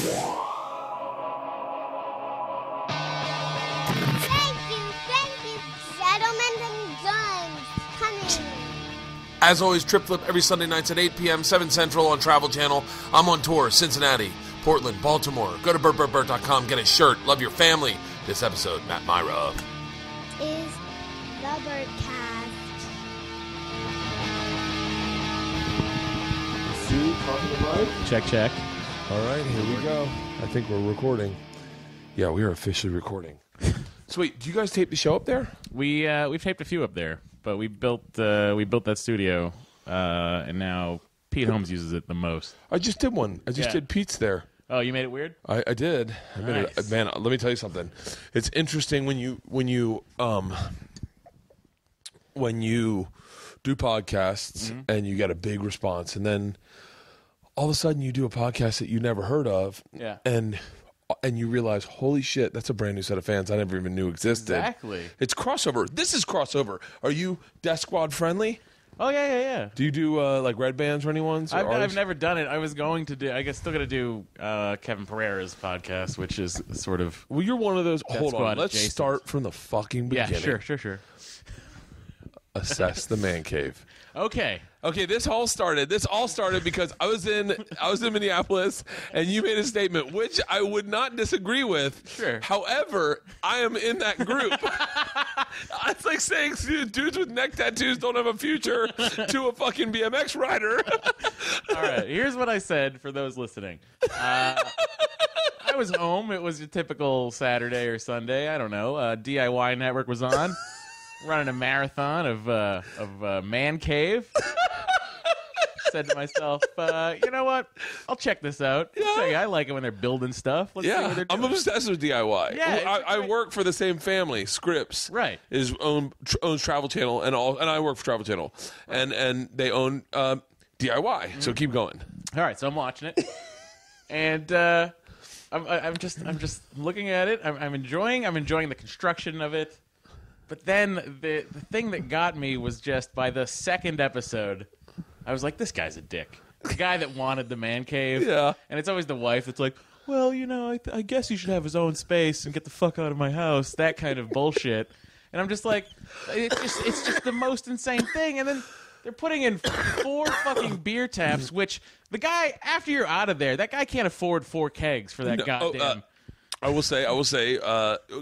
Thank you, gentlemen and guns. Coming. As always, Trip Flip every Sunday nights at 8 p.m., 7 Central on Travel Channel. I'm on tour, Cincinnati, Portland, Baltimore. Go to BertBertBert.com, get a shirt. Love your family. This episode, Matt Mira. Is the Bertcast. See, top of the mic. Check. All right, here we go. I think we're recording. Yeah, we are officially recording. Sweet. Do you guys tape the show up there? We've taped a few up there, but we built that studio, and now Pete Holmes uses it the most. I just did one. I just did Pete's there. Oh, you made it weird? I did. I made it, man, let me tell you something. It's interesting when you do podcasts and you get a big response, and then all of a sudden you do a podcast that you never heard of, and you realize, holy shit, that's a brand new set of fans I never even knew existed. Exactly. It's crossover. This is crossover. Are you Death Squad friendly? Oh, yeah. Do you do like red bands or anyone's? I've never done it. I was going to do, I guess, still going to do Kevin Pereira's podcast, which is sort of. Well, you're one of those. Death Hold on. Squad Let's adjacent. start from the fucking beginning. Yeah, sure. Assess the man cave. Okay, this all started because I was in Minneapolis, and you made a statement which I would not disagree with. Sure. However, I am in that group. It's like saying dudes with neck tattoos don't have a future to a fucking BMX rider. all right. Here's what I said for those listening. I was home. It was a typical Saturday or Sunday. I don't know. DIY Network was on. Running a marathon of Man Cave. Said to myself, you know what? I'll check this out. I like it when they're building stuff. Let's see what they're doing. I'm obsessed with DIY. Yeah, I work for the same family. Scripps, right, owns Travel Channel and I work for Travel Channel, and they own DIY. So keep going. All right, so I'm watching it, and I'm just looking at it. I'm enjoying the construction of it. But then the thing that got me was just by the second episode, I was like, this guy's a dick. The guy that wanted the man cave. Yeah. And it's always the wife that's like, well, you know, I guess he should have his own space and get the fuck out of my house. That kind of bullshit. And I'm just like, it's just the most insane thing. And then they're putting in 4 fucking beer taps, which the guy, after you're out of there, that guy can't afford 4 kegs for that goddamn... I will say,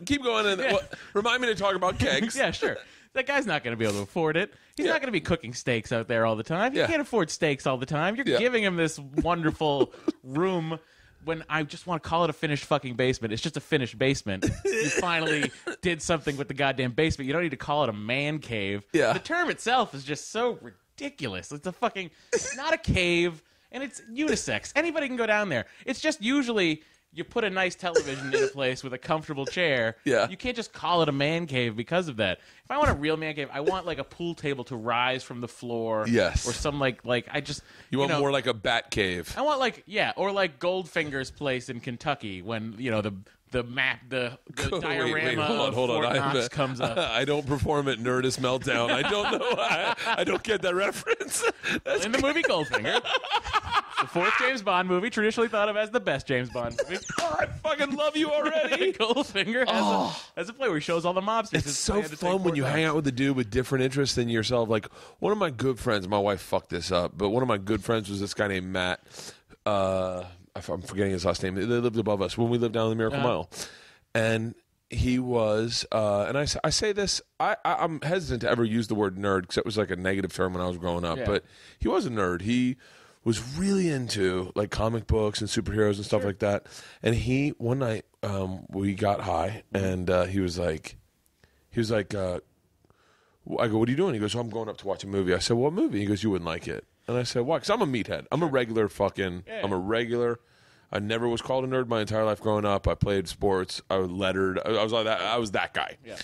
keep going and remind me to talk about kegs. Yeah, sure. That guy's not going to be able to afford it. He's not going to be cooking steaks out there all the time. He can't afford steaks all the time. You're giving him this wonderful room when I just want to call it a finished fucking basement. It's just a finished basement. You finally did something with the goddamn basement. You don't need to call it a man cave. Yeah. The term itself is just so ridiculous. It's not a cave, and it's unisex. Anybody can go down there. It's just usually... You put a nice television in a place with a comfortable chair. Yeah. You can't just call it a man cave because of that. If I want a real man cave, I want like a pool table to rise from the floor. Yes. Or some like I just You want more like a bat cave. I want or like Goldfinger's place in Kentucky when the map, the diorama wait, of hold on. Fort Knox comes up. I don't perform at Nerdist Meltdown. I don't know. I don't get that reference. In the movie Goldfinger. The 4th James Bond movie, traditionally thought of as the best James Bond movie. Oh, I fucking love you already. Goldfinger has a play where he shows all the mobsters. It's so fun when you hang out with a dude with different interests than yourself. Like, one of my good friends, my wife fucked this up, but one of my good friends was this guy named Matt. I'm forgetting his last name. They lived above us when we lived down in the Miracle Mile. And he was, and I say this, I'm hesitant to ever use the word nerd because it was like a negative term when I was growing up, but he was a nerd. He was really into like comic books and superheroes and stuff like that. And one night, we got high and he was like, I go, what are you doing? He goes, I'm going up to watch a movie. I said, what movie? He goes, you wouldn't like it. And I said, why? Because I'm a meathead. I'm a regular fucking, I never was called a nerd my entire life growing up. I played sports. I was lettered. I was like that. I was that guy. Yeah.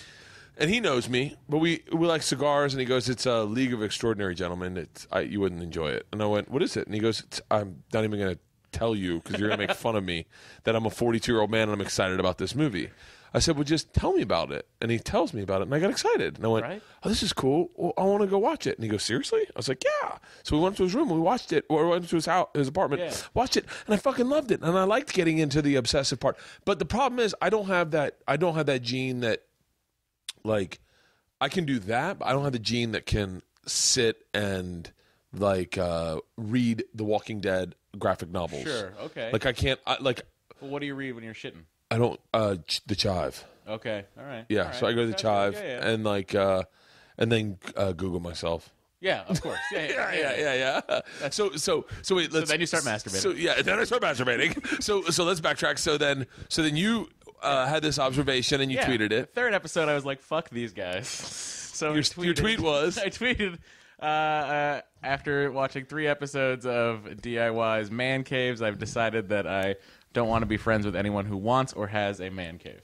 And he knows me, but we like cigars, and he goes, it's a League of Extraordinary Gentlemen. You wouldn't enjoy it. And I went, what is it? And he goes, I'm not even going to tell you because you're going to make fun of me that I'm a 42-year-old man and I'm excited about this movie. I said, well, just tell me about it. And he tells me about it, and I got excited. And I went, oh, this is cool. Well, I want to go watch it. And he goes, seriously? I was like, yeah. So we went to his room, and we watched it, or we went to his house, his apartment, watched it, and I fucking loved it. And I liked getting into the obsessive part. But the problem is, I don't have that gene that, like, I can do that, but I don't have the gene that can sit and, like, read The Walking Dead graphic novels. Sure, okay. Like, I can't, Well, what do you read when you're shitting? I don't, the Chive. Okay, all right. Yeah, all right. so I go to the Chive and, like, and then Google myself. Yeah, of course. Yeah. So wait, let's. So then you start masturbating. So yeah, then I start masturbating. so let's backtrack. So then you had this observation and you tweeted it. Third episode, I was like, "Fuck these guys." So your tweet was. I tweeted after watching 3 episodes of DIY's man caves. I've decided that I don't want to be friends with anyone who wants or has a man cave.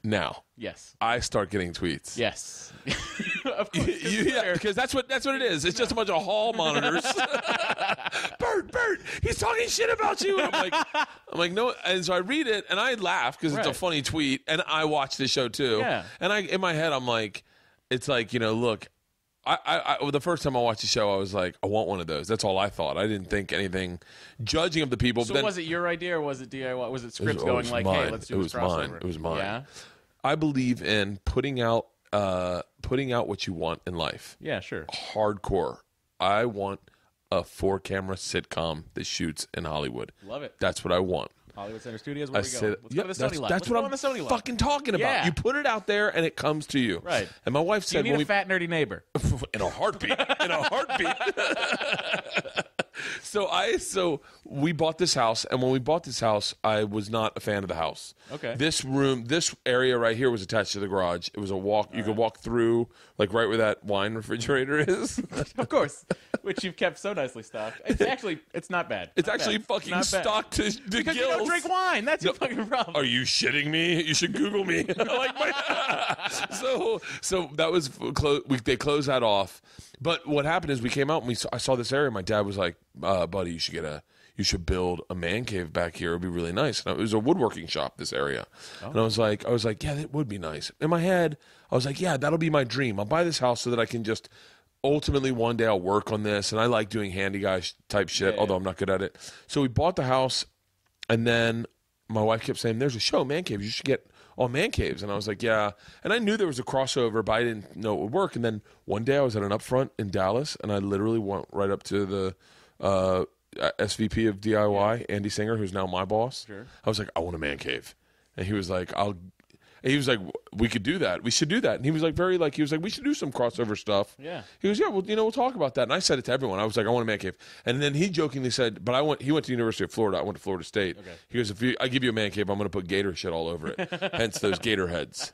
Now, yes, I start getting tweets. Yes, of course. Yeah, because that's what it is. It's just a bunch of hall monitors. Bert, he's talking shit about you. And I'm like, no. And so I read it and I laugh because it's a funny tweet, and I watch the show too. Yeah. And in my head, I'm like, it's like, look. The first time I watched the show, I was like, I want one of those. That's all I thought. I didn't think anything judging of the people. So but then, was it your idea or was it DIY? Was it Scripps going like, mine. hey, let's do this crossover? Mine. It was mine. Yeah. I believe in putting out what you want in life. Yeah, sure. Hardcore. I want a 4-camera sitcom that shoots in Hollywood. Love it. That's what I want. Hollywood Center Studios, where we go? Let's go to the Sony lot. That's what I'm fucking talking about. Yeah. You put it out there and it comes to you. Right. And my wife said, you need a fat, nerdy neighbor. in a heartbeat. So we bought this house, and when we bought this house, I was not a fan of the house. Okay. This area right here was attached to the garage. It was a walk. You could walk through, like right where that wine refrigerator is. Of course, which you've kept so nicely stocked. It's not bad. It's actually fucking stocked to the because gills. you don't drink wine. That's your fucking problem. Are you shitting me? You should Google me. So that was they closed that off. But what happened is we came out and I saw this area. My dad was like, "Buddy, you should build a man cave back here. It'd be really nice." And it was a woodworking shop, this area. And I was like, yeah, that would be nice. In my head, I was like, yeah, that'll be my dream. I'll buy this house so that I can just ultimately one day I'll work on this. And I like doing handy guy type shit, although I'm not good at it. So we bought the house, and then my wife kept saying, "There's a show, Man Caves. You should get on Man Caves." And I was like, yeah. And I knew there was a crossover, but I didn't know it would work. And then one day I was at an upfront in Dallas, and I literally went right up to the SVP of DIY, Andy Singer, who's now my boss. Sure. I was like, I want a man cave. And he was like, we could do that. We should do that. And he was like, we should do some crossover stuff. Yeah. He goes, yeah, well, we'll talk about that. And I said it to everyone. I was like, I want a man cave. And then he jokingly said, but he went to the University of Florida. I went to Florida State. Okay. He goes, I give you a man cave, I'm going to put gator shit all over it. Hence those gator heads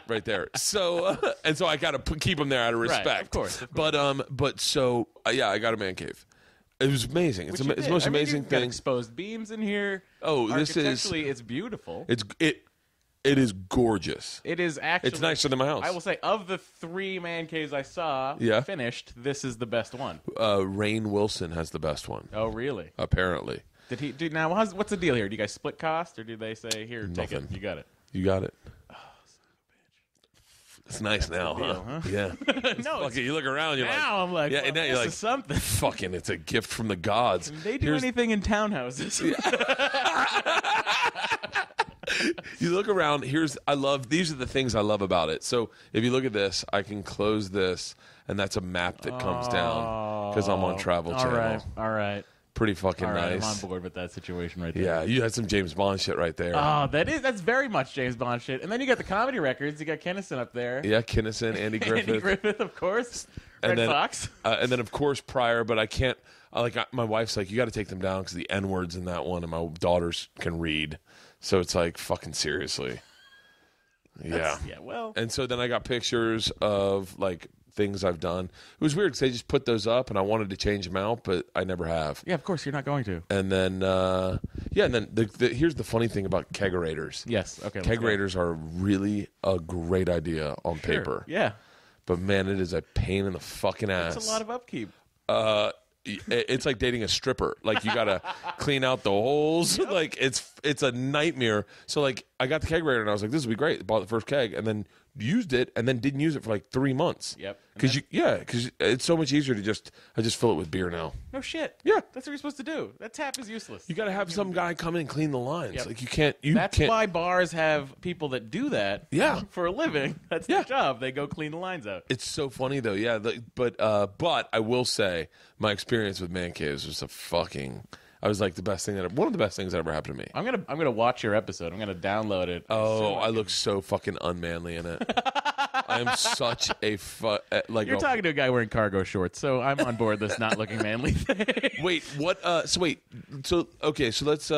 right there. So, and so I got to keep them there out of respect. Right, of course. But so, yeah, I got a man cave. It was amazing. It's the most amazing you've thing. Got exposed beams in here. Oh, this is architecturally, it's beautiful. It is gorgeous. It is actually. It's nicer than my house. I will say, of the 3 man caves I saw finished, this is the best one. Rainn Wilson has the best one. Oh, really? Apparently. Did he do now? What's the deal here? Do you guys split cost, or do they say, "Here, take it, you got it"? You got it. Oh, son of a bitch. It's nice now, deal, huh? Yeah. No, you look around. You're now I'm like, yeah. well, Now you're this like, is something. Fucking, it's a gift from the gods. Can they do anything in townhouses? You look around. These are the things I love about it. So if you look at this, I can close this, and that's a map that comes down because I'm on Travel Channel. All right. Pretty fucking nice. I'm on board with that situation right there. Yeah, you had some James Bond shit right there. Oh, that's very much James Bond shit. And then you got the comedy records. You got Kinnison up there. Yeah, Kinnison, Andy Griffith. Andy Griffith, of course. Red Fox. And then, of course, Pryor, but I can't. My wife's like, you got to take them down because the N words in that one, and my daughters can read. So it's like, fucking seriously. Yeah. Yeah, well. And so then I got pictures of like things I've done. It was weird because they just put those up, and I wanted to change them out, but I never have. Yeah, of course, you're not going to. And then, and then here's the funny thing about kegerators. Yes, okay. Kegerators are really a great idea on paper. Yeah. But man, it is a pain in the fucking ass. It's a lot of upkeep. It's like dating a stripper. Like you gotta clean out the holes. Like it's a nightmare. So like I got the kegerator and I was like, this would be great. Bought the first keg and then used it and then didn't use it for like 3 months. Yep. Because it's so much easier to I just fill it with beer now. No shit. Yeah. That's what you're supposed to do. That tap is useless. You got to have some guy come in and clean the lines. Yep. Like you can't. That's why bars have people that do that. Yeah. For a living. That's their job. They go clean the lines out. It's so funny though. Yeah. But I will say my experience with man caves was I was like one of the best things that ever happened to me. I'm gonna watch your episode. I'm gonna download it. Oh, I look so fucking unmanly in it. I am such a You're talking to a guy wearing cargo shorts, so I'm on board this not looking manly thing. Wait, what? So let's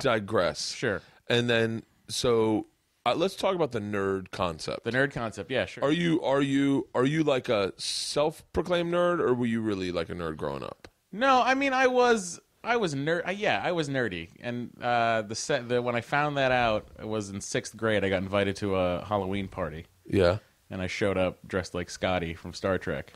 digress. Sure. And then let's talk about the nerd concept. The nerd concept, yeah, sure. Are you like a self-proclaimed nerd, or were you really like a nerd growing up? No, I mean I was nerdy, and when I found that out, it was in 6th grade. I got invited to a Halloween party. Yeah. And I showed up dressed like Scotty from Star Trek.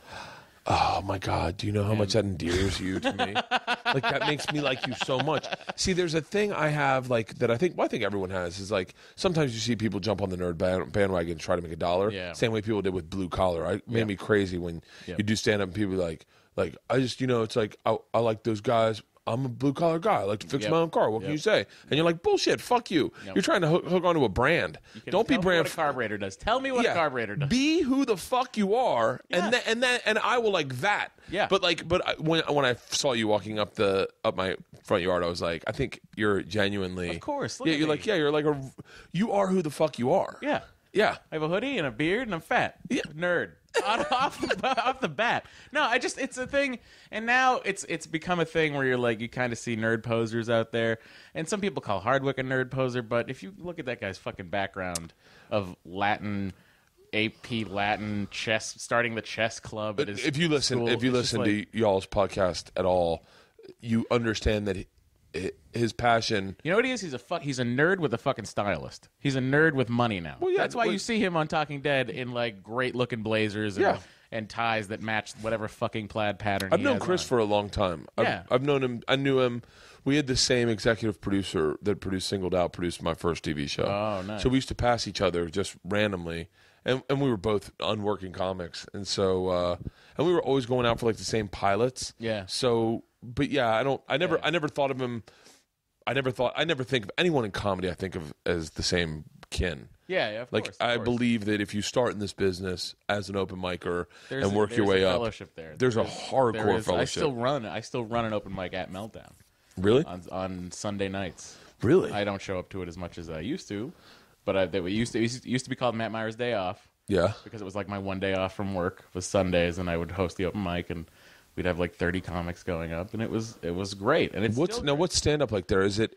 Oh my God! Do you know how much that endears you to me? Like that makes me like you so much. See, there's a thing I have that I think everyone has is like sometimes you see people jump on the nerd bandwagon and try to make $1. Yeah. Same way people did with Blue Collar. It made me crazy when you do stand up and people are like I just it's like I like those guys. I'm a blue collar guy. I like to fix my own car. What can you say? And you're like, bullshit. Fuck you. You're trying to hook onto a brand. Don't be brand. What a carburetor does. Tell me what a carburetor does. Be who the fuck you are, and I will like that. Yeah. But when I saw you walking up my front yard, I was like, I think you're genuinely. Of course. You are who the fuck you are. Yeah. Yeah. I have a hoodie and a beard and I'm fat. Yeah. Nerd. off the bat. No, it's a thing, and now it's become a thing where you kind of see nerd posers out there, and some people call Hardwick a nerd poser, but if you look at that guy's fucking background of Latin, AP Latin chess, starting the chess club. But if you listen to y'all's podcast at all, you understand that his passion. You know what he is? He's a nerd with a fucking stylist. He's a nerd with money now. Well, yeah, that's why you see him on Talking Dead in great looking blazers and ties that match whatever fucking plaid pattern. I've known Chris for a long time. I've known him. I knew him. We had the same executive producer that Singled Out produced my first TV show. Oh, nice. So we used to pass each other just randomly, and we were both unworking comics, and so and we were always going out for the same pilots. Yeah. So. But yeah, I never thought of him. I never think of anyone in comedy I think of as the same kin. Yeah, of course. I believe that if you start in this business as an open micer and work your way a up, fellowship there. There's a hardcore fellowship. I still run an open mic at Meltdown. Really? On Sunday nights. Really? I don't show up to it as much as I used to, but it used to be called Matt Meyer's Day Off. Yeah. Because it was my one day off from work was Sundays, and I would host the open mic and. We'd have 30 comics going up, and it was great. And it's what's stand up like there? Is it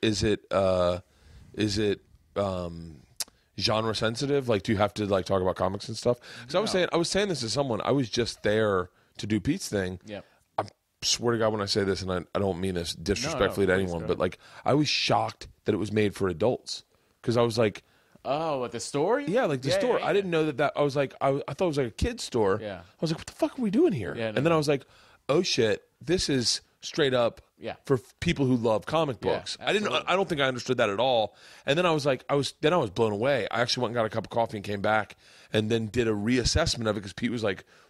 genre sensitive? Do you have to talk about comics and stuff? Because I was saying this to someone. I was just there to do Pete's thing. Yeah. I swear to God when I say this, and I don't mean this disrespectfully to anyone, but I was shocked that it was made for adults because I was like. Oh, at the store? Yeah, the store. Yeah. I didn't know that. I was like, I thought it was a kid's store. Yeah. I was like, what the fuck are we doing here? Yeah, and then I was like, oh shit, this is straight up for people who love comic books. I don't think I understood that at all. And then I was blown away. I actually went and got a cup of coffee and came back and then did a reassessment of it because Pete was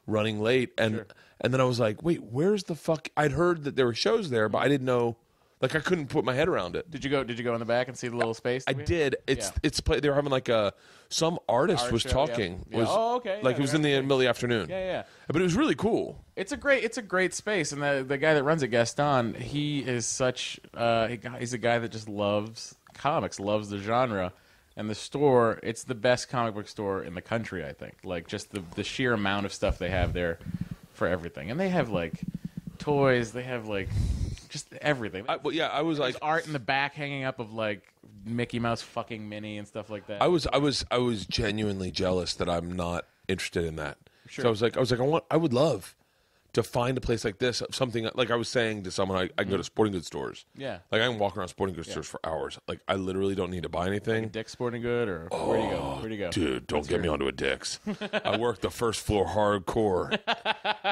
running late and then I was like, wait, where's the fuck? I'd heard that there were shows there, but I didn't know. I couldn't put my head around it. Did you go in the back and see the little space? I did. They were having some artist was talking. Yeah. Oh, okay. It was in the middle of the afternoon. Yeah. But it was really cool. It's a great space, and the guy that runs it, Gaston, he is such he's a guy that just loves comics, loves the genre, and the store. It's the best comic book store in the country, I think. Just the sheer amount of stuff they have there for everything, and they have toys. They have just everything. I was There's art in the back hanging up of Mickey Mouse fucking Minnie and stuff like that. I was genuinely jealous that I'm not interested in that. Sure. So I would love to find a place like this, something like I was saying to someone, I can go to sporting goods stores. Yeah. I can walk around sporting goods stores for hours. I literally don't need to buy anything. Dick's Sporting Good or where do you go? Dude, don't get me onto a Dick's. I work the first floor hardcore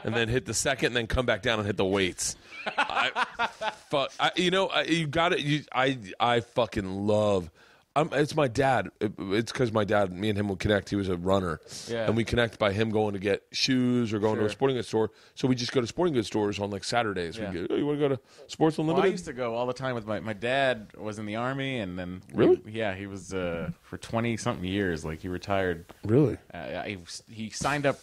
and then hit the second and then come back down and hit the weights. I fucking love It's my dad. It's because me and him would connect. He was a runner. Yeah. And we connect by him going to get shoes or going to a Sure. sporting goods store. So we just go to sporting goods stores on like Saturdays. Yeah. We go, you want to go to Sports Well, Unlimited? I used to go all the time with my dad was in the Army, and then Really? he was for 20-something years. Like he retired. Really? He signed up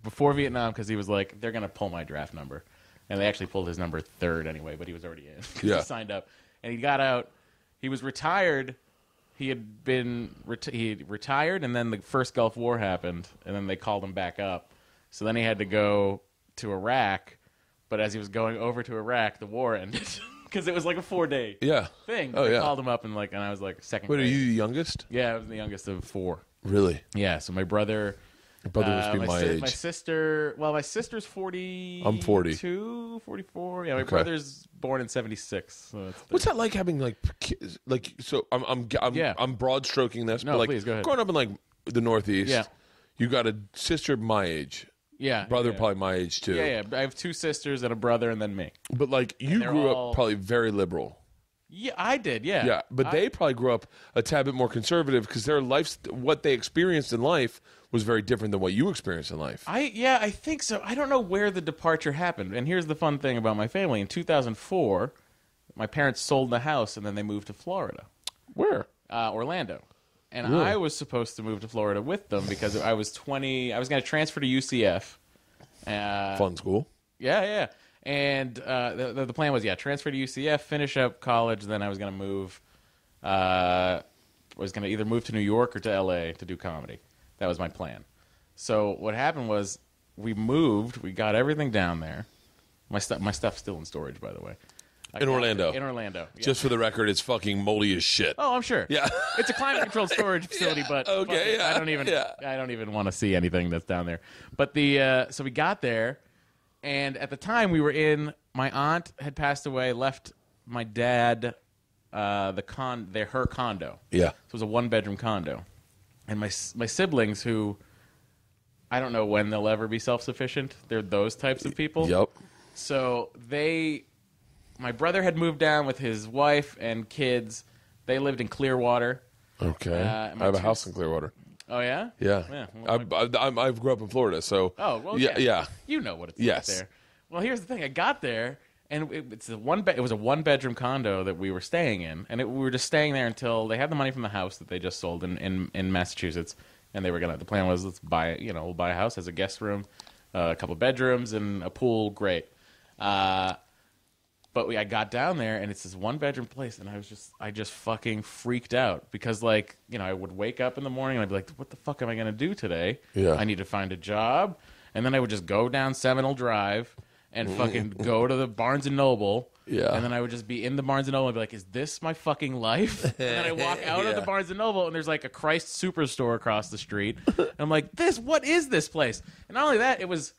before Vietnam because he was like, they're gonna pull my draft number, and they actually pulled his number third anyway. But he was already in. 'Cause Yeah. He signed up, and he got out. He was retired. He had been he retired, and then the first Gulf War happened, and then they called him back up. So then he had to go to Iraq. But as he was going over to Iraq, the war ended because it was like a 4-day Yeah. thing. Oh, They yeah. called him up and I was like second. Wait, are grade. you the youngest? Yeah, I was the youngest of 4. Really? Yeah, so my brother. Your brother must be my age. My sister. Well, my sister's 40. I'm 40. 44. Yeah, my brother's born in 76. So that's What's that like having like kids? Like, so I'm broad stroking this, No, but like please, go ahead. growing up in like the Northeast, Yeah. you got a sister my age, yeah, brother yeah. probably my age too. Yeah. I have 2 sisters and a brother, and then me. But like you they're grew all- up probably very liberal. Yeah, I did. Yeah. Yeah, but they probably grew up a tad bit more conservative because their life, what they experienced in life, was very different than what you experienced in life. I think so. I don't know where the departure happened. And here's the fun thing about my family. In 2004, my parents sold the house and then they moved to Florida, Where? Orlando. And Really? I was supposed to move to Florida with them because I was 20. I was going to transfer to UCF. Fun school. Yeah. And the plan was, transfer to UCF, finish up college, then I was going to move. Was going to either move to New York or to LA to do comedy. That was my plan. So what happened was we moved. We got everything down there. My stuff's still in storage, by the way. In Orlando. In Orlando. Yeah. Just for the record, it's fucking moldy as shit. Oh, I'm sure. Yeah. It's a climate-controlled storage facility, but okay, fuck it, yeah. I don't even want to see anything that's down there. But so we got there, and at the time we were in. My aunt had passed away, left my dad her condo. Yeah. So it was a 1-bedroom condo, and my siblings, who I don't know when they'll ever be self-sufficient. They're those types of people. Yep. So my brother had moved down with his wife and kids. They lived in Clearwater. Okay. I my have a two house in Clearwater. Oh yeah. Yeah. well, I grew up in Florida, so. oh well. Yeah. You know what it's Yes. like there. Well, here's the thing. I got there, and it was a 1-bedroom condo that we were staying in, and we were just staying there until they had the money from the house that they just sold in Massachusetts, and they were gonna. The plan was let's buy it. We'll buy a house, has a guest room, a couple bedrooms, and a pool. Great. But I got down there, and it's this 1-bedroom place, and I just fucking freaked out because, I would wake up in the morning, and I'd be like, what the fuck am I going to do today? Yeah. I need to find a job. And then I would just go down Seminole Drive and fucking go to the Barnes & Noble. Yeah. And then I would just be in the Barnes & Noble and be like, is this my fucking life? And then I walk out of the Barnes & Noble, and there's like a Christ Superstore across the street. And I'm like, what is this place? And not only that, it was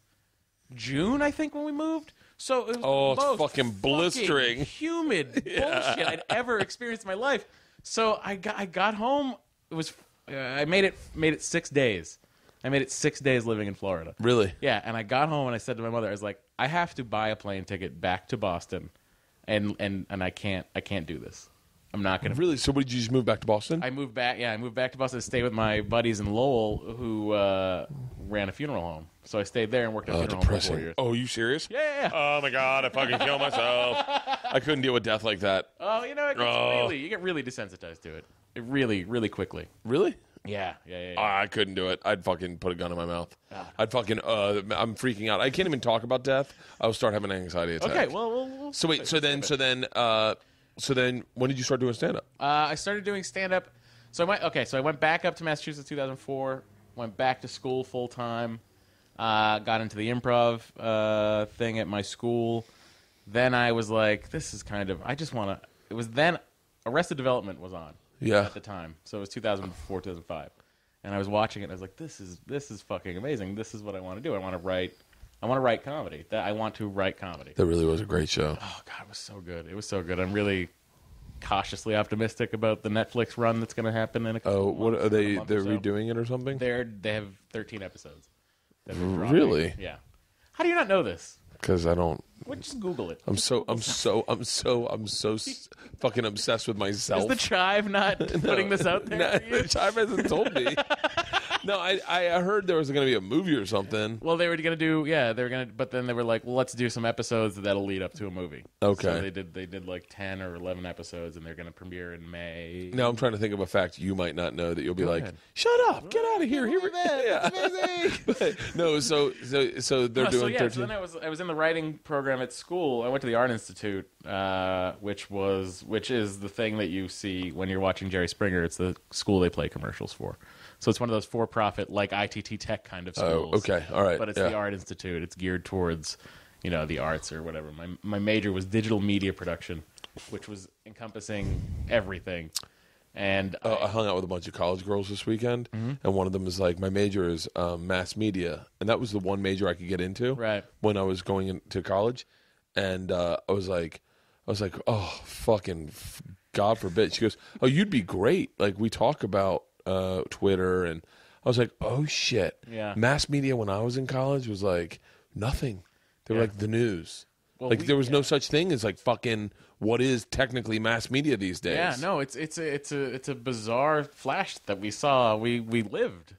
June, I think, when we moved. So it was the it's most fucking blistering. humid bullshit I'd ever experienced in my life. So I got home. It was I made it 6 days. I made it 6 days living in Florida. Really? Yeah, and I got home and I said to my mother, I was like, I have to buy a plane ticket back to Boston, and I can't do this. I'm not gonna. Really? So what, did you just move back to Boston? I moved back. Yeah, I moved back to Boston to stay with my buddies in Lowell who ran a funeral home. So I stayed there and worked at a funeral home for 4 years. Oh, are you serious? Yeah. Oh my god, I fucking kill myself. I couldn't deal with death like that. Oh, you get really desensitized to it. Really, really quickly. Really? Yeah. I couldn't do it. I'd fucking put a gun in my mouth. I'd fucking I'm freaking out. I can't even talk about death. I will start having an anxiety attack. Okay, well we'll So wait, so then when did you start doing stand up? I started doing stand up. So I went back up to Massachusetts 2004, went back to school full time. Got into the improv thing at my school. Then I was like, this is kind of, I just want to, it was then Arrested Development was on at the time. So it was 2004, 2005. And I was watching it and I was like, this is fucking amazing. This is what I want to do. I want to write comedy. I want to write comedy. That really was a great show. Oh God, it was so good. It was so good. I'm really cautiously optimistic about the Netflix run that's going to happen in a couple What months, are they? in a month They're or so. redoing it or something? They have 13 episodes. that they're dropping. Really? Yeah. How do you not know this? because I don't. Well, just Google it. I'm so fucking obsessed with myself. Is the Chive not putting this out there? No, for you? the Chive hasn't told me. No, I heard there was going to be a movie or something. Well, they were going to do, but then they were like, well, let's do some episodes that'll lead up to a movie. Okay. So they did like 10 or 11 episodes, and they're going to premiere in May. Now I'm trying to think of a fact you might not know that you'll be Go like, ahead. shut up, get out of here. Here yeah. But, no, so they're doing 13. So then I was in the writing program at school. I went to the Art Institute, which is the thing that you see when you're watching Jerry Springer. It's the school they play commercials for. So it's one of those for-profit, like ITT Tech kind of schools. Oh, okay, all right. But it's the Art Institute. It's geared towards, the arts or whatever. My major was digital media production, which was encompassing everything. And I hung out with a bunch of college girls this weekend, and one of them is like, my major is mass media, and that was the one major I could get into when I was going into college, and I was like, oh, fucking God forbid. She goes, oh, you'd be great. Like, we talk about Twitter, and I was like, oh shit. Yeah. Mass media when I was in college was like nothing. They were like the news. Well, there was no such thing as like fucking what is technically mass media these days. Yeah, no, it's a bizarre flash that we saw. We lived.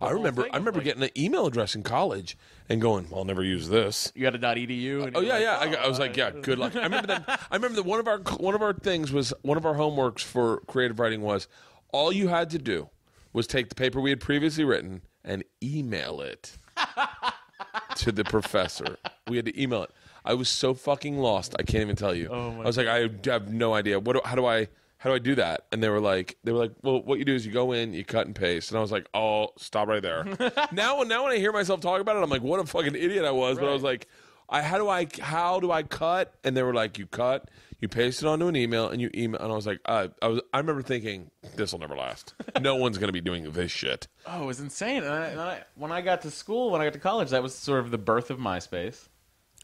I remember getting an email address in college and going, well, I'll never use this. You got a .edu. And I was like, yeah, good luck. I remember that one of our things was, one of our homeworks for creative writing was, all you had to do was take the paper we had previously written and email it to the professor. We had to email it. I was so fucking lost. I can't even tell you. I was like, I have no idea. How do I do that? And they were like, well, what you do is you go in, you cut and paste. And I was like, oh, stop right there. Now when I hear myself talk about it, I'm like, what a fucking idiot I was. Right. But I was like, how do I cut? And they were like, you cut, you paste it onto an email, and you email. And I was like, I remember thinking, this will never last. No one's going to be doing this shit. Oh, it was insane. When I got to college, that was sort of the birth of MySpace.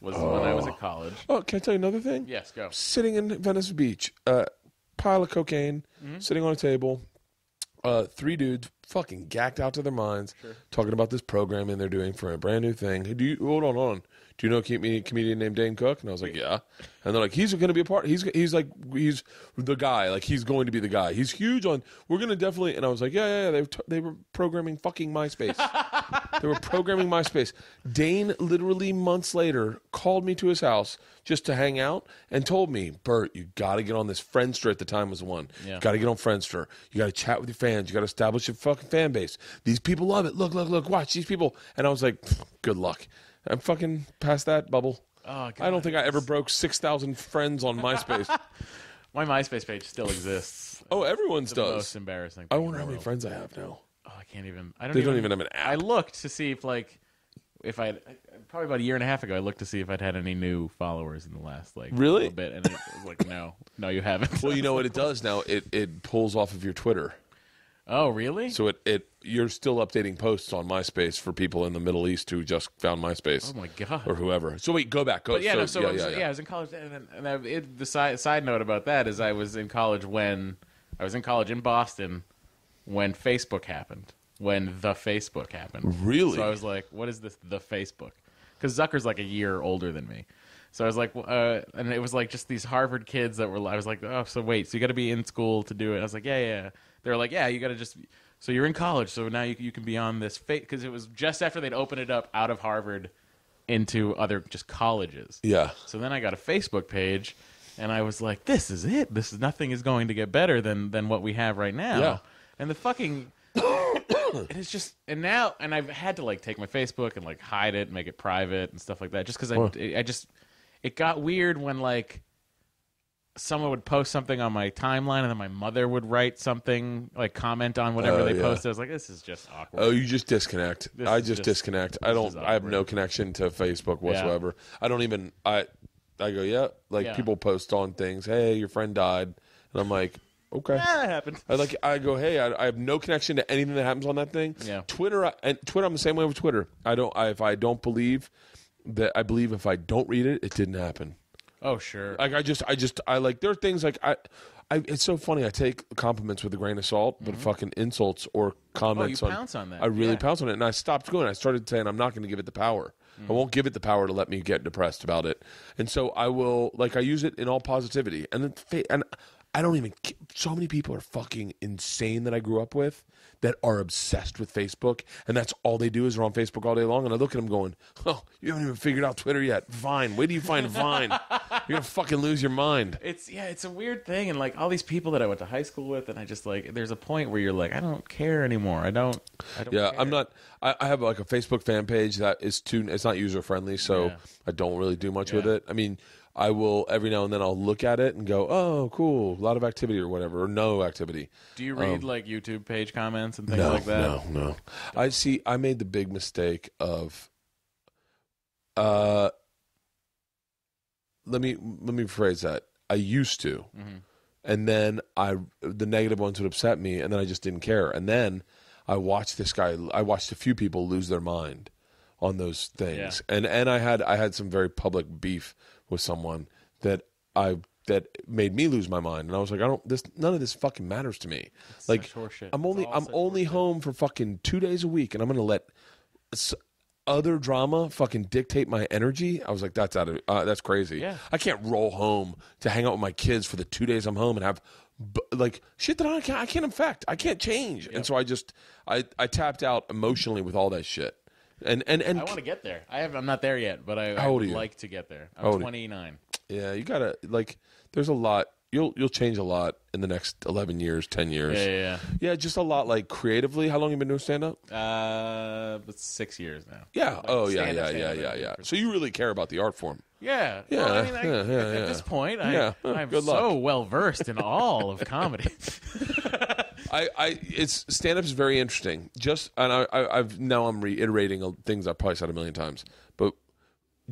When I was at college. Oh, can I tell you another thing? Yes, go. Sitting in Venice Beach, pile of cocaine, sitting on a table, 3 dudes fucking gacked out to their minds, talking about this programming they're doing for a brand new thing. Hey, hold on. Do you know a comedian named Dane Cook? And I was like, yeah. And they're like, he's going to be a part. He's the guy. Like, he's going to be the guy. He's huge on. We're going to definitely. And I was like, yeah. They were programming fucking MySpace. They were programming MySpace. Dane literally months later called me to his house just to hang out and told me, Bert, you got to get on this Friendster. At the time was the one. Yeah. Got to get on Friendster. You got to chat with your fans. You got to establish a fucking fan base. These people love it. Look, watch these people. And I was like, good luck. I'm fucking past that bubble. Oh, God. I don't think I ever broke 6,000 friends on MySpace. My MySpace page still exists. Oh, everyone's does. Most embarrassing. I wonder how many friends I have now. Oh, I can't even. They don't even have an app. I looked to see if I probably about a year and a half ago, I looked to see if I'd had any new followers in the last little bit, and it was like, no, you haven't. Well, you know what it does now? It pulls off of your Twitter. Oh, really? So you're still updating posts on MySpace for people in the Middle East who just found MySpace. Oh my God! Or whoever. So wait, go back. I was in college, and the side note about that is I was in college in Boston when Facebook happened. When the Facebook happened. Really? So I was like, what is this, the Facebook? Because Zucker's like a year older than me. So I was like, and it was like just these Harvard kids that were, I was like, oh, so wait, so you got to be in school to do it. I was like, yeah. They were like, yeah, you got to just, so you're in college, so now you can be on this, because it was just after they'd opened it up out of Harvard into other just colleges. Yeah. So then I got a Facebook page, and I was like, this is it. Nothing is going to get better than what we have right now. Yeah. And the fucking... It's just, and I've had to take my Facebook and hide it, make it private and stuff like that, just because it got weird when someone would post something on my timeline and then my mother would write something, comment on whatever they posted. I was like, this is just awkward. Oh, you just disconnect. I just disconnect. I have no connection to Facebook whatsoever. Yeah. I don't even, I go, yeah, people post on things, hey, your friend died, and I'm like, okay. Yeah, that happened. I go, hey, I have no connection to anything that happens on that thing. Yeah. Twitter, I'm the same way with Twitter. If I don't believe that, I believe if I don't read it, it didn't happen. Oh, sure. There are things it's so funny. I take compliments with a grain of salt, but fucking insults or comments you pounce on that. I really pounce on it, and I stopped going. I started saying I'm not going to give it the power. I won't give it the power to let me get depressed about it. And so I will, I use it in all positivity. And I don't even, so many people are fucking insane that I grew up with that are obsessed with Facebook. And that's all they do is they're on Facebook all day long. And I look at them going, oh, you haven't even figured out Twitter yet. Vine. Wait till you find Vine. You're going to fucking lose your mind. It's a weird thing. And all these people that I went to high school with, and I just there's a point where you're like, I don't care anymore. I don't Yeah, care. I'm not, I have a Facebook fan page that is it's not user friendly. So I don't really do much with it. I mean, I will every now and then I'll look at it and go, oh, cool, a lot of activity or whatever, or no activity. Do you read YouTube page comments and things like that? No. I made the big mistake of, let me rephrase that. I used to, and then the negative ones would upset me, and then I just didn't care. And then I watched a few people lose their mind on those things, and I had some very public beef with someone that made me lose my mind, and I was like, none of this fucking matters to me. I'm only home for fucking 2 days a week, and I'm gonna let other drama fucking dictate my energy. I was like, that's crazy. Yeah. I can't roll home to hang out with my kids for the 2 days I'm home and have shit that I can't affect. I can't change. Yep. And so I tapped out emotionally with all that shit. And I want to get there. I'm not there yet, but I would like to get there. I'm 29. Yeah, you gotta there's a lot. You'll change a lot in the next 11 years, 10 years. Yeah. Just a lot creatively. How long have you been doing stand up? It's 6 years now. Yeah. Yeah. So you really care about the art form. Yeah. Well, I mean, at this point, I'm so well versed in all of comedy. Stand up is very interesting. I'm reiterating things I've probably said a million times, but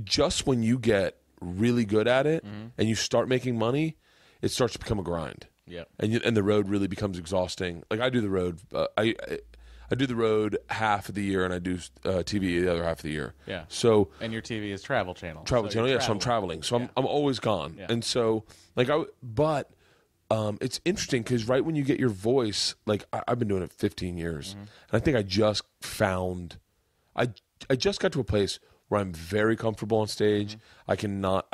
just when you get really good at it and you start making money, it starts to become a grind. Yeah, and the road really becomes exhausting. I do the road. I do the road half of the year, and I do TV the other half of the year. Yeah. So and your TV is Travel Channel. So I'm traveling. So I'm always gone, and so it's interesting because right when you get your voice, I've been doing it 15 years, and I think I just found, I just got to a place where I'm very comfortable on stage. I'm not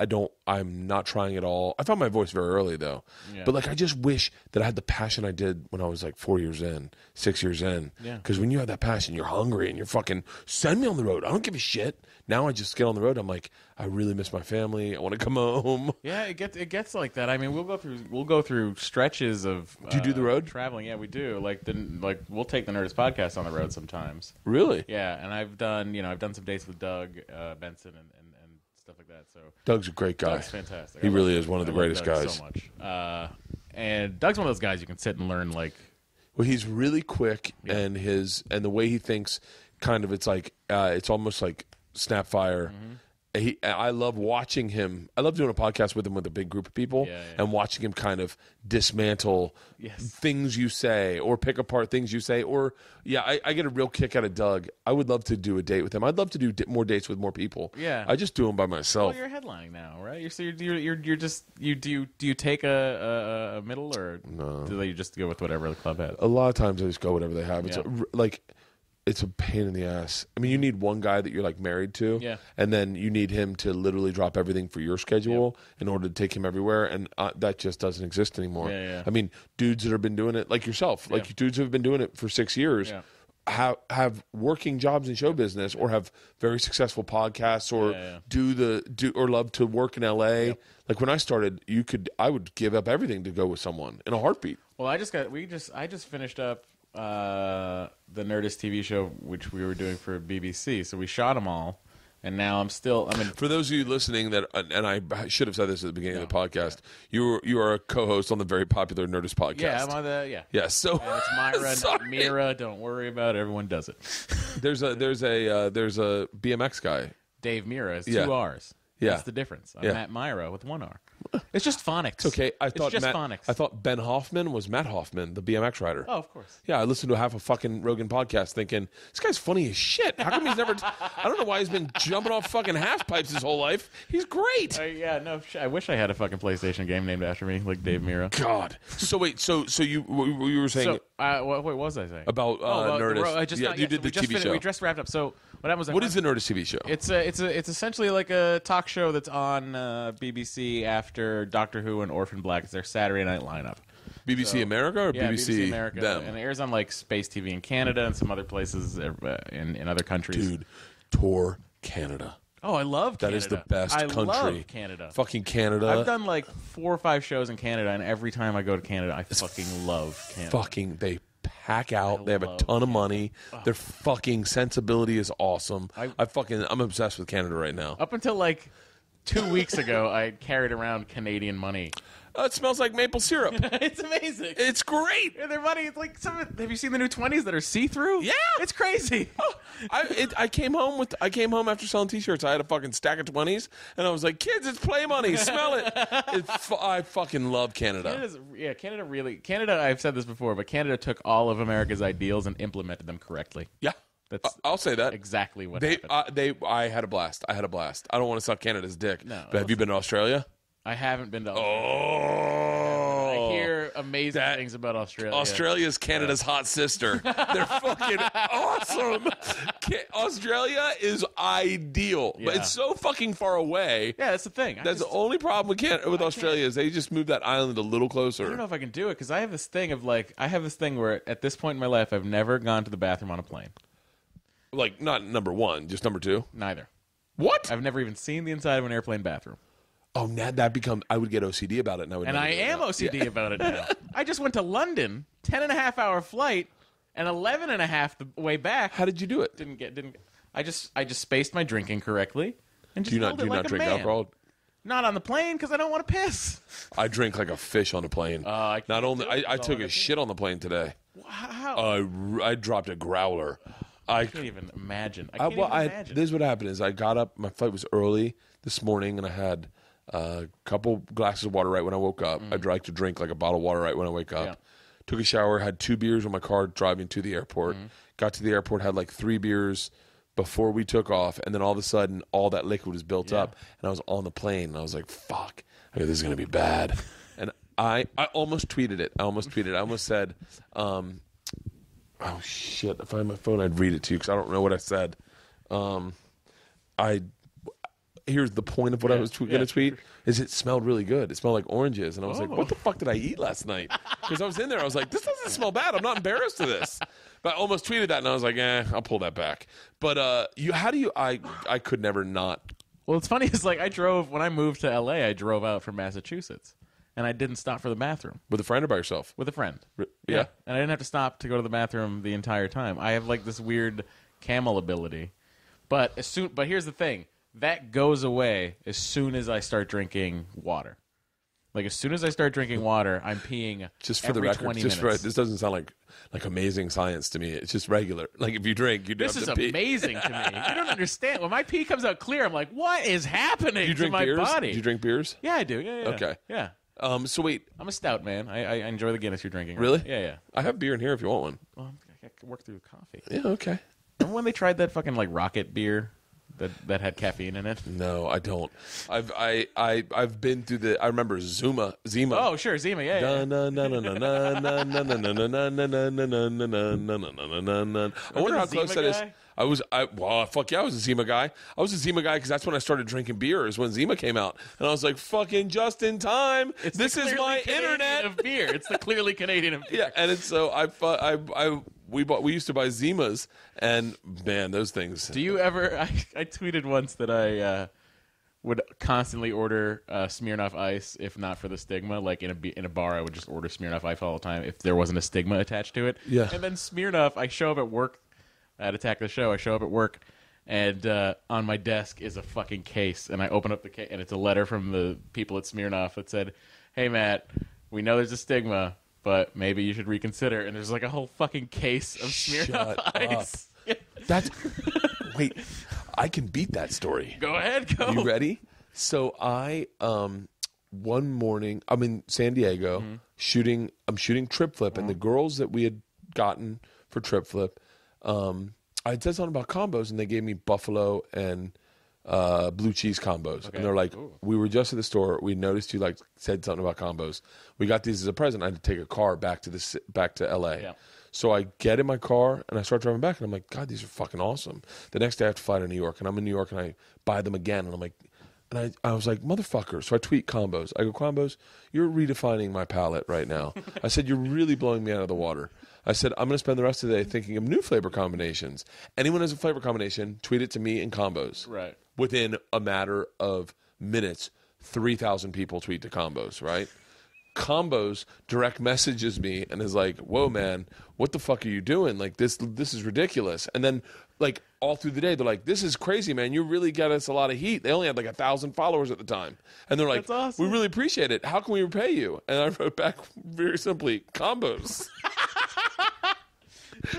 trying at all. I found my voice very early though, but I just wish that I had the passion I did when I was 4 years in, 6 years in. Yeah. Because when you have that passion, you're hungry and you're fucking send me on the road. I don't give a shit. Now I just get on the road. I'm like, I really miss my family. I want to come home. Yeah, it gets like that. I mean, we'll go through stretches of. Do you do the road? Traveling? Yeah, we do. We'll take the Nerdist podcast on the road sometimes. Really? Yeah, and I've done some dates with Doug Benson and stuff like that. So Doug's a great guy. Doug's fantastic. He really is one of the greatest guys. So much. And Doug's one of those guys you can sit and learn Well, he's really quick, and the way he thinks, kind of, it's almost like Snapfire. I love watching him. I love doing a podcast with him with a big group of people and watching him kind of dismantle things you say or pick apart things you say. Or, I get a real kick out of Doug. I would love to do a date with him. I'd love to do more dates with more people. Yeah. I just do them by myself. Well, you're headlining now, right? Do you take a middle, or do you just go with whatever the club has? A lot of times I just go whatever they have. It's it's a pain in the ass. I mean, you need one guy that you're married to, and then you need him to literally drop everything for your schedule in order to take him everywhere, and that just doesn't exist anymore. I mean, dudes that have been doing it, like yourself, dudes who have been doing it for 6 years, have working jobs in show business, or have very successful podcasts, or or love to work in LA. Like when I started, I would give up everything to go with someone in a heartbeat. Well, I just finished up the Nerdist TV show, which we were doing for BBC. So we shot them all, and now for those of you listening and I should have said this at the beginning of the podcast, you are a co-host on the very popular Nerdist podcast. Yeah, I'm on the So and it's Mira, Mira. Don't worry about it. Everyone does it. There's a BMX guy. Dave Mira is 2 R's. Yeah. That's the difference. I'm Matt Mira with 1 R. It's just phonics. It's okay. Phonics. I thought Ben Hoffman was Matt Hoffman, the BMX rider. Oh, of course. Yeah, I listened to half a fucking Rogan podcast thinking, this guy's funny as shit. How come he's never... I don't know why he's been jumping off fucking half pipes his whole life. He's great. I wish I had a fucking PlayStation game named after me, like Dave Mira. God. So wait, so you were saying... What was I saying? About Nerdist. You did the TV show. We just wrapped up. So what happened was what is the Nerdist TV show? It's essentially like a talk show that's on BBC after Doctor Who and Orphan Black. It's their Saturday night lineup. BBC America or BBC America, them? And it airs on like Space TV in Canada and some other places in other countries. Dude, tour Canada. Oh, I love Canada. That is the best country. I love Canada. Fucking Canada. I've done like 4 or 5 shows in Canada, and every time I go to Canada, I fucking love Canada. They pack out. They have a ton of money. Their fucking sensibility is awesome. I'm obsessed with Canada right now. Up until like 2 weeks ago, I carried around Canadian money. It smells like maple syrup. It's amazing. It's great. Yeah, their money, it's like have you seen the new 20s that are see-through? Yeah, it's crazy. I came home after selling T-shirts. I had a fucking stack of 20s, and I was like, "Kids, it's play money. Smell it." I fucking love Canada. Canada. I've said this before, but Canada took all of America's ideals and implemented them correctly. Yeah. I'll say that. Exactly what happened. I had a blast. I don't want to suck Canada's dick. No, but have you been to Australia? I haven't been to Australia. I hear amazing things about Australia. Australia's Canada's hot sister. They're fucking awesome. Australia is ideal, but it's so fucking far away. Yeah, that's the thing. The only problem with Australia is they just moved that island a little closer. I don't know if I can do it because I have this thing where at this point in my life I've never gone to the bathroom on a plane. Like not number 1, just number 2. Neither. What? I've never even seen the inside of an airplane bathroom. Oh, now I would get OCD about it. And I am OCD about it now. I just went to London, 10.5-hour flight, and 11.5 the way back. How did you do it? I just spaced my drinking correctly. And just do you not drink alcohol? Not on the plane because I don't want to piss. I drink like a fish on a plane. I took a shit on the plane today. How? I dropped a growler. I can't even imagine. This is what happened is I got up. My flight was early this morning, and I had a couple glasses of water right when I woke up. I'd like to drink like a bottle of water right when I wake up. Yeah. Took a shower, had 2 beers in my car driving to the airport. Got to the airport, had like 3 beers before we took off, and then all of a sudden, all that liquid was built up, and I was on the plane, and I was like, fuck, this is going to be bad. And I almost tweeted it. I almost said, oh, shit, if I had my phone, I'd read it to you, because I don't know what I said. Here's the point of what I was going to tweet, is it smelled really good. It smelled like oranges. And I was like, what the fuck did I eat last night? Because I was in there. I was like, this doesn't smell bad. I'm not embarrassed of this. But I almost tweeted that, and I was like, I'll pull that back. But I could never not. Well, it's funny. It's like when I moved to L.A., I drove out from Massachusetts. And I didn't stop for the bathroom. With a friend or by yourself? With a friend. Yeah. And I didn't have to stop to go to the bathroom the entire time. I have like this weird camel ability. But here's the thing. That goes away as soon as I start drinking water. Like as soon as I start drinking water, I'm peeing. Just for the record, 20 minutes. This doesn't sound like amazing science to me. It's just regular. Like if you drink, you don't have to pee. This is amazing to me. You don't understand. When my pee comes out clear, I'm like, what is happening to my body? Do you drink beers? Yeah, I do. Yeah. Okay. Yeah. So wait, I'm a stout man. I enjoy the Guinness you're drinking. Really? Right? Yeah. I have beer in here if you want one. Well, I can work through coffee. Yeah. Okay. Remember when they tried that fucking like rocket beer? That had caffeine in it? No, I don't. I've been through the. I remember Zima. Oh, sure, Zima. Yeah. I wonder how close that is. Fuck yeah, I was a Zima guy. I was a Zima guy because that's when I started drinking beer. Is when Zima came out, and I was like, "Fucking just in time. This is my internet of beer. It's the clearly Canadian of beer." Yeah, and it's so we used to buy Zimas, and man, those things. Do you ever? I tweeted once that I would constantly order Smirnoff Ice if not for the stigma. Like in a bar, I would just order Smirnoff Ice all the time if there wasn't a stigma attached to it. Yeah. And then Smirnoff, I show up at work at Attack the Show. I show up at work, and on my desk is a fucking case, and I open up the case, and it's a letter from the people at Smirnoff that said, "Hey Matt, we know there's a stigma, but maybe you should reconsider." And there's like a whole fucking case of Smirnoff Ice. That's wait, I can beat that story. Go ahead, go. You ready? So I one morning I'm in San Diego shooting. I'm shooting Trip Flip, and the girls that we had gotten for Trip Flip, I had said something about combos, and they gave me buffalo and blue cheese combos, and they're like, we were just at the store. We noticed you said something about combos. We got these as a present. I had to take a car back to LA. Yeah. So I get in my car and I start driving back, and I'm like, God, these are fucking awesome. The next day I have to fly to New York, and I'm in New York, and I buy them again, and I'm like, and I was like, motherfucker. So I tweet combos. I go, combos, you're redefining my palate right now. I said, you're really blowing me out of the water. I said, I'm going to spend the rest of the day thinking of new flavor combinations. Anyone has a flavor combination, tweet it to me in combos. Right. Within a matter of minutes, 3,000 people tweet to combos, right? Combos direct messages me and is like, whoa, man, what the fuck are you doing? Like, this is ridiculous. And then, like, all through the day, they're like, this is crazy, man. You really got us a lot of heat. They only had like 1,000 followers at the time. And they're like, that's awesome. We really appreciate it. How can we repay you? And I wrote back very simply, combos.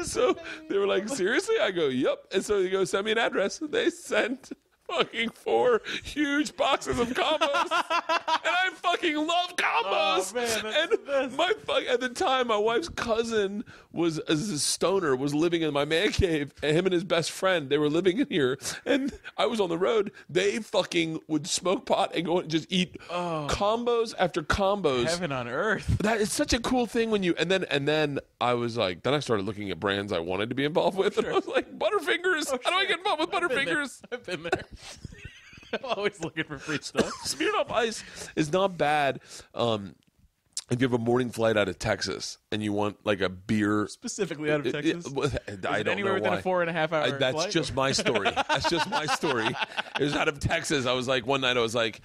So they were like, seriously? I go, yep. And so they go, send me an address. They sent fucking 4 huge boxes of combos. And I fucking love combos. Oh, man, and at the time, my wife's cousin was a stoner, was living in my man cave. And him and his best friend, they were living in here. And I was on the road. They fucking would smoke pot and go and just eat combos after combos. Heaven on earth. That is such a cool thing when you and then I was like, then I started looking at brands I wanted to be involved with, and I was like, Butterfingers. How do I get involved with Butterfingers? I've been there. I'm always looking for free stuff. Smirnoff Ice is not bad. If you have a morning flight out of Texas and you want like a beer specifically out of Texas, I don't anywhere know within why. a 4.5 hour That's flight? just my story. That's just my story. It was out of Texas. I was like, one night I was like,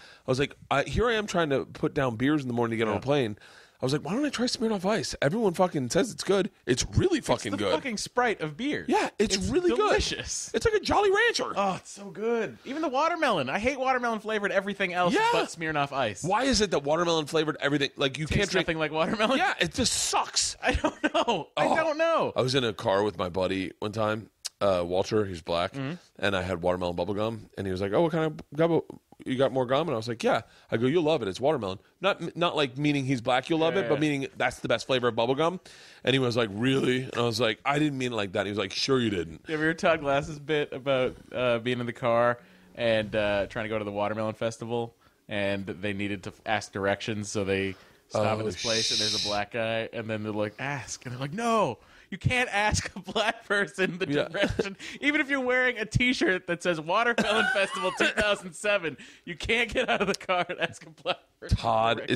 here I am trying to put down beers in the morning to get on a plane. I was like, why don't I try Smirnoff Ice? Everyone fucking says it's good. It's really fucking it's the good. Fucking Sprite of beer. Yeah, it's really delicious. Good. It's like a Jolly Rancher. Oh, it's so good. Even the watermelon. I hate watermelon flavored everything else but Smirnoff Ice. Why is it that watermelon flavored everything? Like you can't drink nothing like watermelon. Yeah, it just sucks. I don't know. I don't know. I was in a car with my buddy one time, Walter. He's black, and I had watermelon bubble gum, and he was like, "Oh, what kind of gum? You got more gum?" And I was like, "Yeah." I go, "You'll love it. It's watermelon." Not like meaning he's black, you'll love it, but meaning that's the best flavor of bubble gum. And he was like, "Really?" And I was like, "I didn't mean it like that." And he was like, "Sure you didn't." You ever hear Todd Glass's bit about being in the car and trying to go to the watermelon festival, and they needed to ask directions, so they stop at this place, and there's a black guy, and then they're like, "Ask," and they're like, "No. You can't ask a black person the direction. Even if you're wearing a T-shirt that says Watermelon Festival 2007, you can't get out of the car and ask a black person.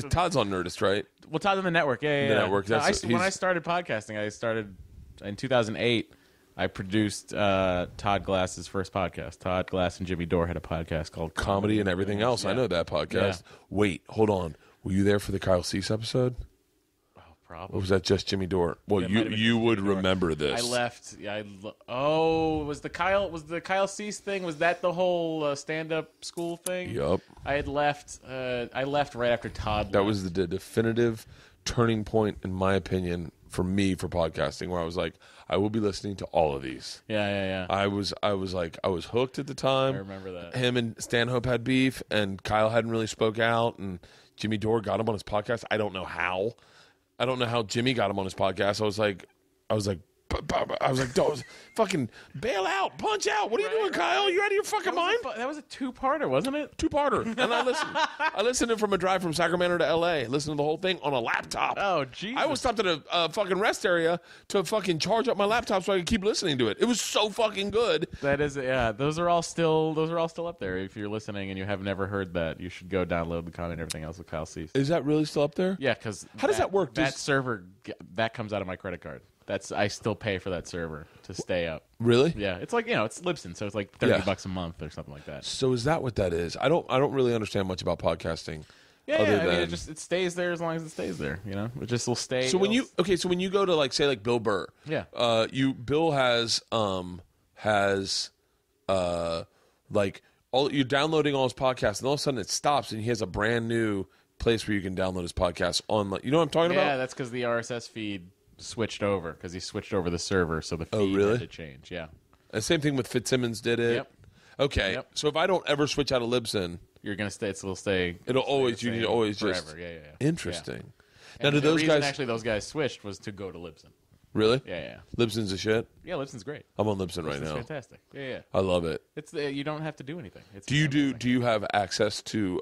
Todd's on Nerdist, right? Well, Todd's on the network. Yeah. The network. When I started podcasting, I started in 2008. I produced Todd Glass's first podcast. Todd Glass and Jimmy Dore had a podcast called Comedy and Everything Else. Yeah. I know that podcast. Yeah. Wait, hold on. Were you there for the Kyle Cease episode? Probably. Or was that just Jimmy Dore? Well, you would remember this. I left. Yeah. Was the Kyle Cease thing? Was that the whole stand-up school thing? Yup. I had left. I left right after Todd. That was the definitive turning point, in my opinion, for me for podcasting, where I was like, I will be listening to all of these. Yeah. I was hooked at the time. I remember that. Him and Stanhope had beef, and Kyle hadn't really spoke out, and Jimmy Dore got him on his podcast. I don't know how Jimmy got him on his podcast. I was like, don't fucking bail out, punch out. What are you doing, Kyle? You out of your fucking mind? That was a two-parter, wasn't it? Two-parter. And I listened to it from a drive from Sacramento to L.A. Listened to the whole thing on a laptop. Oh, Jesus. I was stopped at a fucking rest area to fucking charge up my laptop so I could keep listening to it. It was so fucking good. That is, yeah. Those are all still up there. If you're listening and you have never heard that, you should go download the Comedy and Everything Else with Kyle Cease. Is that really still up there? Yeah, because how does that work? That server that comes out of my credit card. I still pay for that server to stay up. Really? Yeah, it's like it's Libsyn, so it's like $30 a month or something like that. So is that what that is? I don't really understand much about podcasting. Yeah, I mean, it stays there as long as it stays there. It just will stay. So when you go to say Bill Burr, Bill has you're downloading all his podcasts, and all of a sudden it stops, and he has a brand new place where you can download his podcast on. You know what I'm talking about? Yeah, that's because the RSS feed switched over because he switched over the server, so the feed had to change. Yeah. And same thing with Fitzsimmons did it. Yep. Okay. Yep. So if I don't ever switch out of Libsyn, you're gonna stay. It'll stay. It'll always. You need to always forever. Just. Yeah. Interesting. Yeah. Now, do those guys actually those guys switched was to go to Libsyn. Really? Yeah. Libsyn's a shit. Yeah, Libsyn's great. I'm on Libsyn right Libsyn's now. fantastic. Yeah. I love it. It's you don't have to do anything. Do you have access to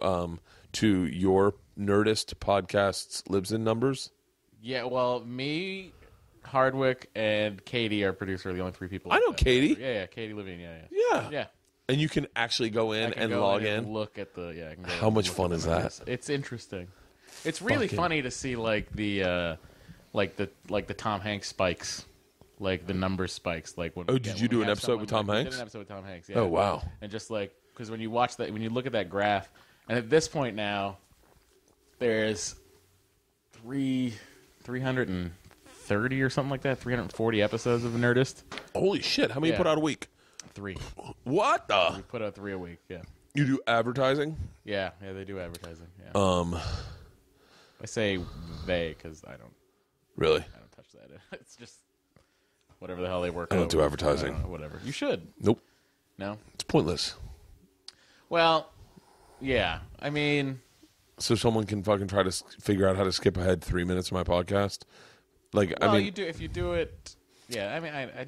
your Nerdist podcast's Libsyn numbers? Yeah, well, me, Hardwick, and Katie, our producer, are the only 3 people. I know Katie. Yeah, Katie Levine. Yeah. And you can actually go in and log in. And look at the I can go How much fun is that? It's interesting. It's really funny to see like the Tom Hanks spikes, like the number spikes. Like when did you do an episode with Tom Hanks? We did an episode with Tom Hanks. Yeah. Oh wow! And just like because when you watch that, when you look at that graph, and at this point now, there's 330 or something like that, 340 episods of Nerdist. Holy shit! How many you put out a week? 3. What the? We put out 3 a week. Yeah. You do advertising? Yeah, they do advertising. Yeah. I say they because I don't really. I don't touch that. It's just whatever the hell they work. I don't do advertising. Whatever. You should. Nope. No. It's pointless. Well, yeah. I mean, so someone can fucking try to figure out how to skip ahead 3 minutes of my podcast. Like, well, I mean, you do if you do it. Yeah. I mean, I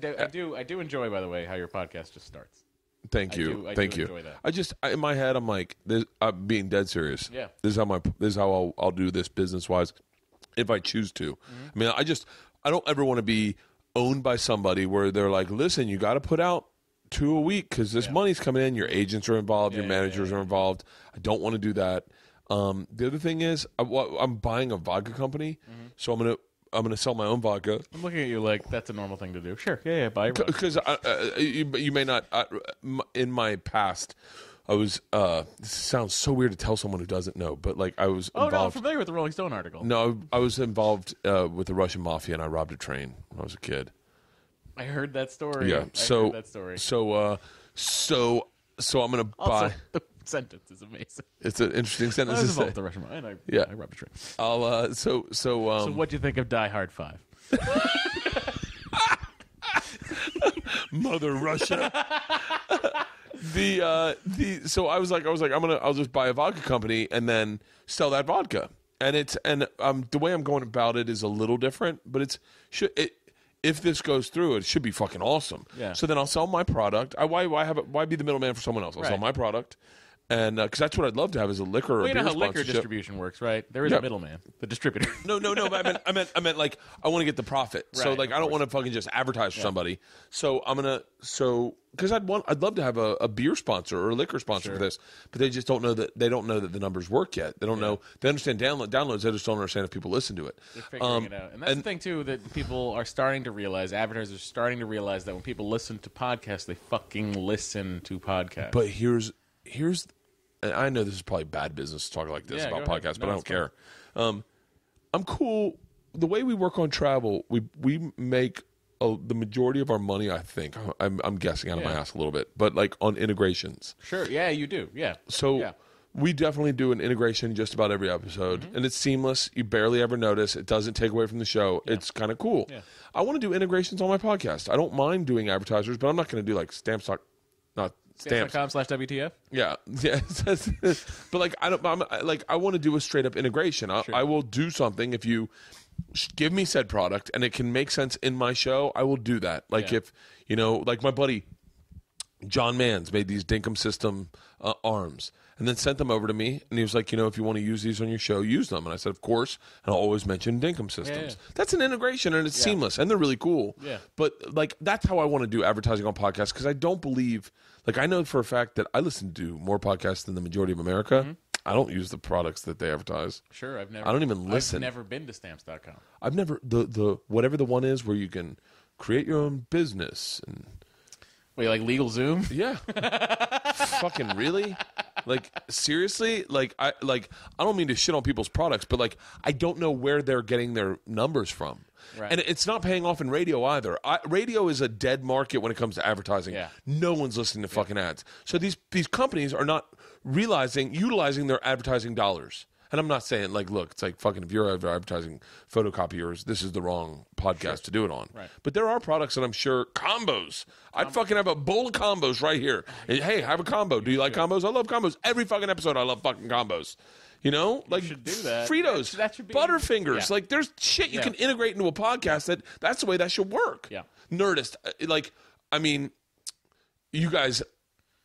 do enjoy, by the way, how your podcast just starts. Thank you. I Thank do you. enjoy that. In my head, I'm like, I'm being dead serious. Yeah. This is how I'll do this business wise, if I choose to. I mean, I don't ever want to be owned by somebody where they're like, listen, you got to put out 2 a week because this money's coming in. Your agents are involved. Your managers are involved. I don't want to do that. The other thing is, I'm buying a vodka company, so I'm gonna sell my own vodka. I'm looking at you like that's a normal thing to do. Sure, yeah, buy your vodka. Because you may not. In my past, I was. This sounds so weird to tell someone who doesn't know, but like I was. Oh involved, no, I'm familiar with the Rolling Stone article. No, I was involved with the Russian mafia, and I robbed a train when I was a kid. I heard that story. Yeah, I heard that story. So I'm gonna Also, buy. the sentence is amazing. It's an interesting I sentence was to involved say. with the Russian and I robbed a train. I'll So what do you think of Die Hard 5? Mother Russia. So I was like I'll just buy a vodka company and then sell that vodka. And the way I'm going about it is a little different, but if this goes through, it should be fucking awesome. Yeah. So then I'll sell my product. Why be the middleman for someone else? I'll sell my product. And because that's what I'd love to have is a liquor or Well, you beer know how liquor sponsorship. distribution works, right? There is a middleman, the distributor. No. But I meant like I want to get the profit. So Right, like of I don't course. want to fucking just advertise for somebody. So because I'd love to have a beer sponsor or a liquor sponsor for this, but they just don't know that the numbers work yet. They don't know. They understand downloads. They just don't understand if people listen to it. They're figuring it out, and that's the thing too that people are starting to realize. Advertisers are starting to realize that when people listen to podcasts, they fucking listen to podcasts. But here's. And I know this is probably bad business to talk like this about go ahead. podcasts, but No, I don't it's care. I'm cool. The way we work on travel, we make the majority of our money. I think I'm guessing out of my ass a little bit, but like on integrations. Sure, yeah, you do, yeah. So we definitely do an integration just about every episode, and it's seamless. You barely ever notice. It doesn't take away from the show. Yeah. It's kind of cool. Yeah. I want to do integrations on my podcast. I don't mind doing advertisers, but I'm not going to do like Stamps.com. Stamps.com/WTF? Yeah. But like I want to do a straight up integration. I will do something if you give me said product and it can make sense in my show. I will do that. Like if like my buddy John Mans made these Dinkum System arms and then sent them over to me, and he was like, if you want to use these on your show, use them. And I said, of course, and I'll always mention Dinkum Systems. Yeah. That's an integration, and it's seamless, and they're really cool. Yeah. But like that's how I want to do advertising on podcasts, because I don't believe, like I know for a fact that I listen to more podcasts than the majority of America. Mm-hmm. I don't use the products that they advertise. Sure, I don't even listen. I've never been to Stamps.com. I've never the whatever the one is where you can create your own business and. Wait, like Legal Zoom? Yeah. Fucking really? Like seriously? Like I don't mean to shit on people's products, but like I don't know where they're getting their numbers from. Right. And it's not paying off in radio either. Radio is a dead market when it comes to advertising. Yeah. No one's listening to fucking ads. So these companies are not utilizing their advertising dollars. And I'm not saying, like, look, it's like fucking if you're advertising photocopiers, this is the wrong podcast to do it on. Right. But there are products that I'm sure, combos. I'd fucking have a bowl of combos right here. And, hey, have a combo. Do you like combos? I love combos. Every fucking episode, I love fucking combos. You know? Like, should do that. Fritos, That should be- Butterfingers. Yeah. Like, there's shit you Yeah. can integrate into a podcast that's the way that should work. Yeah. Nerdist. Like, I mean, you guys,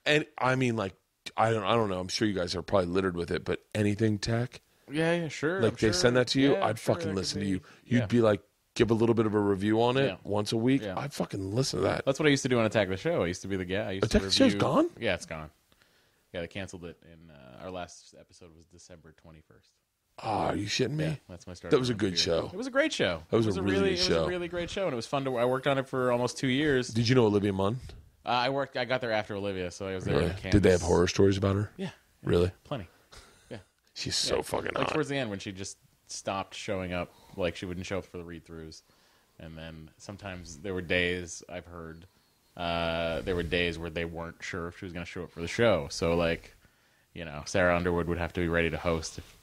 and I mean, like, I don't know. I'm sure you guys are probably littered with it, but anything tech, Yeah, sure. like they send that to you, Yeah, I'd sure, fucking that listen could to you. be. You'd Yeah. be like, give a little bit of a review on it Yeah. once a week. Yeah. I'd fucking listen to that. That's what I used to do on Attack the Show. I used to be the guy. I used Attack to the Show's review- gone? Yeah, it's gone. Yeah, they canceled it, and our last episode was December 21st. Oh, are you shitting me? Yeah, that's my start. That was a good show. It was a great show. That was It a really good It show. was a really great show, and it was fun to. I worked on it for almost 2 years. Did you know Olivia Munn? I got there after Olivia, so I was there. Really? on campus. Did they have horror stories about her? Yeah, Really? plenty. Yeah, She's so fucking like hot. towards the end when she just stopped showing up, like she wouldn't show up for the read-throughs, and then sometimes there were days I've heard there were days where they weren't sure if she was going to show up for the show. So like, Sarah Underwood would have to be ready to host if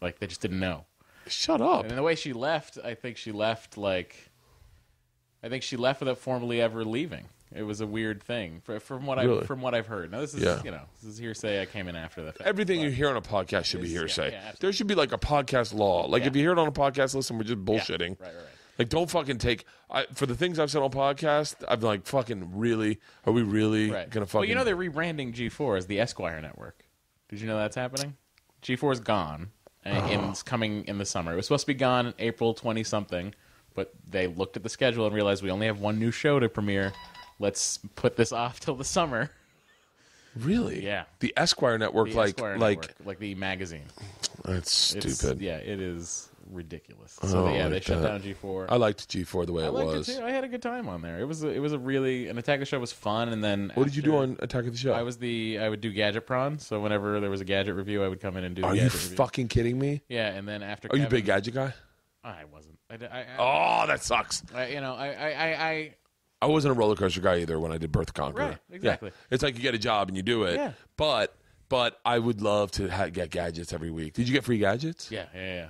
like they just didn't know. Shut up. And the way she left, I think she left without formally ever leaving. It was a weird thing from what I've heard. Now this is this is hearsay. I came in after the fact. Everything you hear on a podcast should be hearsay. yeah, absolutely. There should be like a podcast law. Like if you hear it on a podcast, listen, we're just bullshitting. Right. Like don't fucking take for the things I've said on podcast. I'm like fucking really. Are we really Right. gonna fucking? Well, they're rebranding G4 as the Esquire Network. Did you know that's happening? G4 is gone, and it's coming in the summer. It was supposed to be gone in April 20-something, but they looked at the schedule and realized we only have one new show to premiere. Let's put this off till the summer. Really? Yeah. The Esquire Network, The like Esquire Network, like the magazine. that's stupid. Yeah, it is ridiculous. So they shut down G4. I liked G4 the way I it liked was. it too. I had a good time on there. It was a really an Attack of the Show was fun, and then What did you do on Attack of the Show? I would do Gadget Prawn. So whenever there was a gadget review, I would come in and do. Are the you gadget review. fucking kidding me? Yeah, and then after. Are you a Kevin- big gadget guy? I wasn't. Oh, that sucks. I I wasn't a roller coaster guy either when I did Birth Conqueror. Right, exactly. Yeah. It's like you get a job and you do it. Yeah. But I would love to get gadgets every week. Did you get free gadgets? yeah.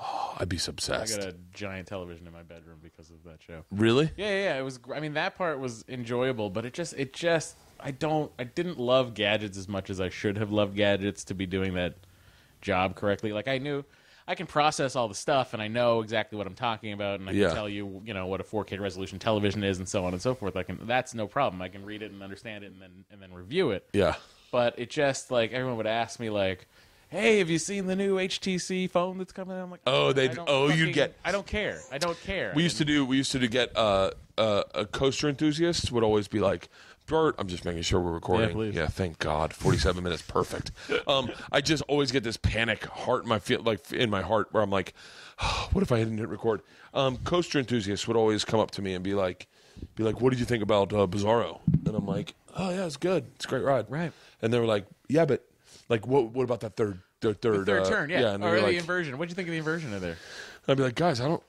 Oh, I'd be I obsessed. got a giant television in my bedroom because of that show. Really? Yeah. It was. I mean, that part was enjoyable, but it just. I didn't love gadgets as much as I should have loved gadgets to be doing that job correctly. Like I knew I can process all the stuff and I know exactly what I'm talking about, and I can tell you, what a 4K resolution television is and so on and so forth. That's no problem. I can read it and understand it and then review it. Yeah. But it just like everyone would ask me like, "Hey, have you seen the new HTC phone that's coming out?" I'm like, you'd get. I don't care. We used to get a coaster enthusiast would always be like, Bert, I'm just making sure we're recording. Yeah, please. Yeah, thank God. 47 minutes, perfect. I just always get this panic heart in my heart where I'm like, what if I didn't hit record? Coaster enthusiasts would always come up to me and be like, what did you think about Bizarro? And I'm like, oh yeah, it's good. It's a great ride. Right. And they were like, yeah, but like, what about that third turn? Yeah. and Or they're the like, inversion. What'd you think of the inversion of there? I'd be like, guys, I'm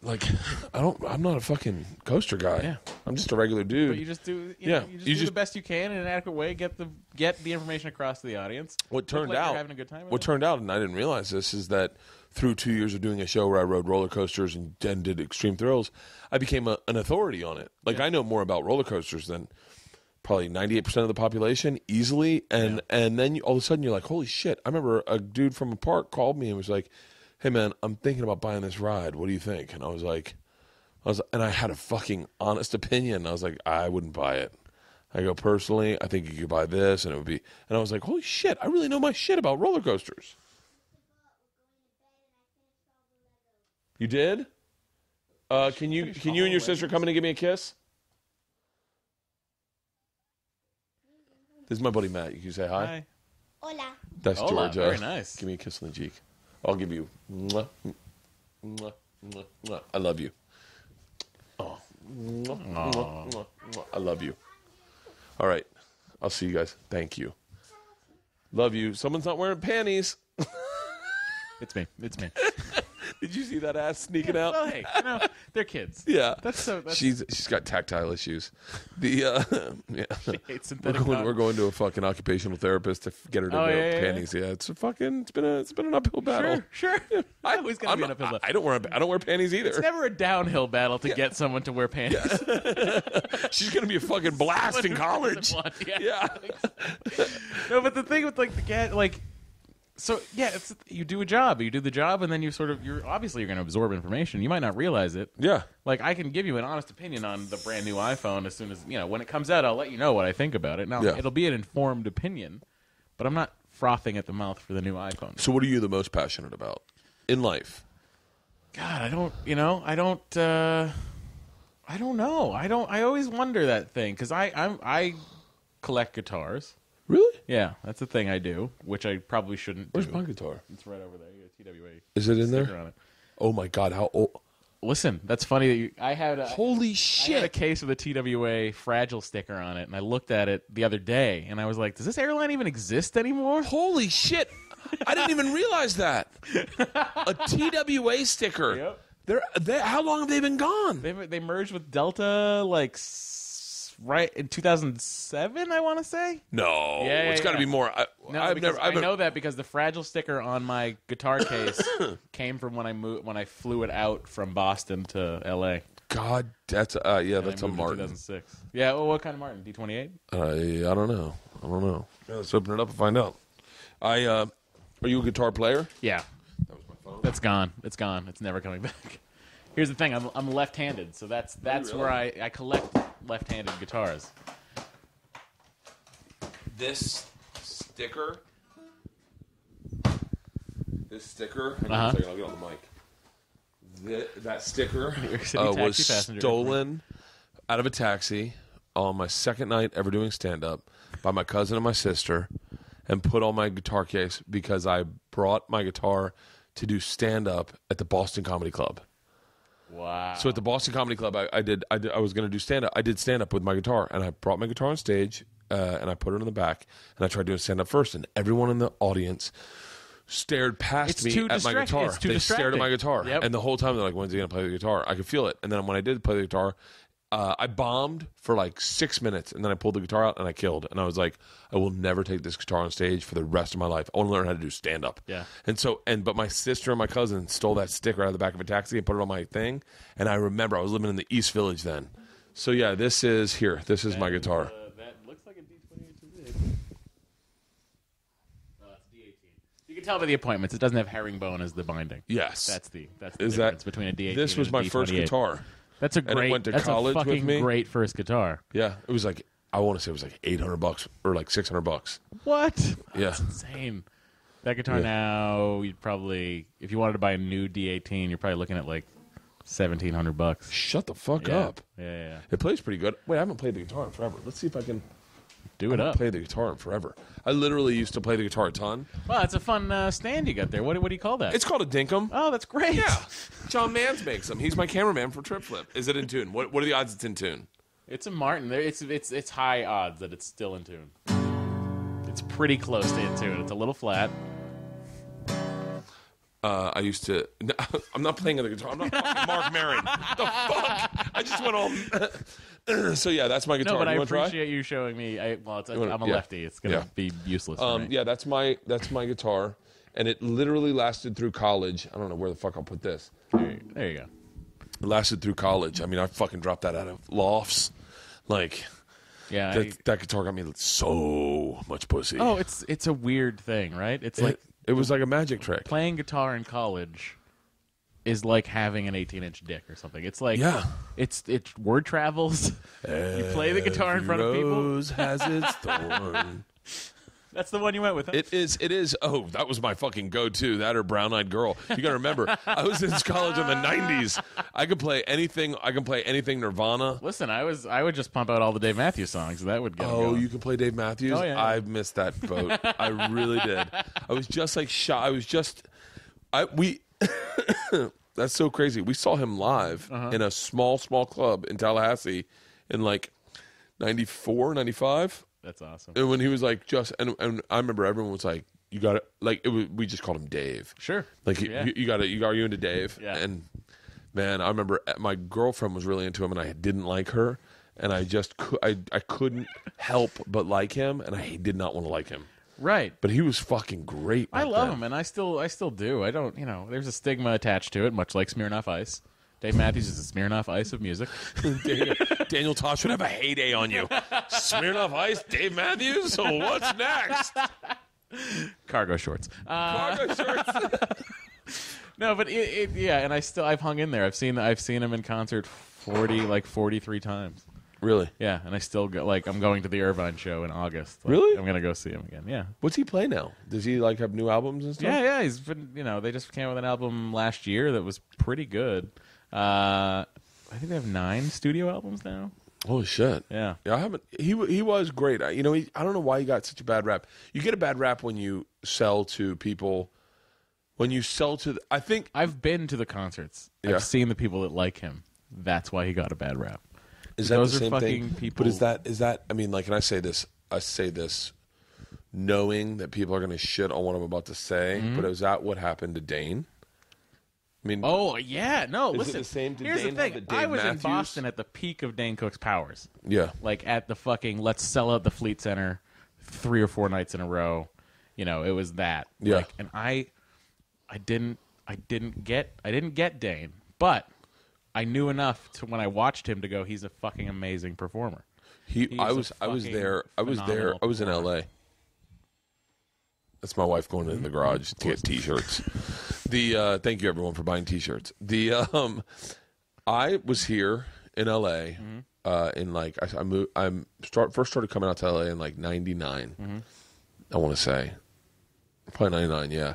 not a fucking coaster guy. Yeah. I'm just a regular dude. But you just do, Yeah, you you do the just- best you can in an adequate way. Get the information across to the audience. What Look turned like you're out, having a good time with what it. turned out, and I didn't realize this, is that through 2 years of doing a show where I rode roller coasters and did extreme thrills, I became an authority on it. Like I know more about roller coasters than probably 98% of the population easily. And then all of a sudden you're like, holy shit. I remember a dude from a park called me and was like, hey man, I'm thinking about buying this ride. What do you think? And and I had a fucking honest opinion. I was like, I wouldn't buy it. I go, personally, I think you could buy this and I was like, holy shit, I really know my shit about roller coasters. You did? Can you and your sister come in and give me a kiss? This is my buddy Matt. You can say hi. Hi. Hola. That's Hola, Georgia. very nice. Give me a kiss on the cheek. I'll give you. Mwah, mwah, mwah, mwah. I love you. Oh. Mwah, mwah, mwah, mwah. I love you. All right. I'll see you guys. Thank you. Love you. Someone's not wearing panties. It's me. Did you see that ass sneaking out? Well, hey, they're kids. Yeah, That's she's got tactile issues. Yeah, She hates synthetic we're going to a fucking occupational therapist to get her to wear yeah. panties. Yeah, it's been an uphill battle. Sure. I always gonna be an uphill battle. I don't wear panties either. It's never a downhill battle to get someone to wear panties. She's gonna be a fucking blast in college. Yeah. No, but the thing with like the cat, like. So yeah, you do a job. You do the job, and then you're obviously going to absorb information. You might not realize it. Yeah. Like I can give you an honest opinion on the brand new iPhone as soon as when it comes out. I'll let you know what I think about it. Now it'll be an informed opinion, but I'm not frothing at the mouth for the new iPhone. So what are you the most passionate about in life? God, I don't know. I always wonder that thing because I collect guitars. Really? Yeah, that's the thing I do, which I probably shouldn't do. Where's my guitar? It's right over there. You got a TWA. Is it in sticker there? On it. Oh my God! How old? Listen, that's funny that I had Holy I shit! had a case with a TWA fragile sticker on it, and I looked at it the other day, and I was like, does this airline even exist anymore? Holy shit! I didn't even realize that. A TWA sticker. Yep. How long have they been gone? They merged with Delta right in 2007, I want to say. No, it's got to be more. I know that because the fragile sticker on my guitar case came from when I flew it out from Boston to L.A. God, that's a moved in Martin. 2006. Yeah, well, what kind of Martin? D28? I don't know. Yeah, let's open it up and find out. Are you a guitar player? Yeah. That was my phone. That's gone. It's gone. It's never coming back. Here's the thing. I'm left-handed, so that's really? where I collect left-handed guitars. This sticker. Hang on a second, I'll get on the mic. That sticker was stolen out of a taxi on my second night ever doing stand-up by my cousin and my sister, and put on my guitar case because I brought my guitar to do stand-up at the Boston Comedy Club. Wow. So at the Boston Comedy Club, I was going to do stand-up. I did stand-up with my guitar, and I brought my guitar on stage, and I put it in the back, and I tried doing stand-up first, and everyone in the audience stared past me at my guitar. They stared at my guitar, and the whole time they're like, when's he going to play the guitar? I could feel it. And then when I did play the guitar, I bombed for like 6 minutes, and then I pulled the guitar out, and I killed. And I was like, I will never take this guitar on stage for the rest of my life. I want to learn how to do stand-up. Yeah. But my sister and my cousin stole that sticker out of the back of a taxi and put it on my thing. And I remember I was living in the East Village then. So yeah, this is my guitar. That looks like a D28 to me. No, it's D18. You can tell by the appointments. It doesn't have herringbone as the binding. Yes. That's the difference between a D18 This was and a my first guitar. That's a great. And it went to that's college a fucking with me. Great first guitar. Yeah, it was like, I want to say it was like $800 or like $600. What? Yeah. That's insane. That guitar Yeah. now, you'd probably, if you wanted to buy a new D18, you're probably looking at like $1,700. Shut the fuck up. Yeah. It plays pretty good. Wait, I haven't played the guitar in forever. Let's see if I can Do it up. play the guitar in forever. I literally used to play the guitar a ton. Well, it's a fun stand you got there. What do you call that? It's called a dinkum. Oh, that's great. Yeah. John Mans makes them. He's my cameraman for Trip Flip. Is it in tune? What are the odds it's in tune? It's a Martin. It's high odds that it's still in tune. It's pretty close to in tune. It's a little flat. I used to. No, I'm not playing the guitar. I'm not fucking Mark Maron. The fuck? I just went on. So yeah, that's my guitar. No, but I you try? appreciate you showing me. I'm a yeah. lefty. It's gonna be useless. For me. Yeah, that's my guitar, and it literally lasted through college. I don't know where the fuck I'll put this. There you go. It lasted through college. I mean, I fucking dropped that out of lofts. Like, Yeah. that guitar got me so much pussy. Oh, it's a weird thing, right? It's like it was like a magic trick. playing guitar in college is like having an 18-inch dick or something. It's like it's word travels. You play the guitar in front of people. Rose has its thorn. That's the one you went with. Huh? It is. Oh, that was my fucking go-to. That or Brown Eyed Girl. You got to remember, I was in college in the '90s. I could play anything. I can play anything Nirvana. Listen, I would just pump out all the Dave Matthews songs. That would get me going. You can play Dave Matthews. Oh, yeah. I missed that boat. I really did. I was just like shy. That's so crazy. We saw him live in a small club in Tallahassee in like 94, 95. That's awesome. And when he was like and I remember everyone was like you got to like we just called him Dave. Sure. Like Yeah. are you into Dave? Yeah. And man, I remember my girlfriend was really into him, and I didn't like her, and I just I couldn't help but like him, and I did not want to like him. Right. But he was fucking great. I back love then. him, and I still do. I don't, there's a stigma attached to it, much like Smirnoff Ice. Dave Matthews is the Smirnoff Ice of music. Daniel Tosh would have a heyday on you. Smirnoff Ice, Dave Matthews. So what's next? Cargo shorts. Cargo shirts. No, but yeah, and I've hung in there. I've seen him in concert 43 times. Really? Yeah, and I still go, I'm going to the Irvine show in August. Really? I'm gonna go see him again. Yeah. What's he play now? Does he like have new albums and stuff? Yeah. He's been, they just came out with an album last year that was pretty good. I think they have 9 studio albums now. Holy shit. Yeah. Yeah, I haven't. He was great. I don't know why he got such a bad rap. You get a bad rap when you sell to people. When you sell to, I think I've been to the concerts. Yeah. I've seen the people that like him. That's why he got a bad rap. is that those the are same fucking thing? people- But is that? I mean, like, and I say this, knowing that people are going to shit on what I'm about to say. But is that what happened to Dane? I mean, Oh yeah, no. Is it Listen, the same to here's Dane the have thing. the Dave I was Matthews? in Boston at the peak of Dane Cook's powers. yeah, Like at the fucking let's sell out the Fleet Center 3 or 4 nights in a row. It was that. Yeah. Like, and I didn't get Dane, but I knew enough to when I watched him to go, he's a fucking amazing performer. I was there. I was in L.A. That's my wife going in the garage to get T-shirts. Thank you everyone for buying T-shirts. I was here in L.A. In like I moved. First started coming out to L.A. in like '99. I want to say probably '99. Yeah,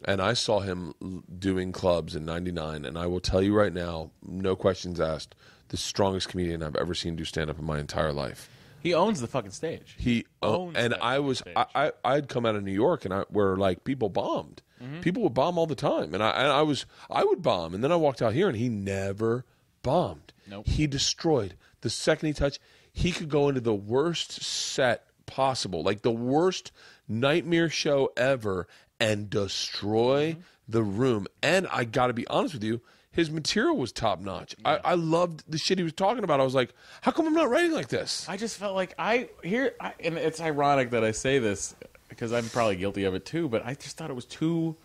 and I saw him doing clubs in '99, and I will tell you right now, no questions asked, the strongest comedian I've ever seen do stand up in my entire life. He owns the fucking stage. He owns and that I was stage. I'd come out of New York and where like people bombed. People would bomb all the time, and I would bomb, and then I walked out here and he never bombed. Nope. He destroyed the second he touched. He could go into the worst set possible, like the worst nightmare show ever, and destroy the room. And I got to be honest with you, his material was top notch. Yeah. I loved the shit he was talking about. I was like, how come I'm not writing like this? I just felt like and it's ironic that I say this because I'm probably guilty of it too, but I just thought it was too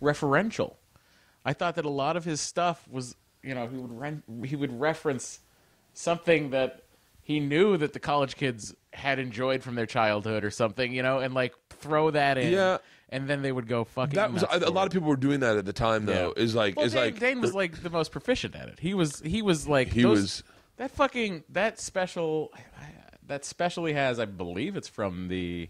referential. I thought that a lot of his stuff was, he would reference something that he knew that the college kids had enjoyed from their childhood or something, and like throw that in. Yeah. And then they would go fucking. That was nuts a for lot it. of people were doing that at the time, though. Yeah. Dane was like the most proficient at it. He was like that special he has. I believe it's from the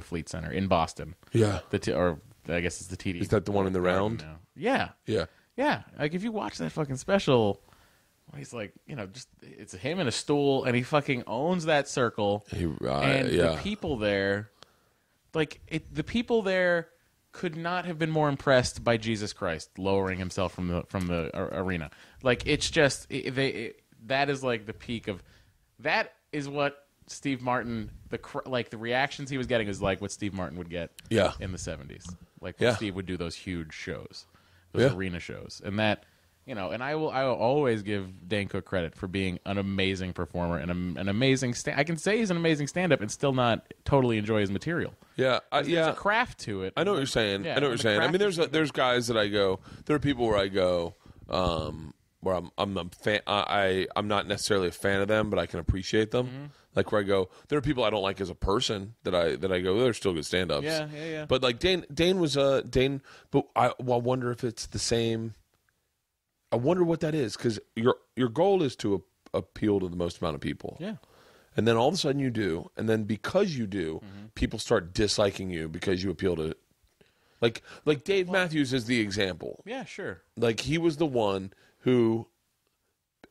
Fleet Center in Boston. Yeah. Or I guess it's the TD. Is that the one in the round? now. Yeah. Yeah. Yeah. Like if you watch that fucking special, he's like, just it's him and a stool, and he fucking owns that circle. The people there. The people there could not have been more impressed by Jesus Christ lowering himself from the arena. Like it's just that is like the peak of that is what Steve Martin the reactions he was getting is like what Steve Martin would get in the 70s. Like when Steve would do those huge shows, those arena shows, and that. And I will always give Dane Cook credit for being an amazing performer and an amazing I can say he's an amazing stand-up and still not totally enjoy his material. Yeah, There's a craft to it. I know what you're saying. Yeah, I know what you're saying. I mean, craft there's guys that I go. There are people where I go, where I'm a fan. I'm not necessarily a fan of them, but I can appreciate them. Like where I go, there are people I don't like as a person that I go. They're still good stand-ups. Yeah. But like Dane was Dane. But I wonder if it's the same. I wonder what that is, because your goal is to appeal to the most amount of people. Yeah. And then all of a sudden you do, and then because you do, people start disliking you because you appeal to, like Dave Matthews is the example. Yeah, sure. Like he was the one who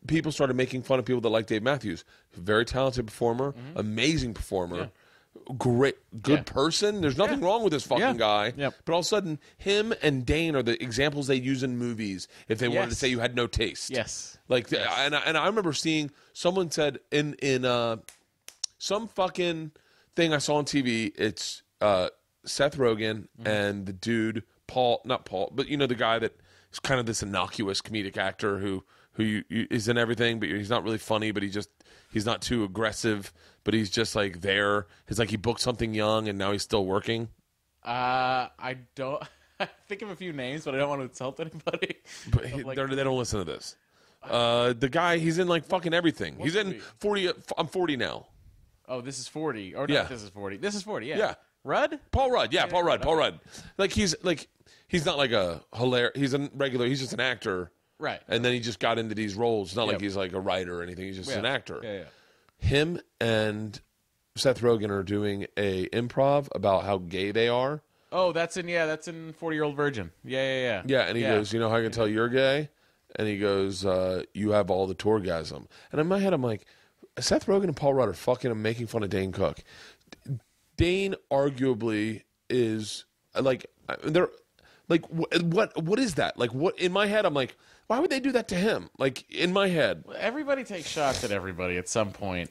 people started making fun of people that like Dave Matthews. Very talented performer, amazing performer. Great, good person. There's nothing wrong with this fucking guy. Yep. But all of a sudden, him and Dane are the examples they use in movies if they wanted to say you had no taste. Yes. Like, and I remember seeing someone said in some fucking thing I saw on TV. It's Seth Rogen and the dude not Paul, but the guy that is kind of this innocuous comedic actor who is in everything, but he's not really funny, but he's not too aggressive, but he's just like there. It's like he booked something young and now he's still working. I don't. I think of a few names, but I don't want to insult anybody. But they don't listen to this. The guy, he's in like fucking everything. He's in 40. I'm 40 now. Oh, this is 40. Or yeah. no, this is 40. This is 40. Yeah. Yeah. Rudd? Paul Rudd. Yeah, Paul Rudd. Paul Rudd. Like he's not like a hilarious. He's a regular. He's just an actor. Right. And then he just got into these roles. It's not like he's like a writer or anything. He's just an actor. Yeah. Him and Seth Rogen are doing a improv about how gay they are. Oh, that's in 40-Year-Old Virgin. Yeah. Yeah, and he goes, how I can tell you're gay? And he goes, you have all the tourgasm. And in my head, I'm like, Seth Rogen and Paul Rudd are fucking making fun of Dane Cook. Dane arguably is like, they're like, what is that? Like, what in my head, I'm like, why would they do that to him? Like, in my head. Everybody takes shots at everybody at some point.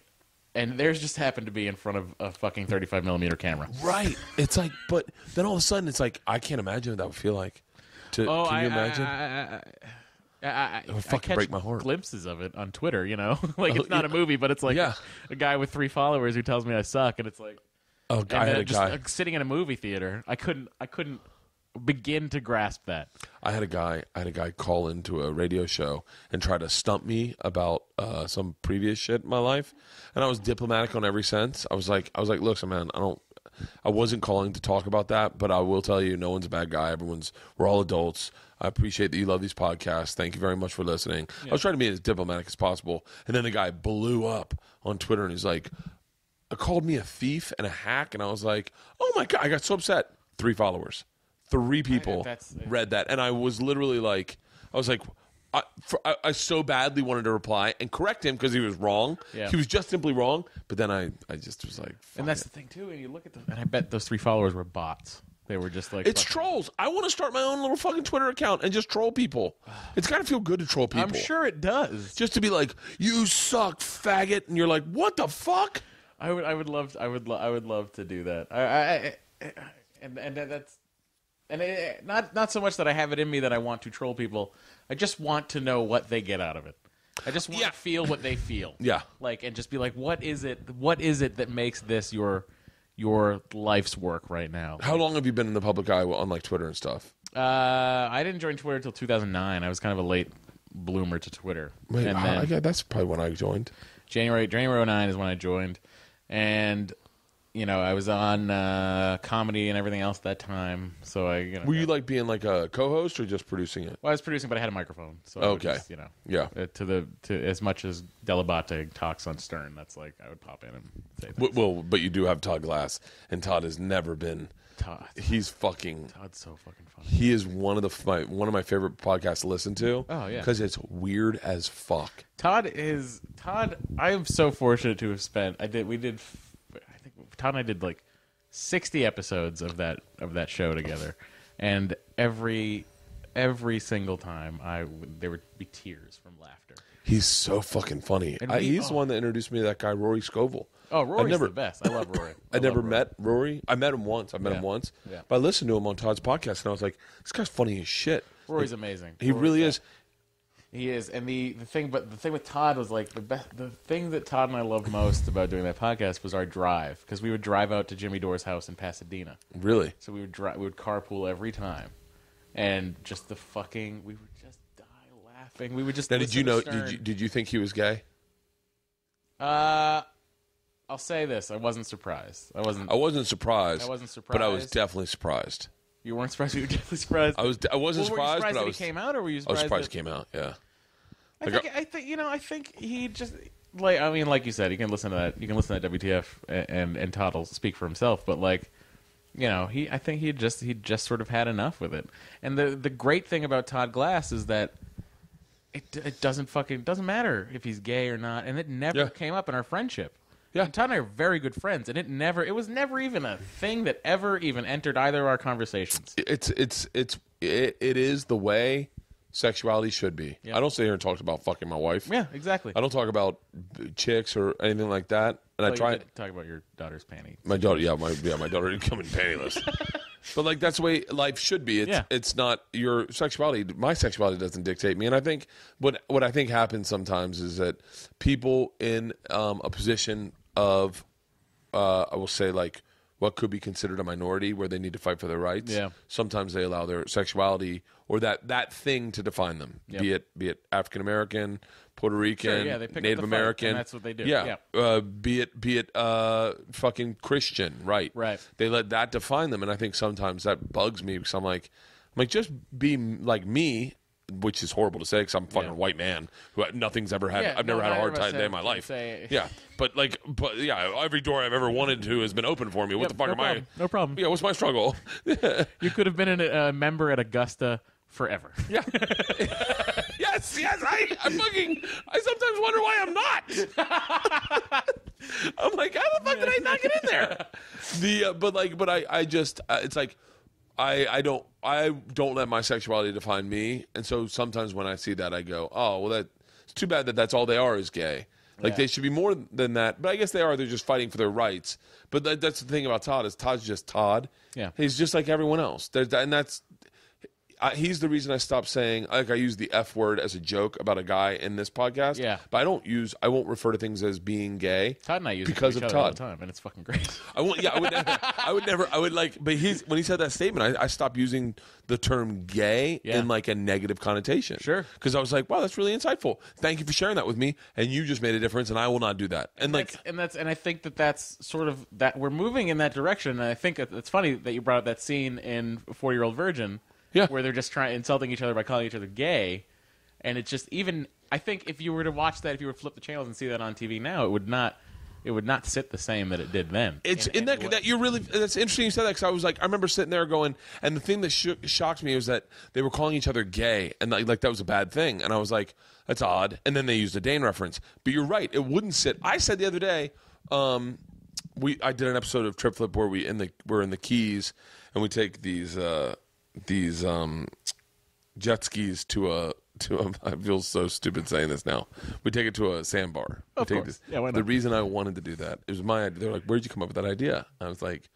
And theirs just happened to be in front of a fucking 35mm camera. Right. It's like, but then all of a sudden, it's like, I can't imagine what that would feel like. Can you imagine? It would fucking break my heart. Glimpses of it on Twitter, like it's not a movie, but it's like a guy with 3 followers who tells me I suck, and it's like, I had a guy sitting in a movie theater. I couldn't begin to grasp that. I had a guy call into a radio show and try to stump me about some previous shit in my life, and I was diplomatic on every sense. I was like, look, man, I wasn't calling to talk about that, but I will tell you, no one's a bad guy. We're all adults. I appreciate that you love these podcasts. Thank you very much for listening. Yeah. I was trying to be as diplomatic as possible, and then the guy blew up on Twitter, and he's like, called me a thief and a hack, and I was like, oh my God, I got so upset. 3 followers. 3 people read that, and I was literally like, I so badly wanted to reply and correct him because he was wrong. Yeah. He was just simply wrong, but then I just was like, and that's the thing too. And you look at them, and I bet those 3 followers were bots. They were just like, it's trolls. I want to start my own little fucking Twitter account and just troll people. It's got to feel good to troll people. I'm sure it does. Just to be like, you suck, faggot, and you're like, what the fuck? I would love to do that. Not so much that I have it in me that I want to troll people. I just want to know what they get out of it. I just want to feel what they feel. Yeah. Like, and just be like, what is it that makes this your life's work right now? How long have you been in the public eye on like Twitter and stuff? I didn't join Twitter until 2009. I was kind of a late bloomer to Twitter. Wait, and then, that's probably when I joined. January 09 is when I joined, and I was on comedy and everything else at that time. So were you like being like a co-host or just producing it? Well, I was producing, but I had a microphone. So okay, to as much as Delabate talks on Stern, that's like I would pop in and say things. Well, but you do have Todd Glass, and Todd has never been. Todd. He's fucking. Todd's so fucking funny. He is one of my favorite podcasts to listen to. Oh yeah, because it's weird as fuck. Todd. I am so fortunate to have spent. I think Todd and I did like 60 episodes of that show together, and every single time there would be tears from laughter. He's so fucking funny. He's the one that introduced me to that guy Rory Scovel. Oh, Rory's the best. I love Rory. I never met Rory. I met him once. But I listened to him on Todd's podcast, and I was like, this guy's funny as shit. Rory's amazing. He really is. He is, and the thing with Todd was like the thing that Todd and I loved most about doing that podcast was our drive, because we would drive out to Jimmy Dore's house in Pasadena. Really? So we would carpool every time, and just we would just die laughing. We would just. Now, did you know? Did you think he was gay? I'll say this: I wasn't surprised. I wasn't surprised. But I was definitely surprised. You weren't surprised? You were definitely surprised. I wasn't surprised, but I was. He came out, or were you surprised? I was surprised he came out. Yeah. I think he just like you said, you can listen to that. You can listen to that WTF, and Todd will speak for himself. But I think he just sort of had enough with it. And the great thing about Todd Glass is that it doesn't matter if he's gay or not, and it never came up in our friendship. Yeah, and Todd and I are very good friends, and it was never even a thing that ever even entered either of our conversations. It is the way sexuality should be. Yeah. I don't sit here and talk about fucking my wife. Yeah, exactly. I don't talk about chicks or anything like that. And I try talk about your daughter's panty. my daughter. Yeah, my daughter didn't come in pantyless. But like that's the way life should be. It's not your sexuality. My sexuality doesn't dictate me. And I think what I think happens sometimes is that people in a position of I will say like what could be considered a minority where they need to fight for their rights. Yeah. Sometimes they allow their sexuality or that thing to define them. Yep. Be it African American, Puerto Rican, Sure, they pick up Native the fight, American. and that's what they do. Yeah. Be it fucking Christian, right? Right. They let that define them, and I think sometimes that bugs me because I'm like just be like me, which is horrible to say because I'm a fucking white man who nothing's ever had. I've never had a hard time day in my life. But every door I've ever wanted to has been open for me. What the fuck am I? No problem. Yeah, what's my struggle? You could have been a member at Augusta forever. Yeah. yes. I sometimes wonder why I'm not. I'm like, how the fuck did I not get in there? But I just it's like I don't let my sexuality define me, and so sometimes when I see that I go, oh well, it's too bad that that's all they are is gay. Like they should be more than that, but I guess they are. They're just fighting for their rights. But that's the thing about Todd is Todd's just Todd. Yeah, he's just like everyone else. He's the reason I stopped saying, like I use the F word as a joke about a guy in this podcast. Yeah. But I won't refer to things as being gay. Todd and I use because it of each other all Todd. the time, and it's fucking great. I would never, but when he said that statement, I stopped using the term gay in like a negative connotation. Sure. Because I was like, wow, that's really insightful. Thank you for sharing that with me. And you just made a difference, and I will not do that. And I think that's sort of that we're moving in that direction. And I think it's funny that you brought up that scene in 4-Year-Old Virgin. Yeah. Where they're just insulting each other by calling each other gay. And it's just I think if you were to watch that, if you were to flip the channels and see that on TV now, it would not sit the same that it did then. It's that you're really, that's interesting you said that because I was like, I remember sitting there going, and the thing that shocked me was that they were calling each other gay and like that was a bad thing. And I was like, that's odd. And then they used a Dane reference. But you're right. It wouldn't sit. I said the other day, I did an episode of Trip Flip where we're in the Keys and we take these jet skis to a I feel so stupid saying this now. We take it to a sandbar. Of course. Yeah, why not? The reason I wanted to do that, it was my idea. They're like, where'd you come up with that idea? I was like,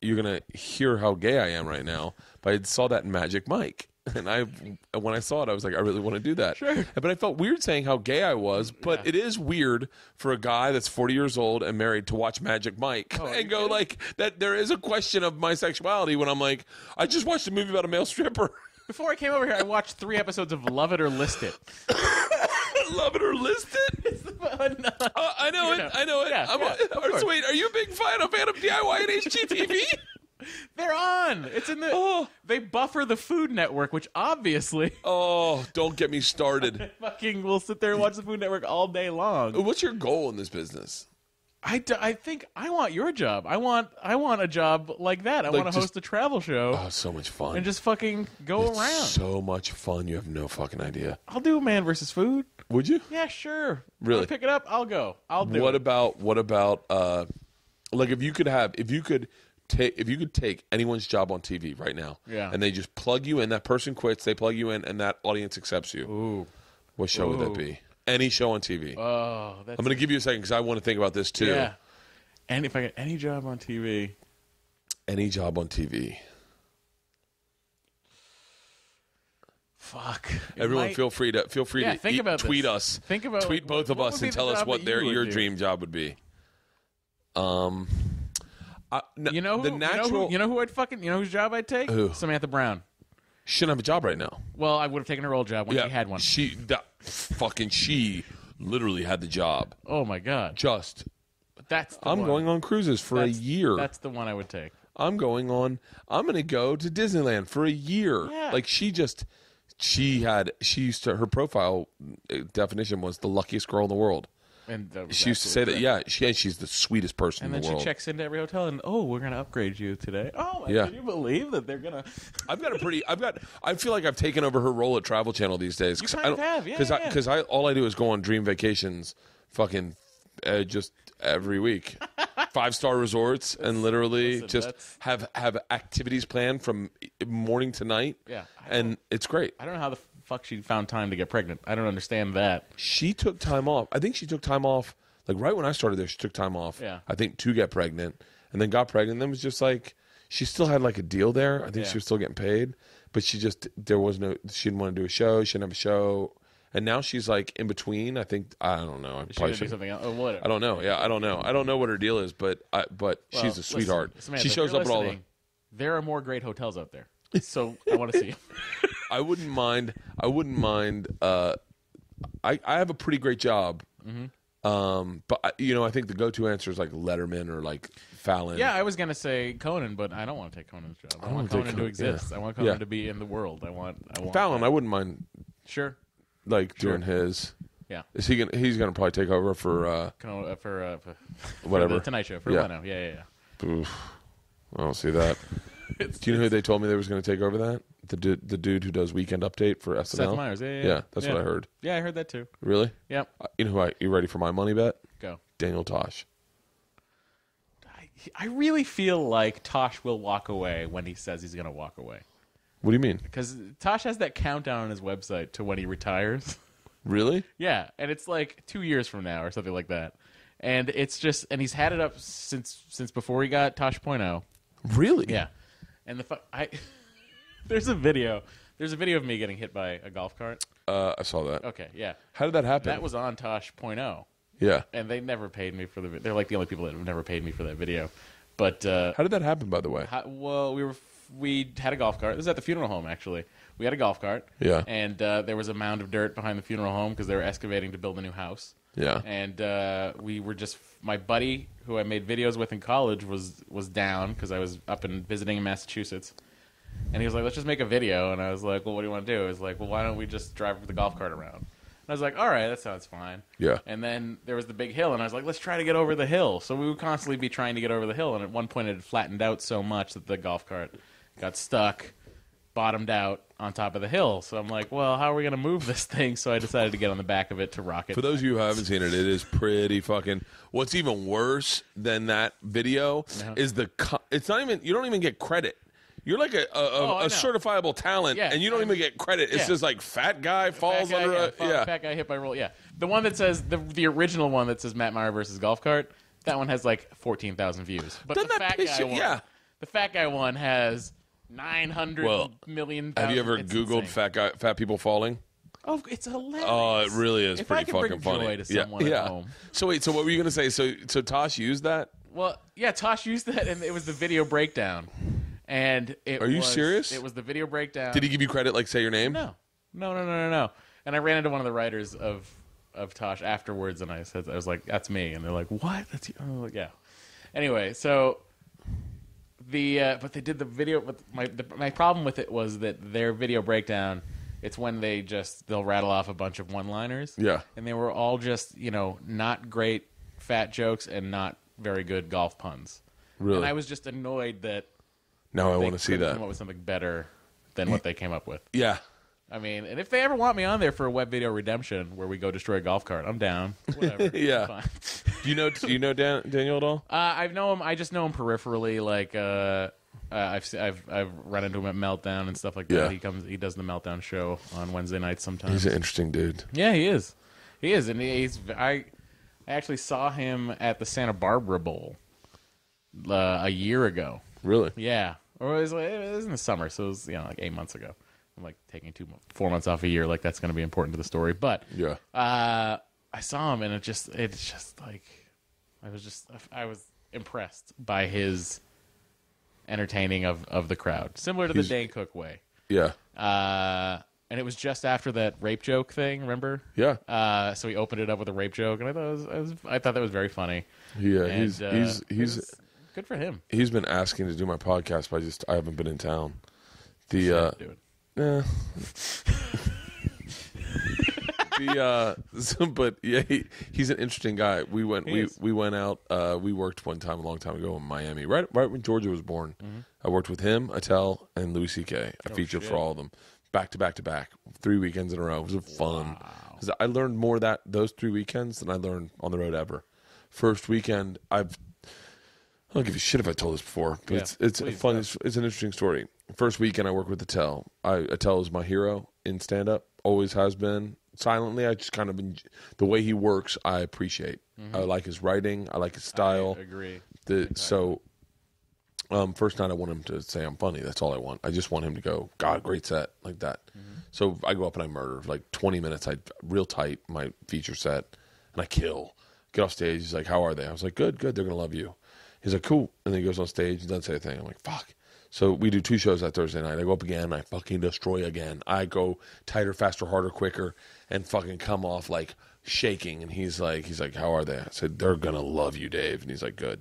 you're gonna hear how gay I am right now. But I saw that in Magic Mike. And when I saw it, I was like, I really want to do that. Sure. But I felt weird saying how gay I was. But it is weird for a guy that's 40 years old and married to watch Magic Mike and go like that. There is a question of my sexuality when I'm like, I just watched a movie about a male stripper. Before I came over here, I watched 3 episodes of Love It or List It. Love it or list it? I know it. I know it. Yeah, so wait, are you a big fan of DIY and HGTV? They're on. It's in the. They buffer the Food Network, which obviously. Oh, don't get me started. Fucking, we'll sit there and watch the Food Network all day long. What's your goal in this business? I think I want your job. I want a job like that. I want to host a travel show. Oh, so much fun. And just fucking go around. So much fun. You have no fucking idea. I'll do Man versus Food. Would you? Yeah, sure. Really? I'll pick it up. I'll go. I'll do what it. What about like if you could take anyone's job on TV right now, and they just plug you in, that person quits, they plug you in, and that audience accepts you. Ooh. What show would that be? Any show on TV. Oh, that's I'm going to give you a second because I want to think about this too. Yeah. And if I get any job on TV. Any job on TV. Fuck. Everyone, feel free to think about tweet this. us. Think about tweet both of us and tell us what your dream job would be. You know whose job I'd take? Who? Samantha Brown. She shouldn't have a job right now. Well, I would have taken her old job when she had one. She literally had the job. Oh my god. That's the one. Going on cruises for a year. That's the one I would take. I'm going to go to Disneyland for a year. Yeah. Like her profile definition was the luckiest girl in the world. And she used to say that, she's the sweetest person in the world. And then she checks into every hotel and, we're going to upgrade you today. Oh, can you believe that they're going to... I feel like I've taken over her role at Travel Channel these days. You kind of have, Because all I do is go on dream vacations fucking just every week. 5-star resorts and literally Listen, have activities planned from morning to night. Yeah, and it's great. I don't know how the fuck she found time to get pregnant. I don't understand that. She took time off. I think she took time off, like right when I started there, she took time off. Yeah. I think to get pregnant, and then got pregnant. And then was just like, she still had like a deal there. I think she was still getting paid, but she didn't want to do a show. She didn't have a show. And now she's like in between. I think I don't know. Is she gonna do something else? Oh, whatever. I don't know. Yeah, I don't know. I don't know what her deal is, but she's a sweetheart. Listen, Samantha, she shows up at all. There are more great hotels out there, so I want to see them. I wouldn't mind. I have a pretty great job. But I think the go-to answer is like Letterman or like Fallon. Yeah, I was gonna say Conan, but I don't want to take Conan's job. I want Conan to exist. Yeah. I want Conan to be in the world. I want Fallon. I wouldn't mind. Sure. Like doing his. Yeah. Is he gonna? He's gonna probably take over for for whatever the Tonight Show for Leno. Yeah. Oof. I don't see that. Do you know who they told me they was going to take over that? The dude who does Weekend Update for SNL. Seth Meyers. Yeah. That's what I heard. Yeah, I heard that too. Really? Yep. You know who? You ready for my money bet? Go. Daniel Tosh. I really feel like Tosh will walk away when he says he's going to walk away. What do you mean? Because Tosh has that countdown on his website to when he retires. Really? Yeah, and it's like 2 years from now or something like that. And it's just, and he's had it up since before he got Tosh.0. Really? Yeah. And there's a video of me getting hit by a golf cart. I saw that. Okay, yeah. How did that happen? That was on Tosh.0. Yeah. And they never paid me for they're like the only people that have never paid me for that video. But how did that happen, by the way? Well, we had a golf cart. This is at the funeral home, actually. We had a golf cart. Yeah. And there was a mound of dirt behind the funeral home because they were excavating to build a new house. Yeah. And we were just, my buddy who I made videos with in college was down because I was up and visiting in Massachusetts. And he was like, let's just make a video. And I was like, well, what do you want to do? He was like, well, why don't we just drive the golf cart around? And I was like, all right, that sounds fine. Yeah. And then there was the big hill, and I was like, let's try to get over the hill. So we would constantly be trying to get over the hill. And at one point it had flattened out so much that the golf cart got stuck, bottomed out on top of the hill. So I'm like, well, how are we going to move this thing? So I decided to get on the back of it to rock it. For those of you who haven't seen it, it is pretty fucking... What's even worse than that video is it's not even... You don't even get credit. You're like a certifiable talent, and you don't even get credit. It's just like fat guy falls under a... Fat guy hit by roll, yeah. The one that says... The original one that says Matt Meyer versus golf cart, that one has like 14,000 views. But Doesn't the that fat piss guy you? one... Yeah. The fat guy one has 900 million... Have you ever it's Googled insane. fat people falling? Oh, it's hilarious. Oh, it really is pretty fucking funny. Joy to someone at home. So wait, so what were you going to say? So Tosh used that? Well, yeah, Tosh used that, and it was the video breakdown. And Are you serious? It was the video breakdown. Did he give you credit, like say your name? No. And I ran into one of the writers of Tosh afterwards, and I was like, that's me. And they're like, what? That's you? I'm like, yeah. Anyway, so but they did the video. But my problem with it was that their video breakdown, it's when they'll rattle off a bunch of one-liners. Yeah. And they were all just, not great fat jokes and not very good golf puns. Really? And I was just annoyed that Now I want to see that. Come up with something better than what they came up with. Yeah. I mean, and if they ever want me on there for a web video redemption where we go destroy a golf cart, I'm down. Whatever. Yeah. Fine. Do you know Daniel at all? I know him. I just know him peripherally. Like I've run into him at Meltdown and stuff like that. Yeah. He does the Meltdown show on Wednesday nights sometimes. He's an interesting dude. Yeah, he is. And I actually saw him at the Santa Barbara Bowl a year ago. Really? Yeah. Or it was in the summer, so it was like 8 months ago. I'm like taking 4 months off a year, like that's going to be important to the story. But yeah, I saw him, and it's just like I was impressed by his entertaining of the crowd, similar to the Dane Cook way. Yeah. And it was just after that rape joke thing, remember? Yeah. So he opened it up with a rape joke, and I thought that was very funny. Yeah, and, he's good for him. He's been asking to do my podcast, but I haven't been in town. Do it. But yeah, he's an interesting guy. We went out. We worked one time a long time ago in Miami, right when Georgia was born. Mm-hmm. I worked with him, Attell, and Louis C.K. I featured for all of them, back to back, 3 weekends in a row. It was fun. Wow. I learned more those 3 weekends than I learned on the road ever. first weekend, I don't give a shit if I told this before, but it's fun. It's an interesting story. First weekend, I worked with Attell. Attell is my hero in stand-up, always has been. Silently, I just kind of the way he works, I appreciate. I like his writing. I like his style. I agree. First night, I want him to say I'm funny. That's all I want. I just want him to go, God, great set, like that. So I go up and I murder. Like 20 minutes, real tight, my feature set, and I kill. Get off stage. He's like, how are they? I was like, good. They're going to love you. He's like, cool. And then he goes on stage and doesn't say a thing. I'm like, fuck. So we do 2 shows that Thursday night. I go up again. I fucking destroy again. I go tighter, faster, harder, quicker, and fucking come off like shaking. And he's like, how are they? I said, they're going to love you, Dave. And he's like, good.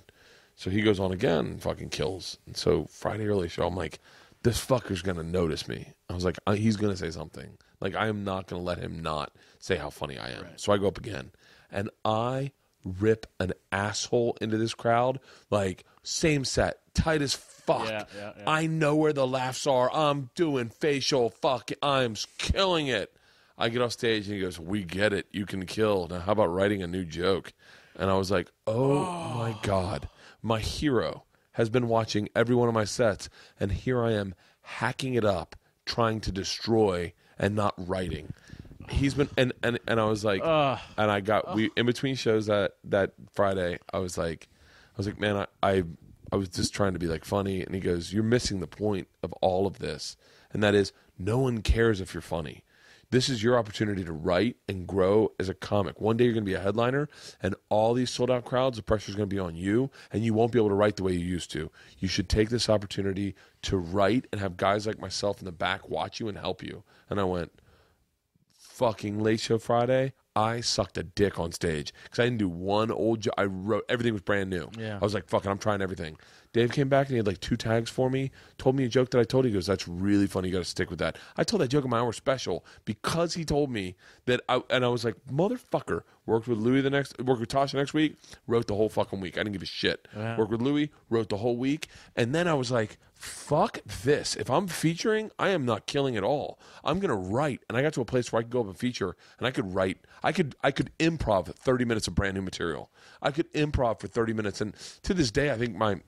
So he goes on again and fucking kills. And so Friday early show, I'm like, this fucker's going to notice me. I was like, he's going to say something. Like, I am not going to let him not say how funny I am. Right. So I go up again. And I rip an asshole into this crowd. Like, same set. Tight as fuck. Yeah. I know where the laughs are. I'm doing facial fuck. I'm killing it. I get off stage and he goes, we get it. You can kill. Now, how about writing a new joke? And I was like, oh. My God. My hero has been watching every one of my sets, and here I am hacking it up, trying to destroy and not writing. He's been and I was like, and I got we in between shows that Friday. I was like, man, I was just trying to be like funny, and he goes, you're missing the point of all of this, and that is no one cares if you're funny. This is your opportunity to write and grow as a comic. One day you're going to be a headliner, and all these sold-out crowds, the pressure's going to be on you, and you won't be able to write the way you used to. You should take this opportunity to write and have guys like myself in the back watch you and help you. And I went, fucking Late Show Friday, I sucked a dick on stage because I didn't do one old joke. I wrote, everything was brand new. Yeah. I was like, fuck it, I'm trying everything. Dave came back and he had like 2 tags for me, told me a joke that I told. He goes, that's really funny. You got to stick with that. I told that joke in my hour special because he told me that. And I was like, motherfucker. Worked with Tasha next week, wrote the whole fucking week. I didn't give a shit. Yeah. Worked with Louis, wrote the whole week. And then I was like, fuck this. If I'm featuring, I am not killing at all. I'm going to write. And I got to a place where I could go up and feature and I could write. I could improv 30 minutes of brand new material. I could improv for 30 minutes. And to this day, I think my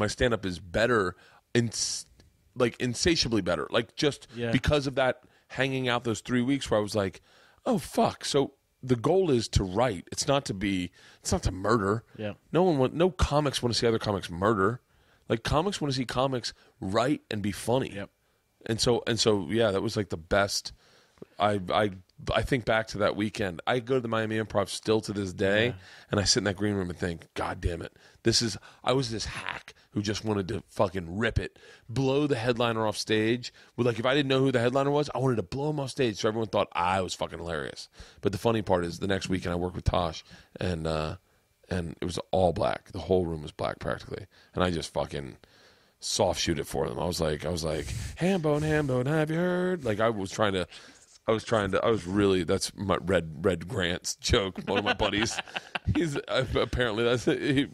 stand-up is better, insatiably better. Like just because of that hanging out those 3 weeks where I was like, oh, fuck. So the goal is to write. It's not to murder. Yeah. No comics want to see other comics murder. Like comics want to see comics write and be funny. Yep. And so yeah, that was like the best. I think back to that weekend. I go to the Miami Improv still to this day, and I sit in that green room and think, God damn it. I was this hack who just wanted to fucking rip it, blow the headliner off stage. Like, if I didn't know who the headliner was, I wanted to blow him off stage so everyone thought I was fucking hilarious. But the funny part is the next weekend I worked with Tosh, and it was all black. The whole room was black practically. And I just fucking soft shoot it for them. I was like, Hambone, have you heard? Like, that's my Red Grant's joke. One of my buddies, he's apparently that's he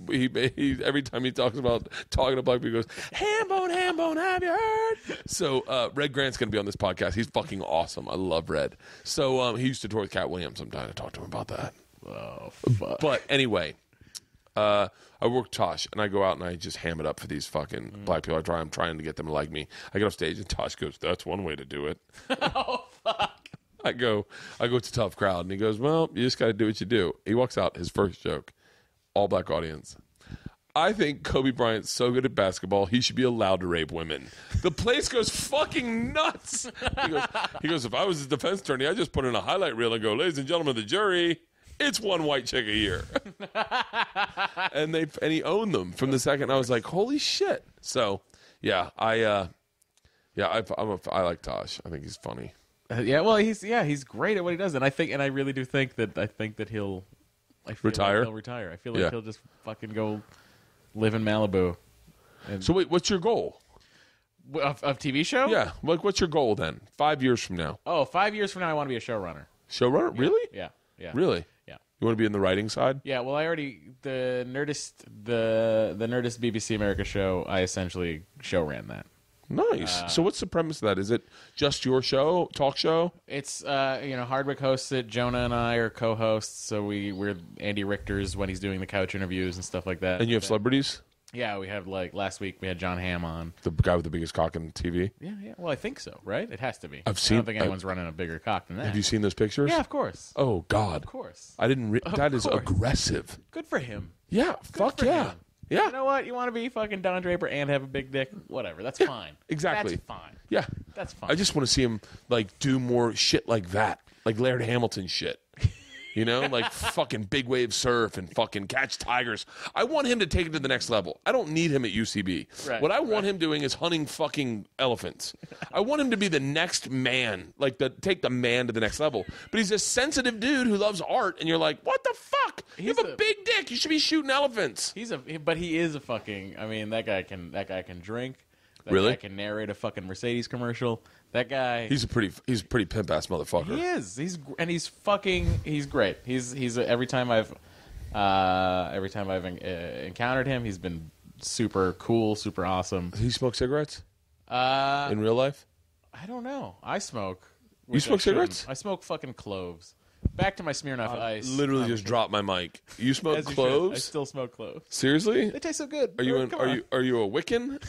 every time he talks about talking to black people, he goes, Hambone, have you heard? So Red Grant's gonna be on this podcast. He's fucking awesome. I love Red. So he used to tour with Cat Williams sometime. I talked to him about that. Oh, fuck. But anyway, I work Tosh, and I go out and I just ham it up for these fucking black people. I'm trying to get them to like me. I get off stage, and Tosh goes, that's one way to do it. Oh, fuck. I go, it's a tough crowd. And he goes, well, you just got to do what you do. He walks out, his first joke, all black audience. I think Kobe Bryant's so good at basketball, he should be allowed to rape women. The place goes fucking nuts. He goes, if I was his defense attorney, I'd just put in a highlight reel and go, ladies and gentlemen of the jury, it's one white chick a year. and he owned them from the second. I was like, holy shit. So, yeah, I like Tosh. I think he's funny. He's great at what he does, and I really do think that he'll retire. He'll retire. I feel like he'll just fucking go live in Malibu. So wait, what's your goal? Of TV show? Yeah, like what's your goal then? 5 years from now? Oh, 5 years from now, I want to be a showrunner. Showrunner? Yeah. Really? Yeah. Really? Yeah. You want to be in the writing side? Yeah. Well, the Nerdist BBC America show, I essentially show ran that. Nice. So what's the premise of that? Is it just your show, talk show? It's Hardwick hosts it. Jonah and I are co-hosts, so we're Andy Richter's when he's doing the couch interviews and stuff like that. And you have celebrities? Yeah, we have last week we had John Hamm on. The guy with the biggest cock on TV? Yeah. Well, I think so, right? It has to be. I don't think anyone's running a bigger cock than that. Have you seen those pictures? Yeah, of course. Oh, God. Of course. I didn't. That is course. aggressive. Good for him. Yeah. Fuck for yeah. him. Yeah. You know what? You want to be fucking Don Draper and have a big dick? Whatever. That's fine. Exactly. That's fine. Yeah. That's fine. I just want to see him do more shit like that, like Laird Hamilton shit. You know, like fucking big wave surf and fucking catch tigers. I want him to take it to the next level. I don't need him at UCB. Right, what I want him doing is hunting fucking elephants. I want him to be the next man, take the man to the next level. But he's a sensitive dude who loves art, and you're like, what the fuck? You have a big dick. You should be shooting elephants. But he is a fucking. I mean, that guy can drink. That Really? guy can narrate a fucking Mercedes commercial. That guy. He's a pretty pimp ass motherfucker. He is. He's great. He's every time I've encountered him, he's been super cool, super awesome. He smoke cigarettes? In real life? I don't know. I smoke. You smoke cigarettes? I smoke fucking cloves. Back to my Smirnoff Ice. Literally just dropped my mic. You smoke As you should. cloves? I still smoke cloves. Seriously? They taste so good. Are you a Wiccan?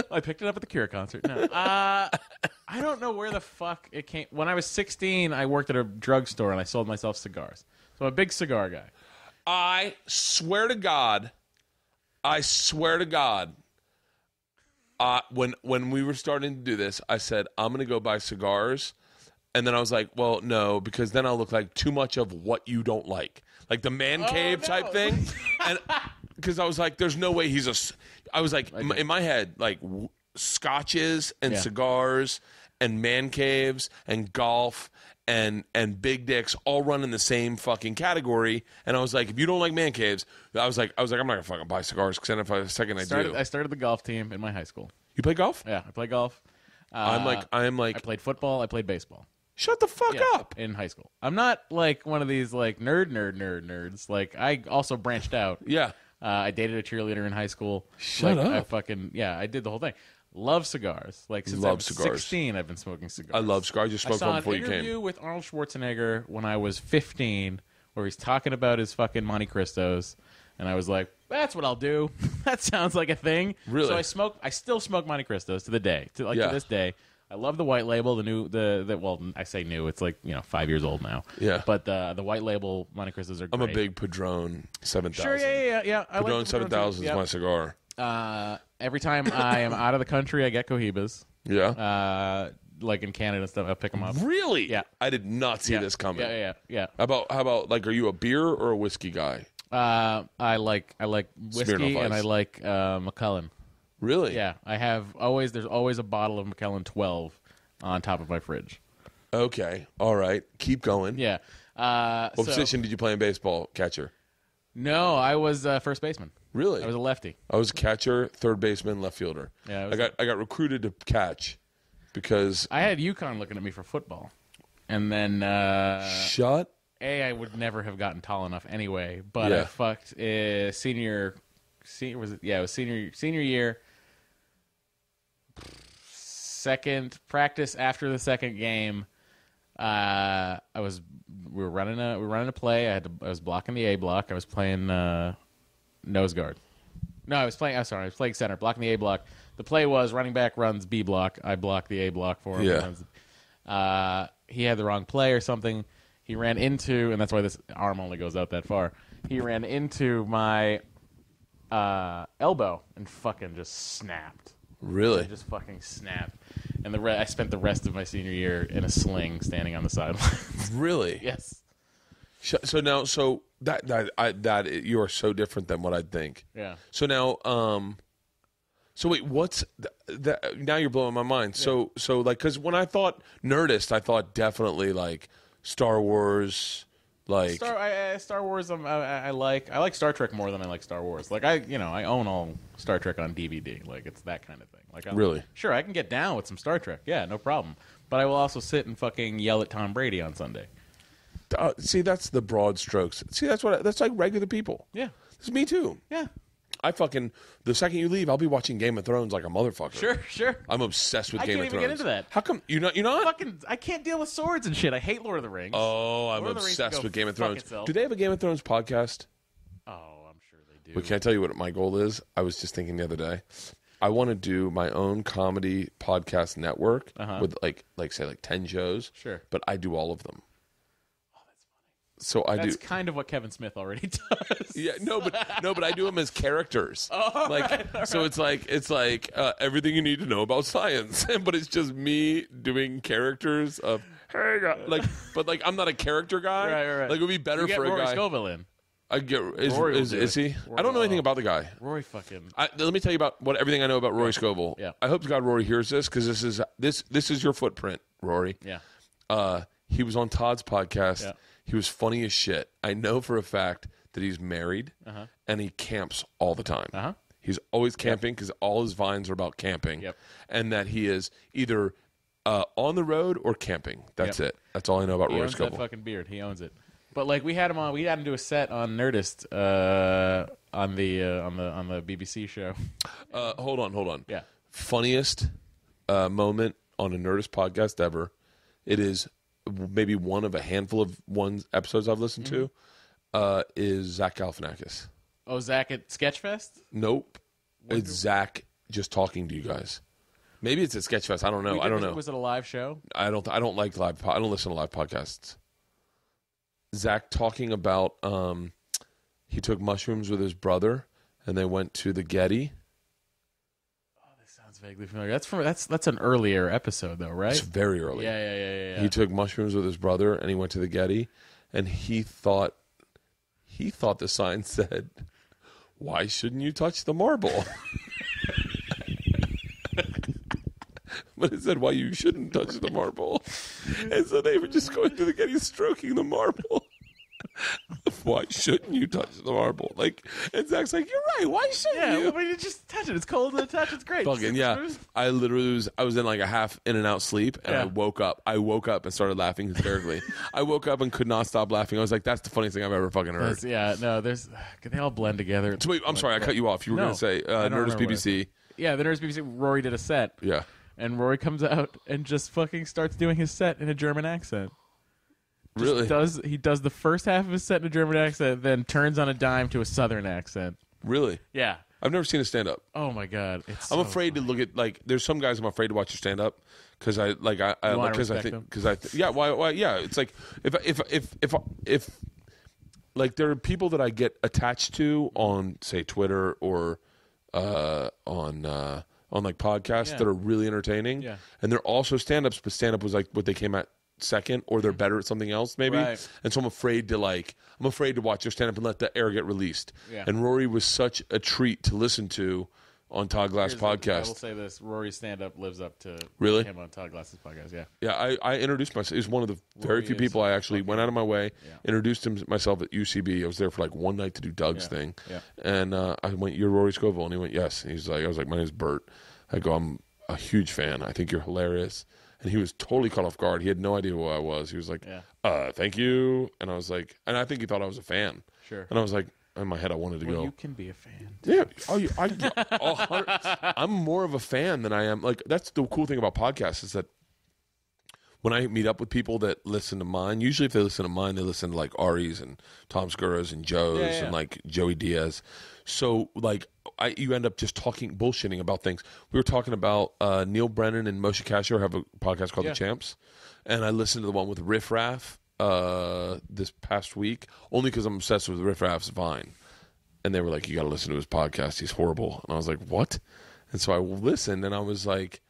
I picked it up at the Cure concert. No. I don't know where the fuck it came. When I was 16, I worked at a drugstore and I sold myself cigars. So I'm a big cigar guy. I swear to God, when we were starting to do this, I said, I'm going to go buy cigars. And then I was like, well, no, because then I'll look like too much of what you don't like. Like the man cave type thing. And because I was like, there's no way I was like, in my head, like scotches and cigars and man caves and golf and big dicks all run in the same fucking category. And I was like, if you don't like man caves, I was like, I'm not gonna fucking buy cigars because then if I second I do. I started the golf team in my high school. You play golf? Yeah, I play golf. I am like I played football. I played baseball. Shut the fuck up. In high school. I'm not like one of these like nerds. Like I also branched out. Yeah. I dated a cheerleader in high school. Shut up. I did the whole thing. Love cigars. Like since I was 16, I've been smoking cigars. I love cigars. I just smoked one before you came. I saw an interview came. with Arnold Schwarzenegger when I was 15 where he's talking about his fucking Monte Cristos. And I was like, that's what I'll do. That sounds like a thing. Really? So I still smoke Monte Cristos to this day. I love the white label, well, I say new, it's like, 5 years old now. Yeah. But the white label Monte Cristos are great. I'm a big Padron 7000. Sure, yeah. I Padron like 7000 is my cigar. Every time I am out of the country, I get Cohibas. Yeah. Like in Canada and stuff, I'll pick them up. Really? Yeah. I did not see this coming. Yeah. How about like, are you a beer or a whiskey guy? I like whiskey and I like Macallan. Really? Yeah, there's always a bottle of Macallan 12 on top of my fridge. Okay. All right. Keep going. Yeah. What position did you play in baseball? Catcher? No, I was first baseman. Really? I was a lefty. I was a catcher, third baseman, left fielder. Yeah, I got recruited to catch because I had UConn looking at me for football. And then shut. I would never have gotten tall enough anyway, but I fucked senior year. Second practice after the second game, we were running a play. I was blocking the A block. I was playing nose guard. No, I was playing center, blocking the A block. The play was running back runs B block. I blocked the A block for him. Yeah. He had the wrong play or something. He ran into, and that's why this arm only goes out that far. He ran into my elbow and fucking just snapped. Really? It just fucking snapped. And I spent the rest of my senior year in a sling standing on the sidelines. Really? Yes. So now, that you are so different than what I'd think. Yeah. So now, so wait, what's that? Now you're blowing my mind. Yeah. So like, because when I thought Nerdist, I thought definitely like Star Wars. Like Star Wars, I like Star Trek more than I like Star Wars. Like I own all Star Trek on DVD. Like it's that kind of thing. Like really, sure, I can get down with some Star Trek. Yeah, no problem. But I will also sit and fucking yell at Tom Brady on Sunday. See, that's the broad strokes. See, that's like regular people. Yeah, It's me too. yeah. The second you leave, I'll be watching Game of Thrones like a motherfucker. Sure. I'm obsessed with Game of Thrones. I can't even get into that. How come you're not? I can't deal with swords and shit. I hate Lord of the Rings. Oh, I'm obsessed with Game of Thrones. Do they have a Game of Thrones podcast? Oh, I'm sure they do. But can I tell you what my goal is? I was just thinking the other day. I want to do my own comedy podcast network with like 10 shows. Sure. But I do all of them. So That's kind of what Kevin Smith already does. Yeah, but I do them as characters. Oh, so it's like everything you need to know about science, but it's just me doing characters of hey guy. But I'm not a character guy. Right. Like it would be better for a Rory guy. Scovel in. I get is he? I don't know anything about the guy. Rory fucking. Let me tell you about everything I know about Rory Scovel. Yeah. I hope to God Rory hears this because this is your footprint, Rory. Yeah. He was on Todd's podcast. Yeah. He was funny as shit. I know for a fact that he's married and he camps all the time. He's always camping because all his vines are about camping. Yep. And that he is either on the road or camping. That's it. That's all I know about Rory He Scovel. owns that fucking beard. He owns it. But like we had him do a set on Nerdist on the BBC show. Hold on. Yeah. Funniest moment on a Nerdist podcast ever. It is maybe one of a handful of episodes I've listened to, is Zach Galifianakis. Oh, Zach at Sketchfest? Nope. It's Zach just talking to you guys. Maybe it's at Sketchfest. I don't know. Was it a live show? I don't like live. I don't listen to live podcasts. Zach talking about he took mushrooms with his brother and they went to the Getty. Sounds vaguely familiar. That's an earlier episode though, right? It's very early. Yeah. He took mushrooms with his brother and he went to the Getty, and he thought the sign said, "Why shouldn't you touch the marble?" But it said, "Why you shouldn't touch the marble." And so they were just going to the Getty, stroking the marble. Why shouldn't you touch the marble? And Zach's like, "You're right. Why shouldn't you?" Yeah, well, you just touch it. It's cold to touch. It's great. Fucking yeah. I literally was in like a half in and out sleep, and I woke up. I woke up and started laughing hysterically. I woke up and could not stop laughing. I was like, "That's the funniest thing I've ever fucking heard." They all blend together. So wait, I'm sorry, I cut you off. You were going to say Nerdist BBC. Yeah, the Nerdist BBC. Rory did a set. Yeah. And Rory comes out and just fucking starts doing his set in a German accent. Really? He does the first half of his set in a German accent, then turns on a dime to a Southern accent. Really? Yeah. I've never seen a stand up. Oh my god. I'm afraid to look at there's some guys I'm afraid to watch a stand up because why it's like if there are people that I get attached to on say Twitter or on like podcasts that are really entertaining, and they're also stand-ups, but stand-up was like what they came at second, or they're better at something else maybe, and so I'm afraid to watch their stand-up and let the air get released. And Rory was such a treat to listen to on Todd Glass podcast. I will say this: Rory's stand-up lives up to him on Todd Glass's podcast. Yeah. I introduced myself. He was one of the very few people I actually went out of my way, introduced myself at UCB. I was there for like one night to do Doug's thing, and I went, "You're Rory Scovel," and he went, "Yes." And I was like, "My name's Bert." I go, "I'm a huge fan. I think you're hilarious." And he was totally caught off guard. He had no idea who I was. He was like, "Thank you." And I was like, and I think he thought I was a fan. Sure. And I was like, in my head, I wanted to go. You can be a fan. Yeah. I'm more of a fan than I am. Like, that's the cool thing about podcasts is that when I meet up with people that listen to mine, usually if they listen to mine, they listen to like Ari's and Tom Segura's and Joe's and like Joey Diaz. So like you end up just bullshitting about things. We were talking about Neil Brennan and Moshe Kasher have a podcast called The Champs, and I listened to the one with Riff Raff this past week only because I'm obsessed with Riff Raff's Vine, and they were like, "You got to listen to his podcast. He's horrible." And I was like, "What?" And so I listened, and I was like,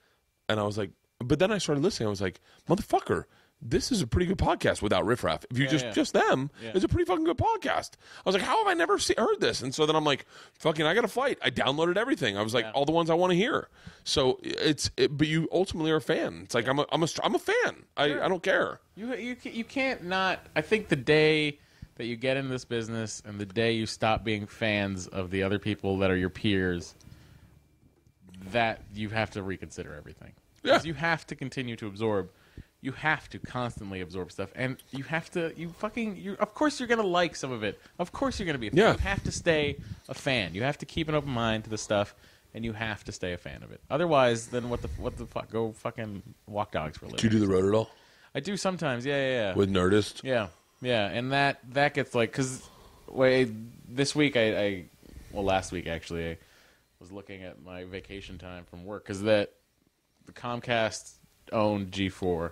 but then I started listening. I was like, "Motherfucker, this is a pretty good podcast without Riff Raff. If you just them, it's a pretty fucking good podcast." I was like, "How have I never heard this?" And so then I'm like, "Fucking, I got to fight." I downloaded everything. I was like, all the ones I want to hear. So but you ultimately are a fan. It's like I'm a fan. I don't care. You can't not. I think the day that you get in this business and the day you stop being fans of the other people that are your peers, that you have to reconsider everything. Because you have to continue to absorb. You have to constantly absorb stuff, and you have to. Of course, you're gonna like some of it. Of course, you're gonna be a fan. You have to stay a fan. You have to keep an open mind to the stuff, and you have to stay a fan of it. Otherwise, then what the fuck? Go fucking walk dogs for a living. Do you do the road at all? I do sometimes. Yeah. With Nerdist? Yeah, and that gets like because this week last week actually I was looking at my vacation time from work because the Comcast owned G4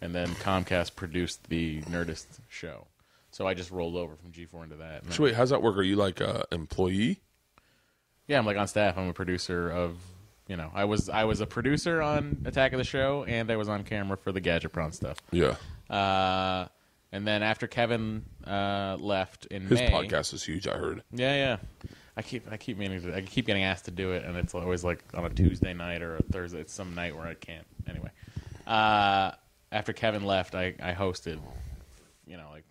and then Comcast produced the Nerdist show, so I just rolled over from G4 into that. So wait, how's that work? Are you like an employee? Yeah, I'm like on staff. I'm a producer of. I was a producer on Attack of the Show, and I was on camera for the Gadgetron stuff. Yeah. And then after Kevin left in His May, podcast is huge. I heard. Yeah. I keep getting asked to do it, and it's always like on a Tuesday night or a Thursday. It's some night where I can't. Anyway, after Kevin left, I hosted, like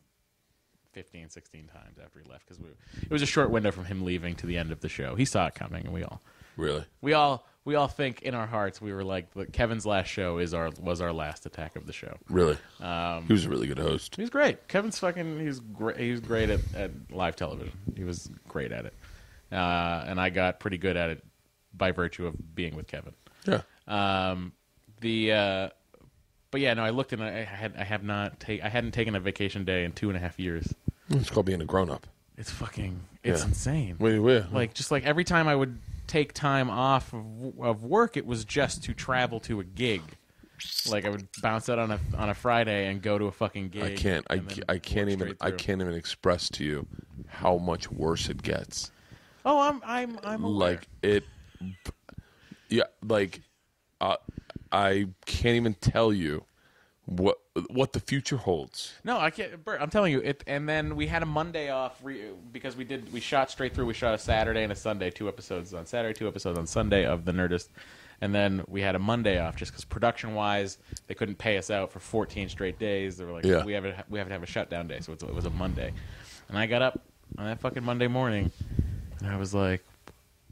15, 16 times after he left because it was a short window from him leaving to the end of the show. He saw it coming, and we all think in our hearts we were like Kevin's last show was our last Attack of the Show. Really? He was a really good host. He was great. He was great at live television. He was great at it. And I got pretty good at it by virtue of being with Kevin. Yeah. But yeah, no, I looked and I hadn't taken a vacation day in 2.5 years. It's called being a grown up. It's insane. Wait. Like just like every time I would take time off of work, it was just to travel to a gig. Like I would bounce out on a Friday and go to a fucking gig. I can't even express to you how much worse it gets. Oh, I'm aware. Like it. Yeah, like I can't even tell you what the future holds. No, I can't. Bert, I'm telling you it. And then we had a Monday off because we shot straight through. We shot a Saturday and a Sunday, 2 episodes on Saturday, 2 episodes on Sunday of The Nerdist. And then we had a Monday off just because production-wise, they couldn't pay us out for 14 straight days. They were like, we have to have a shutdown day, so it was a Monday. And I got up on that fucking Monday morning, and I was like,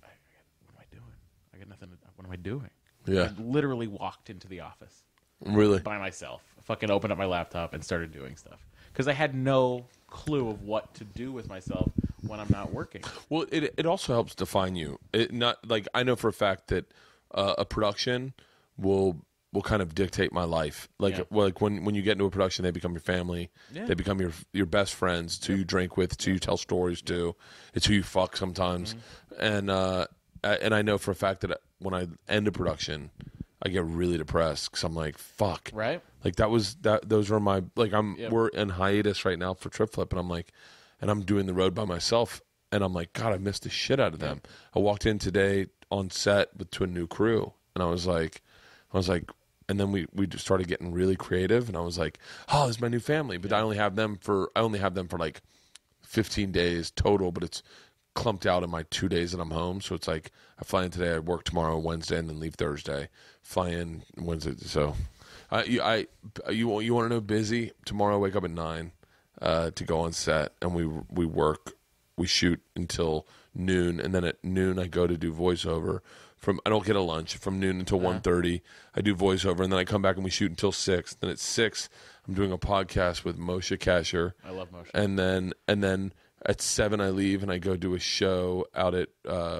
what am I doing? I got nothing. What am I doing? Yeah. I literally walked into the office. Really? By myself. I fucking opened up my laptop and started doing stuff. Because I had no clue of what to do with myself when I'm not working. Well, it also helps define you. I know for a fact that a production will kind of dictate my life. Like when you get into a production, they become your family. Yeah. They become your best friends. It's who you drink with. It's who you tell stories to. It's who you fuck sometimes. Mm-hmm. And I know for a fact that when I end a production, I get really depressed because I'm like, fuck. Right. Like those are my we're in hiatus right now for Trip Flip, and I'm like, and I'm doing the road by myself, and I'm like, God, I missed the shit out of them. I walked in today on set to a new crew, and I was like, and then we just started getting really creative, and I was like, oh, this is my new family, but I only have them for like 15 days total, but it's clumped out in my 2 days that I'm home. So it's like I fly in today, I work tomorrow, Wednesday, and then leave Thursday. Fly in Wednesday. So you want to know busy? Tomorrow I wake up at 9 to go on set, and we work. We shoot until noon, and then at noon I go to do voiceover. I don't get a lunch from noon until 1:30. I do voiceover, and then I come back and we shoot until 6. Then at 6 I'm doing a podcast with Moshe Kasher. I love Moshe. And then at 7 I leave and I go do a show out at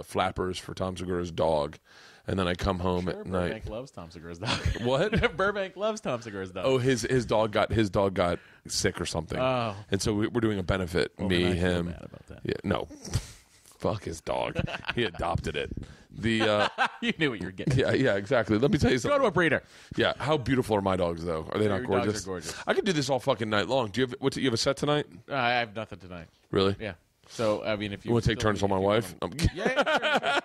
Flappers for Tom Segura's dog. And then I come home at night. Burbank loves Tom Segura's dog. What? Burbank loves Tom Segura's dog. Oh, his dog got sick or something. Oh. And so we're doing a benefit. Well, me, him. Mad about that. Yeah, no. Fuck his dog. He adopted it. You knew what you were getting. Yeah, exactly. Let me tell you something. Go to a breeder. Yeah, how beautiful are my dogs though? Are they not gorgeous? Dogs are gorgeous. I could do this all fucking night long. Do you have a set tonight? I have nothing tonight. Really? Yeah. So I mean, if you want to take turns on my wife, yeah.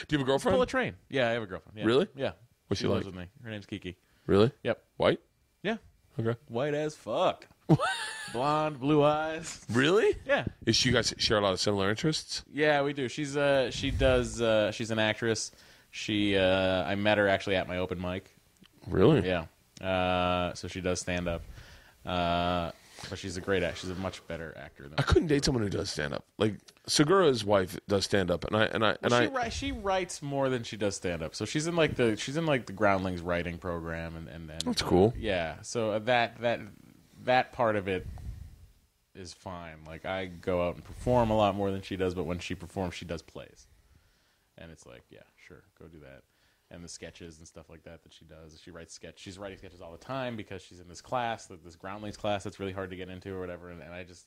Do you have a girlfriend? Pull a train. Yeah, I have a girlfriend. Yeah. Really? Yeah. What's she lives like? with me. Her name's Kiki. Really? Yep. White? Yeah. Okay. White as fuck. Blonde, blue eyes. Really? Yeah. Is you guys share a lot of similar interests? Yeah, we do. She's she's an actress. I met her actually at my open mic. Really? Yeah. So she does stand up. But she's a great actor. She's a much better actor than I couldn't date someone who does stand up. Like Segura's wife does stand up, she writes more than she does stand up. So she's in like the Groundlings writing program, and then that's cool. Yeah. So that part of it is fine. Like, I go out and perform a lot more than she does, but when she performs, she does plays. And it's like, yeah, sure, go do that. And the sketches and stuff like that she does. She's writing sketches all the time because she's in this class, this groundlings class that's really hard to get into or whatever. And I just,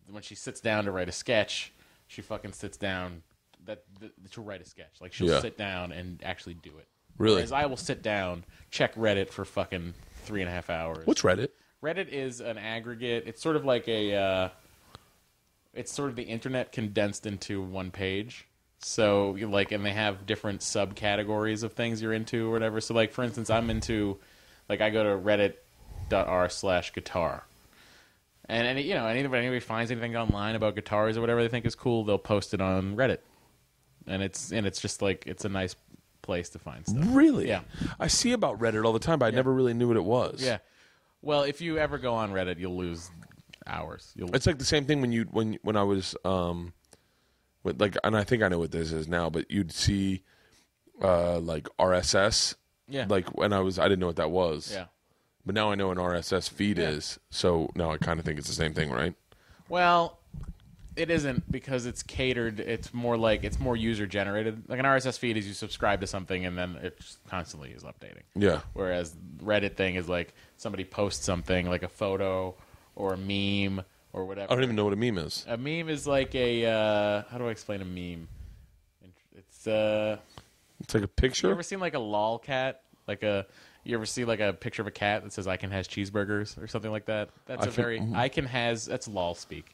when she sits down to write a sketch, she fucking sits down to write a sketch. Like, she'll sit down and actually do it. Really? Whereas I will sit down, check Reddit for fucking 3.5 hours. What's Reddit? Reddit is an aggregate. It's sort of like it's sort of the internet condensed into one page. So, like, and they have different subcategories of things you're into or whatever. So, like, for instance, I'm into, like, I go to reddit.r/guitar. And anybody finds anything online about guitars or whatever they think is cool, they'll post it on Reddit. And it's just like, it's a nice place to find stuff. Really? Yeah. I see about Reddit all the time, but I never really knew what it was. Yeah. Well, if you ever go on Reddit, you'll lose hours. It's like the same thing when I was and I think I know what this is now, but you'd see like RSS. Yeah. Like when I didn't know what that was. Yeah. But now I know an RSS feed is. So now I kind of think it's the same thing, right? Well, it isn't, because it's catered. It's more user generated. Like, an RSS feed is you subscribe to something and then it just constantly is updating. Yeah. Whereas Reddit thing is like somebody posts something, like a photo or a meme or whatever. I don't even know what a meme is. A meme is like how do I explain a meme? It's like a picture. You ever seen like a lol cat? You ever see like a picture of a cat that says "Icon has cheeseburgers" or something like that? That's that's lol speak.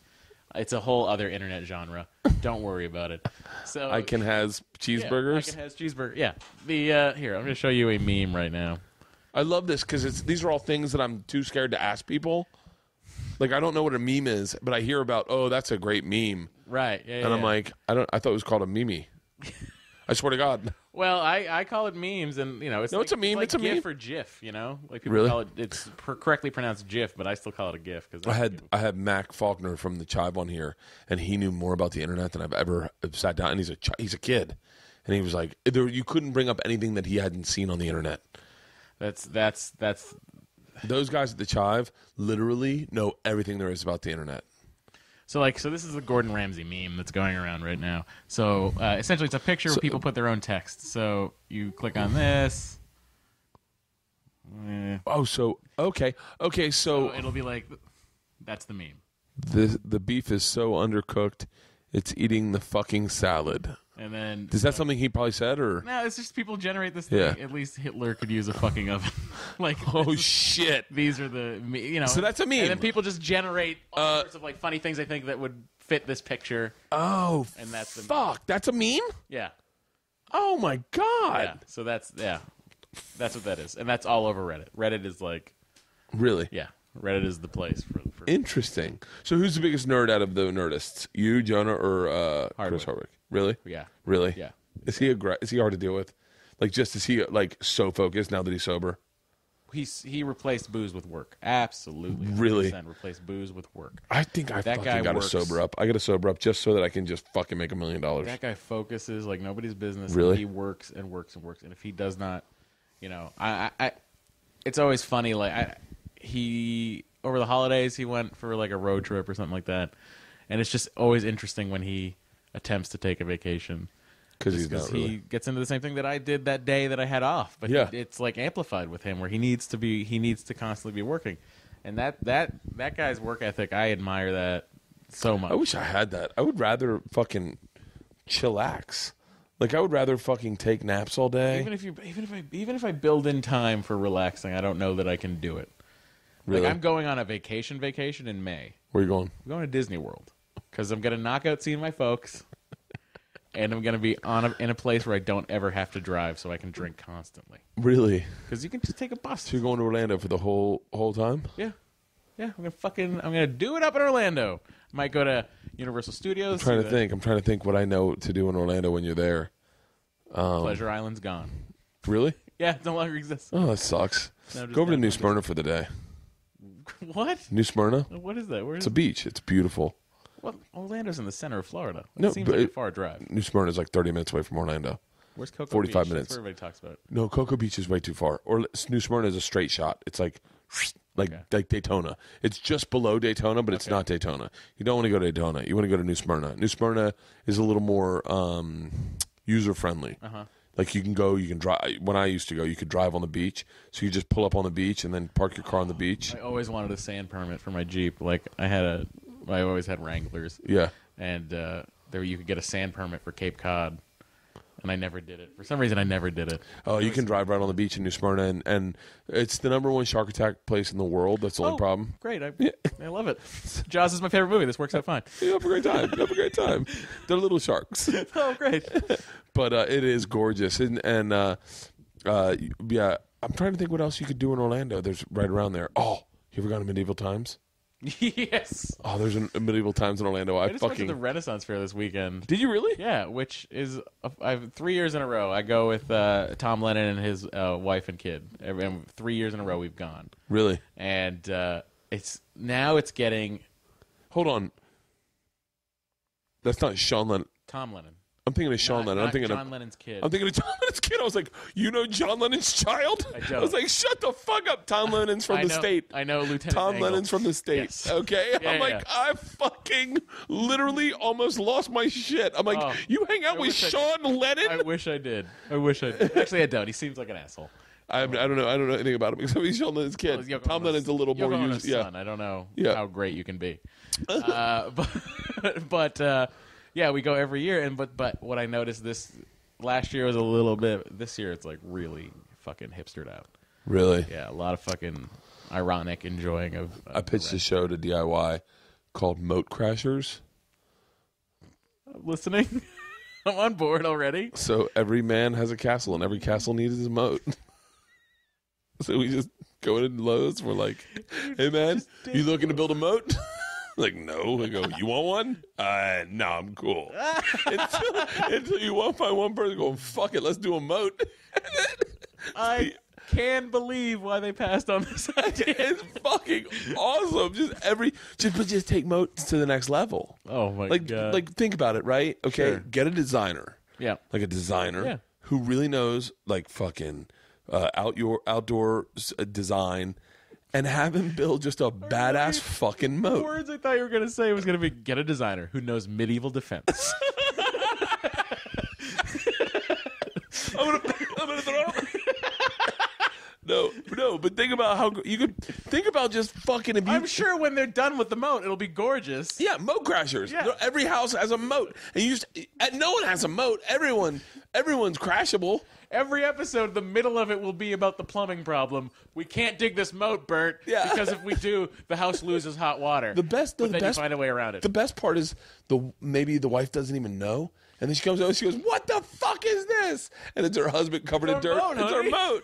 It's a whole other internet genre. Don't worry about it. So Icon has cheeseburgers. Yeah, Icon has cheeseburger. Yeah. Here, I'm going to show you a meme right now. I love this because these are all things that I'm too scared to ask people. Like, I don't know what a meme is, but I hear about, oh, that's a great meme. Right. Yeah. And I'm like, I thought it was called a meme. I swear to God. Well, I call it memes, and it's it's a meme. It's a GIF meme or GIF. Like, people really? call it. It's correctly pronounced GIF, but I still call it a GIF because I had Mac Faulkner from the Chive on here, and he knew more about the internet than I've ever sat down. And he's a kid, and he was like, you couldn't bring up anything that he hadn't seen on the internet. That's Those guys at the Chive literally know everything there is about the internet. So this is the Gordon Ramsay meme that's going around right now. So essentially, it's a picture where people put their own text. So you click on this. Oh, so okay, so it'll be like, that's the meme. The beef is so undercooked, it's eating the fucking salad. And then is that something he probably said, or no? It's just people generate this thing. Yeah. At least Hitler could use a fucking oven. Like, oh shit, these are the So that's a meme. And then people just generate all sorts of like funny things they think that would fit this picture. Oh, and that's the fuck. That's a meme. Yeah. Oh my god. Yeah. So that's what that is, and that's all over Reddit. Reddit is like, really, yeah. Reddit is the place for interesting. So who's the biggest nerd out of the nerdists? You, Jonah, or Chris Hardwick? Really? Yeah. Really? Yeah. Is he hard to deal with? Like, is he like so focused now that he's sober? He replaced booze with work. Absolutely. Really? Replaced booze with work. I think I fucking got to sober up. I got to sober up just so that I can just fucking make $1 million. That guy focuses like nobody's business. Really? He works and works and works. And if he does not, it's always funny. Like, he over the holidays he went for like a road trip or something like that, and it's just always interesting when he attempts to take a vacation because he gets into the same thing that I did that day that I had off. But yeah. It's like amplified with him where he needs to constantly be working, and that guy's work ethic, I admire that so much. I wish I had that. I would rather fucking chillax. Like, I would rather fucking take naps all day. Even if I build in time for relaxing, I don't know that I can do it. Really? Like, I'm going on a vacation in May. Where are you going? I'm going to Disney World because I'm going to knock out seeing my folks, and I'm going to be in a place where I don't ever have to drive, so I can drink constantly. Really? Because you can just take a bus. So you're going to Orlando for the whole time? Yeah. I'm gonna do it up in Orlando. Might go to Universal Studios. I'm trying to think what I know to do in Orlando when you're there. Pleasure Island's gone. Really? Yeah, it no longer exists. Oh, that sucks. Go over to New Smyrna for the day. What? New Smyrna? What is that? It's a beach. It's beautiful. Well, Orlando's in the center of Florida. No, it seems like a far drive. New Smyrna is like 30 minutes away from Orlando. Where's Cocoa 45 Beach? minutes. That's what everybody talks about. No, Cocoa Beach is way too far. Or New Smyrna is a straight shot. It's like like Daytona. It's just below Daytona, but it's not Daytona. You don't want to go to Daytona. You want to go to New Smyrna. New Smyrna is a little more user friendly. Like you can drive. When I used to go, you could drive on the beach. So you just pull up on the beach and then park your car on the beach. I always wanted a sand permit for my Jeep. Like I always had Wranglers. Yeah. And there you could get a sand permit for Cape Cod. And I never did it. For some reason, I never did it. Oh, you can drive right on the beach in New Smyrna, and it's the #1 shark attack place in the world. That's the only problem. Great. I love it. Jaws is my favorite movie. This works out fine. You have a great time. They're little sharks. Oh, great. But it is gorgeous. And yeah, I'm trying to think what else you could do in Orlando. There's right around there. Oh, you ever gone to Medieval Times? Yes. Oh, there's a Medieval Times in Orlando. I just went to the Renaissance Fair this weekend. Did you really? Yeah, which is I've 3 years in a row. I go with Tom Lennon and his wife and kid. 3 years in a row we've gone. Really? And it's getting. Hold on. That's not Sean Lennon. Tom Lennon. I'm thinking of Sean Lennon. I'm thinking John Lennon's kid. I'm thinking of John Lennon's kid. I was like, you know John Lennon's child? I don't. I was like, shut the fuck up. Tom Lennon's from the state. I know Lieutenant Tom Dangle. Lennon's from the state. Yes. Okay? Yeah, I'm like, I fucking literally almost lost my shit. I'm like, you hang out with Sean Lennon? I wish I did. Actually, I don't. He seems like an asshole. I don't know anything about him except he's Sean Lennon's kid. Well, Tom Lennon's a little more used. Yeah. Son. I don't know how great you can be. But yeah, we go every year. And but what I noticed last year was a little bit. This year it's like really fucking hipstered out. Really? Yeah, a lot of fucking ironic enjoying of. I pitched a show to DIY called Moat Crashers. I'm listening. I'm on board already. So every man has a castle, and every castle needs a moat. So we just go into Lowe's. We're like, "Hey man, you looking to build a moat?" Like, no. I go, "You want one?" No, I'm cool. until you won't find one person going, "Fuck it, let's do a moat." I can't believe why they passed on this idea. It's fucking awesome. Just take moats to the next level. Oh my god! Like think about it, right? Okay, Sure. Get a designer. Yeah, like a designer who really knows like fucking outdoor design. And have him build just a badass fucking moat. The words I thought you were going to say was going to be, get a designer who knows medieval defense. I'm gonna throw No, but think about how you could think about just fucking. I'm sure when they're done with the moat, it'll be gorgeous. Yeah, moat crashers. Yeah. Every house has a moat, and no one has a moat. Everyone's crashable. Every episode, the middle of it will be about the plumbing problem. We can't dig this moat, Bert, because if we do, the house loses hot water. The best, but then you find a way around it. The best part is maybe the wife doesn't even know, and then she comes over and she goes, "What the fuck is this?" And it's her husband covered in dirt. It's her moat.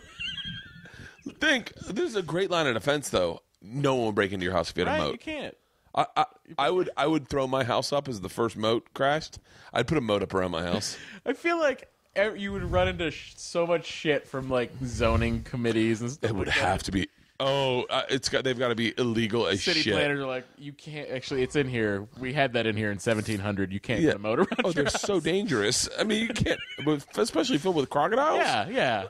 This is a great line of defense, though. No one would break into your house if you had a moat. You can't. I would throw my house up as the first moat crashed. I'd put a moat up around my house. I feel like you would run into so much shit from like zoning committees and stuff. It would have to be. Oh, they've got to be illegal as City shit. planners are like, you can't. Actually, it's in here. We had that in here in 1700. You can't get a moat around. Oh, they're house. so dangerous. I mean, you can't, especially filled with crocodiles. Yeah.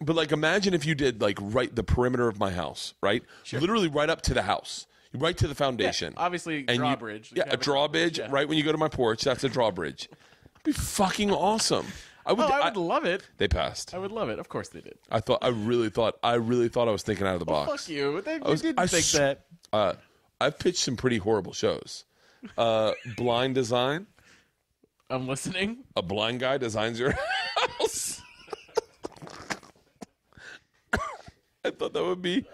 But imagine if you did right the perimeter of my house, right? Sure. Literally right up to the house, right to the foundation. Yeah, obviously, drawbridge. A drawbridge. Yeah. Right when you go to my porch, that's a drawbridge. It'd be fucking awesome. I would love it. They passed. I would love it. Of course they did. I really thought I was thinking out of the box. Fuck you. You didn't think that. I've pitched some pretty horrible shows. Blind design. I'm listening. A blind guy designs your house. I thought that would be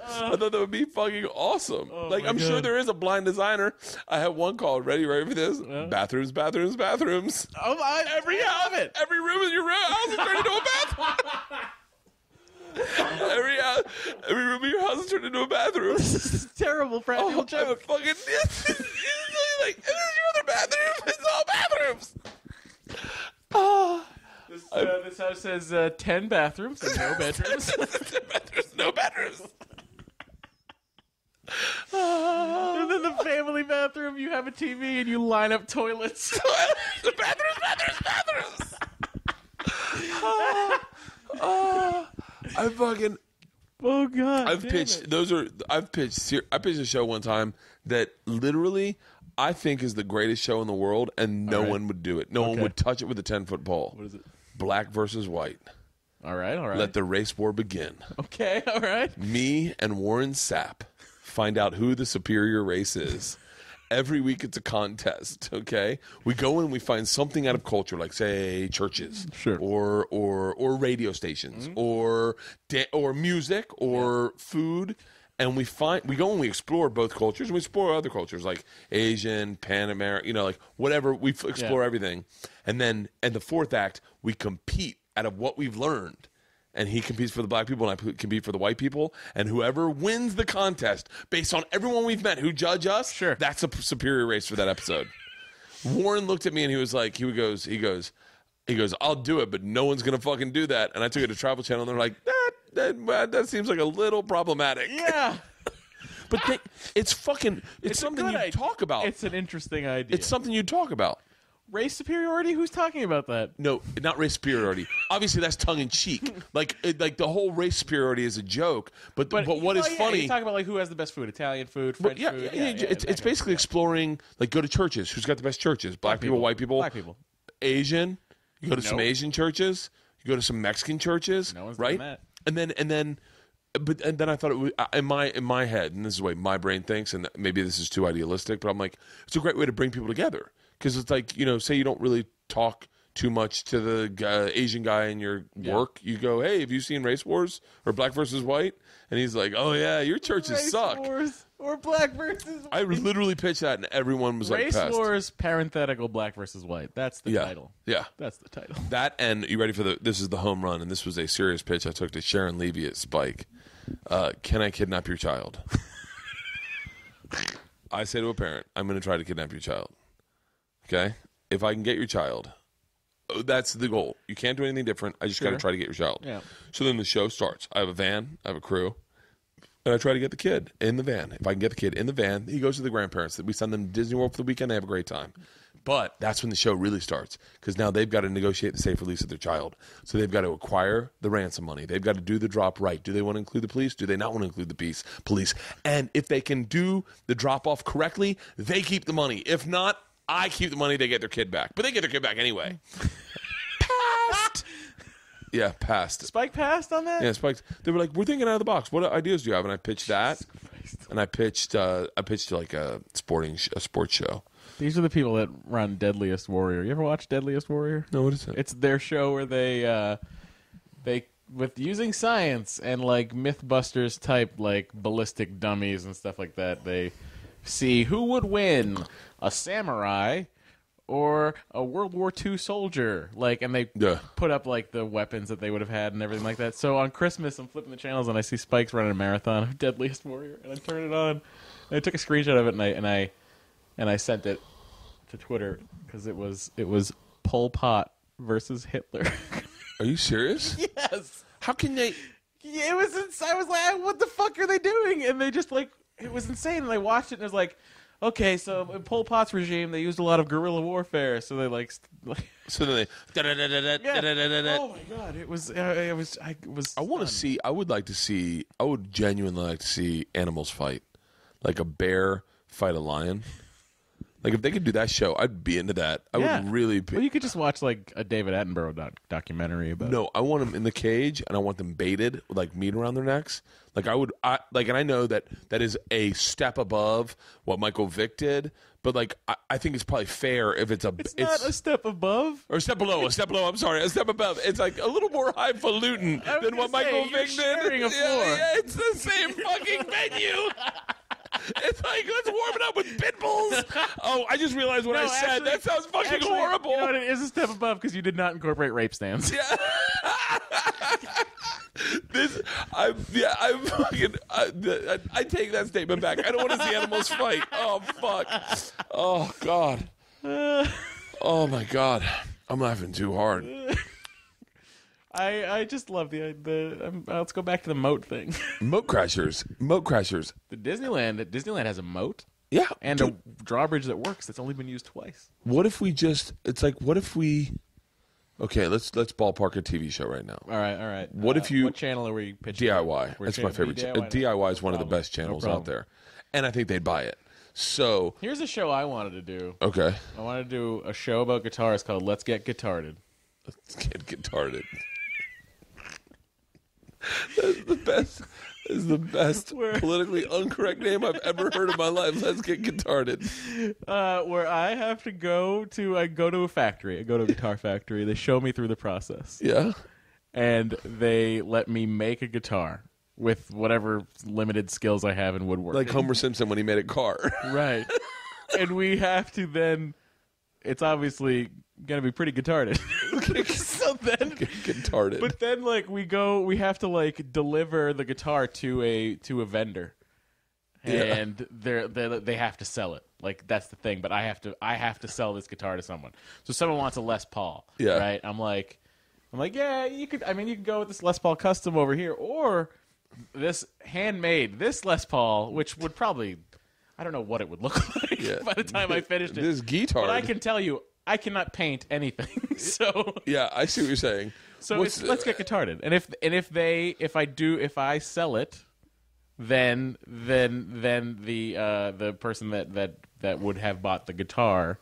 fucking awesome. I'm sure there is a blind designer. I have one called. Ready for this? Bathrooms. Oh, every room in your house is turned into a bathroom. Every room in your house is turned into a bathroom. This is a terrible practical joke. This is your other bathroom. It's all bathrooms. This house has 10 bathrooms and no bedrooms. 10 bathrooms, no bedrooms. And then the family bathroom, you have a TV and you line up toilets. bathrooms. Oh God! I've pitched a show one time that literally I think is the greatest show in the world, and no one would do it. No one would touch it with a 10-foot pole. What is it? Black versus white. All right. Let the race war begin. Okay, all right. Me and Warren Sapp find out who the superior race is. Every week it's a contest, okay? We go and we find something out of culture, like, say, churches. Sure. Or radio stations, or music, or food. And we go and we explore both cultures, and we explore other cultures, like Asian, Pan American, like whatever. We explore everything. And then, in the fourth act, we compete out of what we've learned. And he competes for the black people, and I compete for the white people. And whoever wins the contest, based on everyone we've met who judge us, that's a superior race for that episode. Warren looked at me and he was like, he goes, I'll do it, but no one's gonna fucking do that. And I took it to Travel Channel, and they're like, that seems like a little problematic. Yeah. But it's something you talk about. It's an interesting idea. It's something you talk about. Race superiority? Who's talking about that? No, not race superiority. Obviously, that's tongue in cheek. Like the whole race superiority is a joke. But what is funny? You talk about like who has the best food: Italian food, French food. It's basically exploring. Like, go to churches. Who's got the best churches? Black people, white people, black people, Asian. You go to some Asian churches. You go to some Mexican churches. No one's right? done that. And then I thought it was, in my head, and this is the way my brain thinks, and maybe this is too idealistic, but I'm like, it's a great way to bring people together. Because it's like, say you don't really talk too much to the Asian guy in your work. You go, hey, have you seen Race Wars or Black versus White? And he's like, oh, yeah, your churches suck. Race Wars or Black versus White. I literally pitched that, and everyone was Race like, Wars, parenthetical, Black versus White. That's the title. Yeah. That's the title. That, and you ready for this is the home run, and this was a serious pitch I took to Sharon Levy at Spike. Can I kidnap your child? I say to a parent, I'm going to try to kidnap your child. Okay? If I can get your child, that's the goal. You can't do anything different. I just got to try to get your child. Yeah. So then the show starts. I have a van. I have a crew. And I try to get the kid in the van. If I can get the kid in the van, he goes to the grandparents. We send them to Disney World for the weekend. They have a great time. But that's when the show really starts, because now they've got to negotiate the safe release of their child. So they've got to acquire the ransom money. They've got to do the drop right. Do they want to include the police? Do they not want to include the police? And if they can do the drop-off correctly, they keep the money. If not, I keep the money. They get their kid back. But they get their kid back anyway. Passed. Yeah, passed. Spike passed on that? Yeah, Spike. They were like, we're thinking out of the box. What ideas do you have? And I pitched that. And I pitched like a sports show. These are the people that run Deadliest Warrior. You ever watch Deadliest Warrior? No, what is it? It's their show where they with using science and like MythBusters type like ballistic dummies and stuff like that, they see who would win, a samurai or a World War II soldier. Like, and they put up like the weapons that they would have had and everything like that. So on Christmas, I'm flipping the channels and I see Spike's running a marathon of Deadliest Warrior, and I turn it on and I took a screenshot of it and I sent it to Twitter because it was Pol Pot versus Hitler. Are you serious? Yes. How can they? Yeah, it was. I was like, what the fuck are they doing? And they just like, it was insane. And I watched it and it was like, okay, so in Pol Pot's regime, they used a lot of guerrilla warfare. So they like so then they. Oh my god! It was. I want to see. I would genuinely like to see animals fight, like a bear fight a lion. Like, if they could do that show, I'd be into that. I would really be. Well, you could just watch, like, a David Attenborough documentary about No, I want them in the cage, and I want them baited with, like, meat around their necks. Like, and I know that is a step above what Michael Vick did, but, like, I think it's probably fair if it's not a step above? Or a step below, I'm sorry, a step above. It's, like, a little more highfalutin than what Michael Vick did. Sharing a floor. Yeah, it's the same fucking venue. It's like, let's warm it up with pit bulls. Oh, I just realized what I said. Actually, that sounds fucking horrible. You know what? It is a step above because you did not incorporate rape stands. Yeah. I take that statement back. I don't want to see animals fight. Oh, fuck. Oh, God. Oh, my God. I'm laughing too hard. I just love the let's go back to the moat thing. Moat crashers. The Disneyland has a moat. Yeah. And a drawbridge that works that's only been used twice. What if we Okay, let's ballpark a TV show right now. All right. What if you... What channel are we pitching? DIY. That's my favorite. DIY is one of the best channels out there. And I think they'd buy it. So... Here's a show I wanted to do. Okay. I wanted to do a show about guitars called Let's Get Guitarded. Let's get guitarded. That's the best... This is the best politically incorrect name I've ever heard in my life. Let's get guitarded. Where I have to go to a factory. I go to a guitar factory. They show me through the process. Yeah. And they let me make a guitar with whatever limited skills I have in woodworking. Like Homer Simpson when he made a car. Right. And we have to then... It's obviously going to be pretty guitarded. So then... Guitarded. But then, like, we have to, like, deliver the guitar to a vendor. And they have to sell it. Like, that's the thing. But I have to sell this guitar to someone. So someone wants a Les Paul. Yeah. Right? I'm like, yeah, you could go with this Les Paul custom over here. Or this handmade, this Les Paul, which would probably... I don't know what it would look like by the time I finished it. This guitar. But I can tell you, I cannot paint anything. So yeah, I see what you're saying. So let's get guitarded. And if I sell it, then the person that would have bought the guitar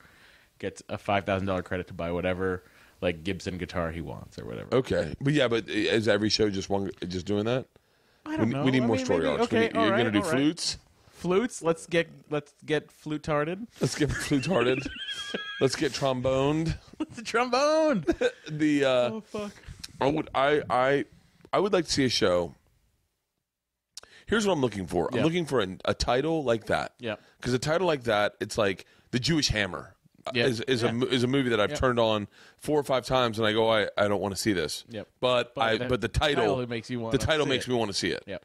gets a $5,000 credit to buy whatever like Gibson guitar he wants or whatever. Okay, but is every show just doing that? I don't know. We need more story arcs. Okay, you're going to do flutes. Flutes. Let's get flute-tarded. Let's get flute-tarded. Let's get tromboned. Let's trombone. Oh fuck. I would like to see a show. Here's what I'm looking for. I'm looking for a title like that. Yeah. Because a title like that, it's like The Jewish Hammer. Is a movie that I've turned on 4 or 5 times and I go, I don't want to see this. Yep. But the title makes you want. The title makes me want to see it. Yep.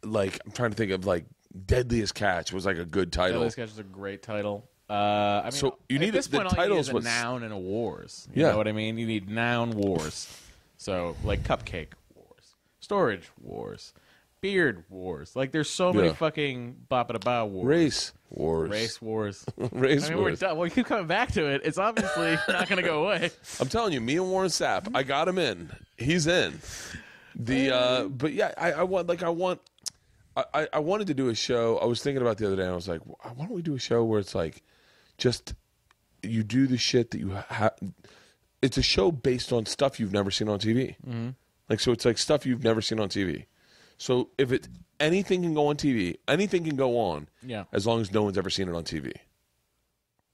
Like I'm trying to think of like Deadliest Catch was like a good title. Deadliest Catch is a great title. I mean, so you need at this point, all you need is a was noun and a wars. You know what I mean? You need noun wars. So like cupcake wars, storage wars, beard wars. Like there's so many fucking bop-a-da-ba wars. Race wars. Race wars. Race wars. We're done. Well, we keep coming back to it. It's obviously not going to go away. I'm telling you, me and Warren Sapp, I got him in. He's in. But yeah, I wanted to do a show. I was thinking about the other day, and I was like, why don't we do a show where it's like, just you do the shit that you have. It's a show based on stuff you've never seen on TV. Mm-hmm. Like, so it's like stuff you've never seen on TV. So if anything can go on TV, anything can go on. Yeah. As long as no one's ever seen it on TV.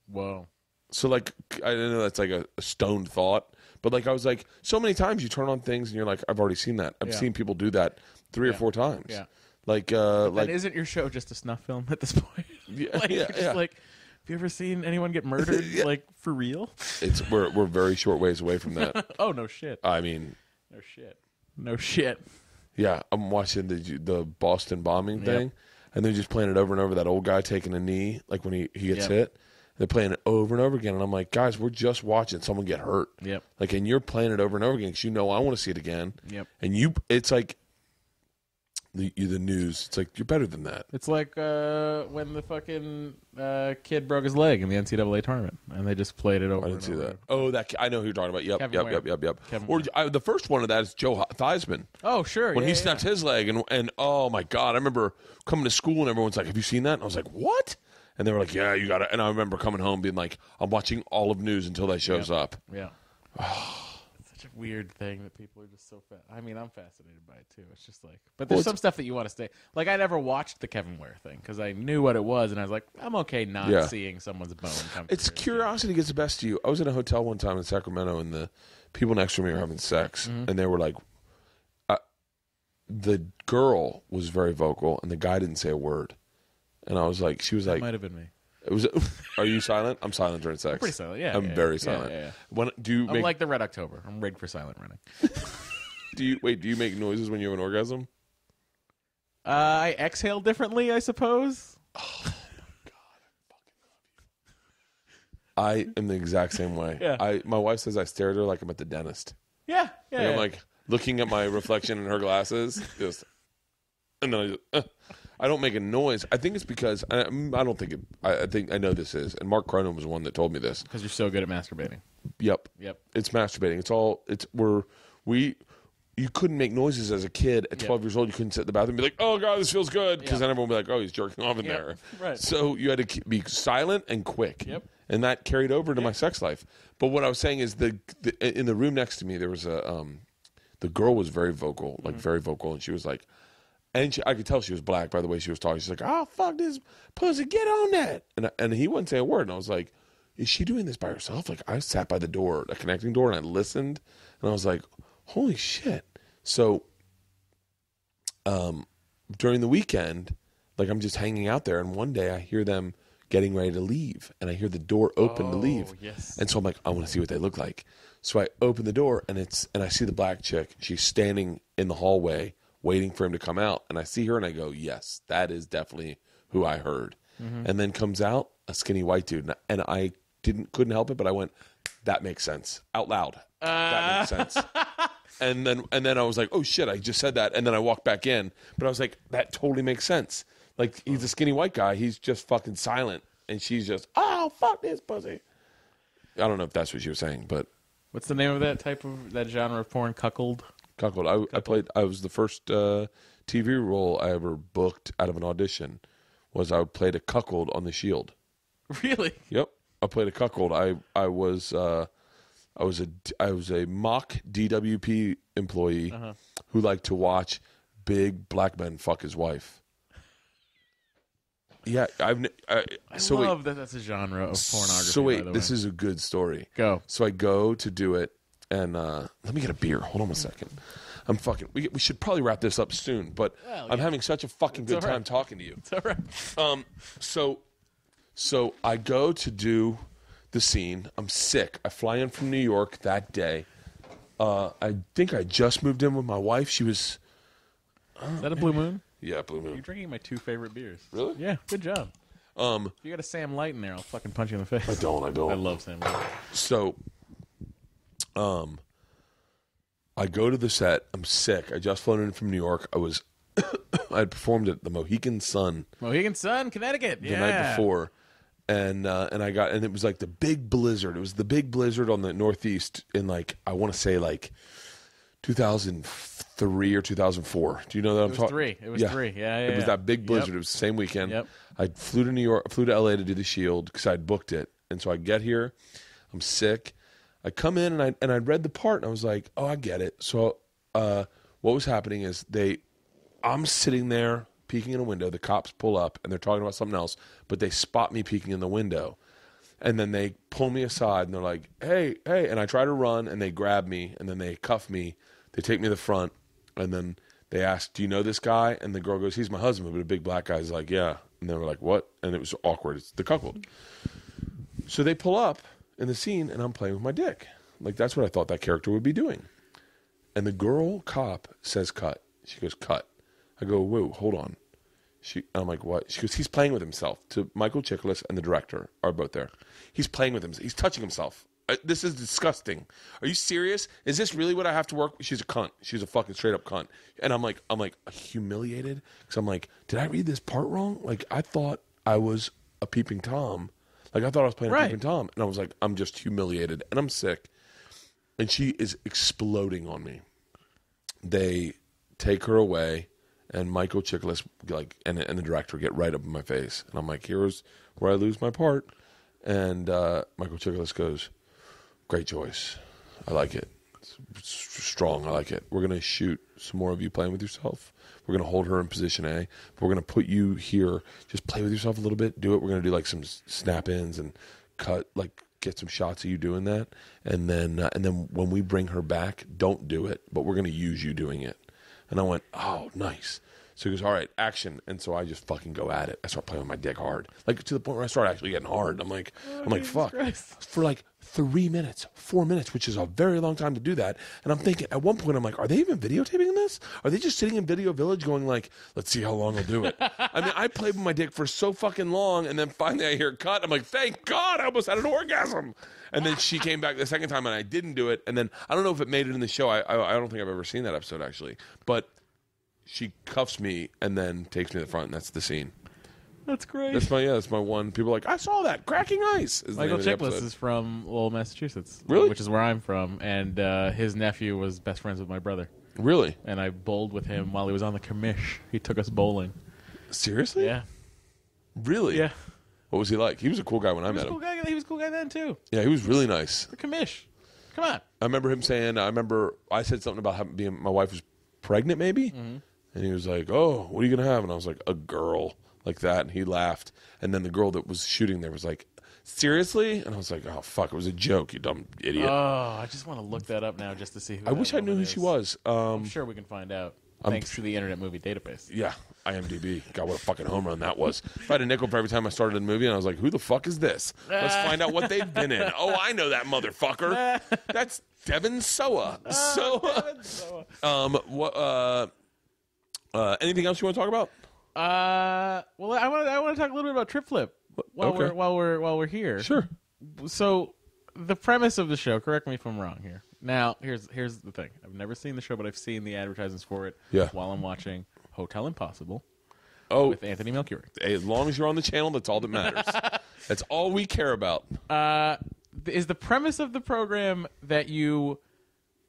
Whoa. So like, I don't know, that's like a stoned thought, but like I was like, so many times you turn on things and you're like, I've already seen that. I've seen people do that 3 or 4 times. Yeah. Like, isn't your show just a snuff film at this point? Yeah, like, yeah, just like, have you ever seen anyone get murdered? Like for real? We're very short ways away from that. Oh no shit. I mean, no shit. Yeah, I'm watching the Boston bombing thing, and they're just playing it over and over. That old guy taking a knee, like when he gets hit. They're playing it over and over again, and I'm like, guys, we're just watching someone get hurt. Yep. Like, and you're playing it over and over again because you know I want to see it again. Yep. And it's like the news. It's like you're better than that. It's like when the fucking kid broke his leg in the NCAA tournament, and they just played it over. I didn't see that. Oh, I know who you're talking about. Yep. Kevin Or the first one of that is Joe Theismann. Oh, sure. When he snapped his leg, and oh my god, I remember coming to school and everyone's like, "Have you seen that?" And I was like, "What?" And they were like, "Yeah, you got it." And I remember coming home being like, "I'm watching all of news until that shows up." Yeah. It's such a weird thing that people are just so I mean, I'm fascinated by it too. It's just like, but there's some stuff that you want to stay. Like, I never watched the Kevin Ware thing because I knew what it was, and I was like, I'm okay not seeing someone's bone come. It's curiosity gets the best of you. I was in a hotel one time in Sacramento, and the people next to me were having sex, and they were like, the girl was very vocal, and the guy didn't say a word. And I was like, she was like, might have been me. It was. Are you silent? I'm silent during sex. I'm pretty silent. Yeah, I'm very silent. Yeah. I'm like the Red October. I'm rigged for silent running. Do you make noises when you have an orgasm? I exhale differently, I suppose. Oh my god, I fucking love you. I am the exact same way. Yeah. My wife says I stare at her like I'm at the dentist. Yeah. I'm like looking at my reflection in her glasses, just. and then I don't make a noise. I think it's because I don't think it. I think I know this is, and Mark Cronin was the one that told me this. Because you're so good at masturbating. Yep. Yep. It's masturbating. It's all. You couldn't make noises as a kid at 12 years old. You couldn't sit in the bathroom and be like, "Oh God, this feels good," because then everyone would be like, "Oh, he's jerking off in there." Right. So you had to be silent and quick. Yep. And that carried over to my sex life. But what I was saying is in the room next to me there was the girl was very vocal, very vocal, and she was like, and I could tell she was black by the way she was talking. She's like, "Oh fuck this pussy, get on that," and he wouldn't say a word, and I was like, "Is she doing this by herself?" Like I sat by the door, a connecting door, and I listened, and I was like, "Holy shit!" So, during the weekend, like I'm just hanging out there, and one day I hear them getting ready to leave, and I hear the door open to leave. Yes. And so I'm like, I want to see what they look like. So I open the door, and I see the black chick. She's standing in the hallway waiting for him to come out, and I see her, and I go, yes, that is definitely who I heard. And then comes out a skinny white dude, and I couldn't help it, but I went, that makes sense out loud. That makes sense. And then I was like, oh shit, I just said that, and then I walked back in, but I was like, that totally makes sense. Like, he's a skinny white guy. He's just fucking silent. And she's just, oh, fuck this pussy. I don't know if that's what she was saying, but. What's the name of that genre of porn? Cuckold? Cuckold. I was the first TV role I ever booked out of an audition was I played a cuckold on The Shield. Really? Yep. I played a cuckold. I was a mock DWP employee who liked to watch big black men fuck his wife. Yeah, I love that that's a genre of pornography. So wait, by the this way. is a good story. Go. So I go to do it, and let me get a beer. Hold on a second. I'm fucking. We should probably wrap this up soon, but I'm having such a fucking good time talking to you. It's all right. So I go to do the scene. I'm sick. I fly in from New York that day. I think I just moved in with my wife. She was. Is that a Blue Moon? Yeah, Blue Moon. You're drinking my two favorite beers. Really? Yeah, good job. If you got a Sam Light in there, I'll fucking punch you in the face. I don't. I love Sam Light. So, I go to the set. I'm sick. I just flown in from New York. I had performed at the Mohegan Sun. Mohegan Sun, Connecticut. The night before, and it was like the big blizzard. It was the big blizzard on the Northeast in like I want to say like 2003 or 2004. Do you know that I'm talking? It was three. Yeah. It was that big blizzard. It was the same weekend. Yep. I flew to LA to do the Shield because I'd booked it, and so I get here. I'm sick. I come in and I read the part and I was like, oh, I get it. So what was happening is I'm sitting there peeking in a window. The cops pull up and they're talking about something else, but they spot me peeking in the window. And then they pull me aside and they're like, hey. And I try to run and they grab me and then they cuff me. They take me to the front and then they ask, do you know this guy? And the girl goes, he's my husband. But a big black guy's like, yeah. And they were like, what? And it was awkward. It's the cuckold. So they pull up in the scene and I'm playing with my dick. Like that's what I thought that character would be doing. And the girl cop says cut. She goes, cut. I go, whoa, hold on. I'm like, what? She goes, he's playing with himself. To Michael Chiklis and the director are both there. He's playing with himself. He's touching himself. This is disgusting. Are you serious? Is this really what I have to work with? She's a cunt. She's a fucking straight up cunt. And I'm like humiliated because I'm like, did I read this part wrong? Like I thought I was a peeping Tom. Like I thought I was playing a peeping Tom. And I was like, I'm just humiliated and I'm sick. And she is exploding on me. They take her away. And Michael Chiklis, and the director get right up in my face. And I'm like, here's where I lose my part. And Michael Chiklis goes, great choice. I like it. It's strong. I like it. We're going to shoot some more of you playing with yourself. We're going to hold her in position A. We're going to put you here. Just play with yourself a little bit. Do it. We're going to do like some snap-ins and cut, like get some shots of you doing that. And then when we bring her back, don't do it. But we're going to use you doing it. And I went, oh, nice. So he goes, all right, action. And so I just fucking go at it. I start playing with my dick hard. Like to the point where I start actually getting hard. I'm like, fuck. Christ. For like 3 minutes, 4 minutes, which is a very long time to do that. And I'm thinking, at one point, I'm like, are they even videotaping this? Are they just sitting in Video Village going like, let's see how long I'll do it? I mean, I played with my dick for so fucking long. And then finally I hear cut. I'm like, thank God, I almost had an orgasm. And then she came back the second time and I didn't do it. And then I don't know if it made it in the show. I don't think I've ever seen that episode actually. But she cuffs me and then takes me to the front, and that's the scene. That's great. That's my one. People are like, I saw that cracking ice. Is the Michael name of the Chiklis episode. is from Lowell, Massachusetts. Really? Which is where I'm from. And his nephew was best friends with my brother. Really? And I bowled with him while he was on the commish. He took us bowling. Seriously? Yeah. Really? Yeah. What was he like? He was a cool guy when I met him. He was a cool guy then, too. Yeah, he was really nice. The commish. Come on. I remember him saying, I said something about my wife was pregnant, maybe? Mm-hmm. And he was like, oh, what are you going to have? And I was like, a girl. Like that. And he laughed. And then the girl that was shooting there was like, seriously? And I was like, oh, fuck, it was a joke, you dumb idiot. Oh, I just want to look that up now just to see who I wish I knew who she was. I'm sure we can find out. Thanks to the Internet Movie Database. Yeah, IMDb. God, what a fucking home run that was. If I had a nickel for every time I started a movie, and I was like, who the fuck is this? Let's find out what they've been in. Oh, I know that motherfucker. That's Devin Soa. Anything else you want to talk about? Well, I want to talk a little bit about Trip Flip while we're here. Sure. So, the premise of the show. Correct me if I'm wrong here. Now, here's the thing. I've never seen the show, but I've seen the advertisements for it. Yeah. While I'm watching Hotel Impossible. Oh, with Anthony Melchior. As long as you're on the channel, that's all that matters. That's all we care about. Is the premise of the program that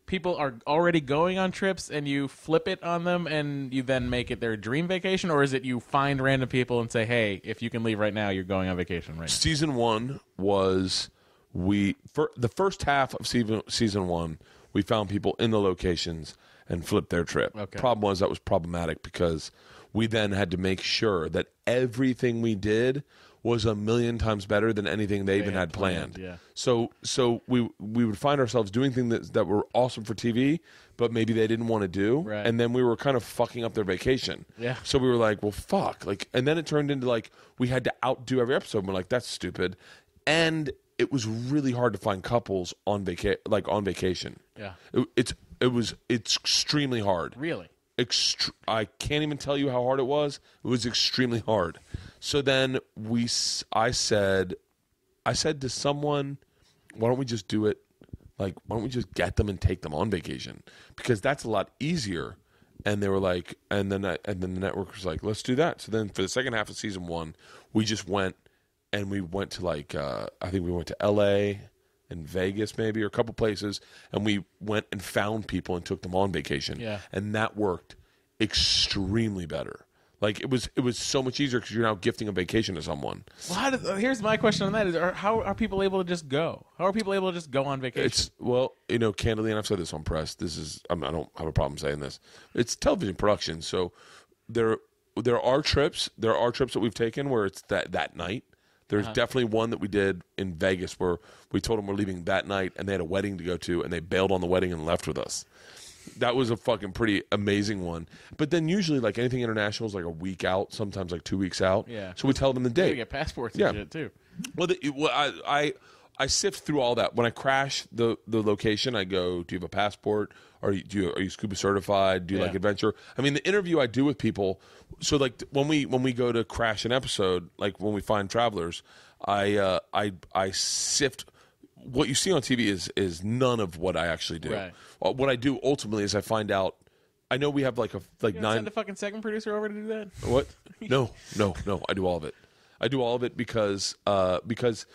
people are already going on trips and you flip it on them and you then make it their dream vacation, or is it you find random people and say, hey, if you can leave right now, you're going on vacation right now? Season 1 was for the first half of season 1, we found people in the locations and flipped their trip. Okay. Problem was that was problematic because we then had to make sure that everything we did was a million times better than anything they even had planned. Yeah. So we would find ourselves doing things that were awesome for TV, but maybe they didn't want to do, Right. and then we were kind of fucking up their vacation. Yeah. So we were like, well, fuck, and then it turned into like we had to outdo every episode. And we're like, that's stupid, and it was really hard to find couples on vacation. Yeah. It was extremely hard. Really? I can't even tell you how hard it was. It was extremely hard. So then I said to someone, why don't we just do it? Like, why don't we just get them and take them on vacation? Because that's a lot easier. And they were like, and then the network was like, let's do that. So then for the second half of season 1, we just went and we went to I think we went to LA and Vegas maybe, or a couple places, and we went and found people and took them on vacation. Yeah. And that worked extremely better. Like it was so much easier because you're now gifting a vacation to someone. Well, here's my question on that: how are people able to just go? How are people able to just go on vacation? Candidly, and I've said this on press. I don't have a problem saying this. It's television production, so there are trips. There are trips that we've taken where it's that night. There's definitely one that we did in Vegas where we told them we're leaving that night, and they had a wedding to go to, and they bailed on the wedding and left with us. That was a fucking pretty amazing one. But then usually, like anything international is like a week out, sometimes like 2 weeks out. Yeah. So we tell them the date. You get passports and shit too. Well, I sift through all that. When I crash the location, I go, do you have a passport? Are you scuba certified? Do you like adventure? I mean, the interview I do with people. So like when we go to crash an episode, like when we find travelers, I sift. What you see on TV is none of what I actually do. Right. What I do ultimately is I find out. I know we have like You 9. send a fucking second producer over to do that? What? No. I do all of it. I do all of it because I was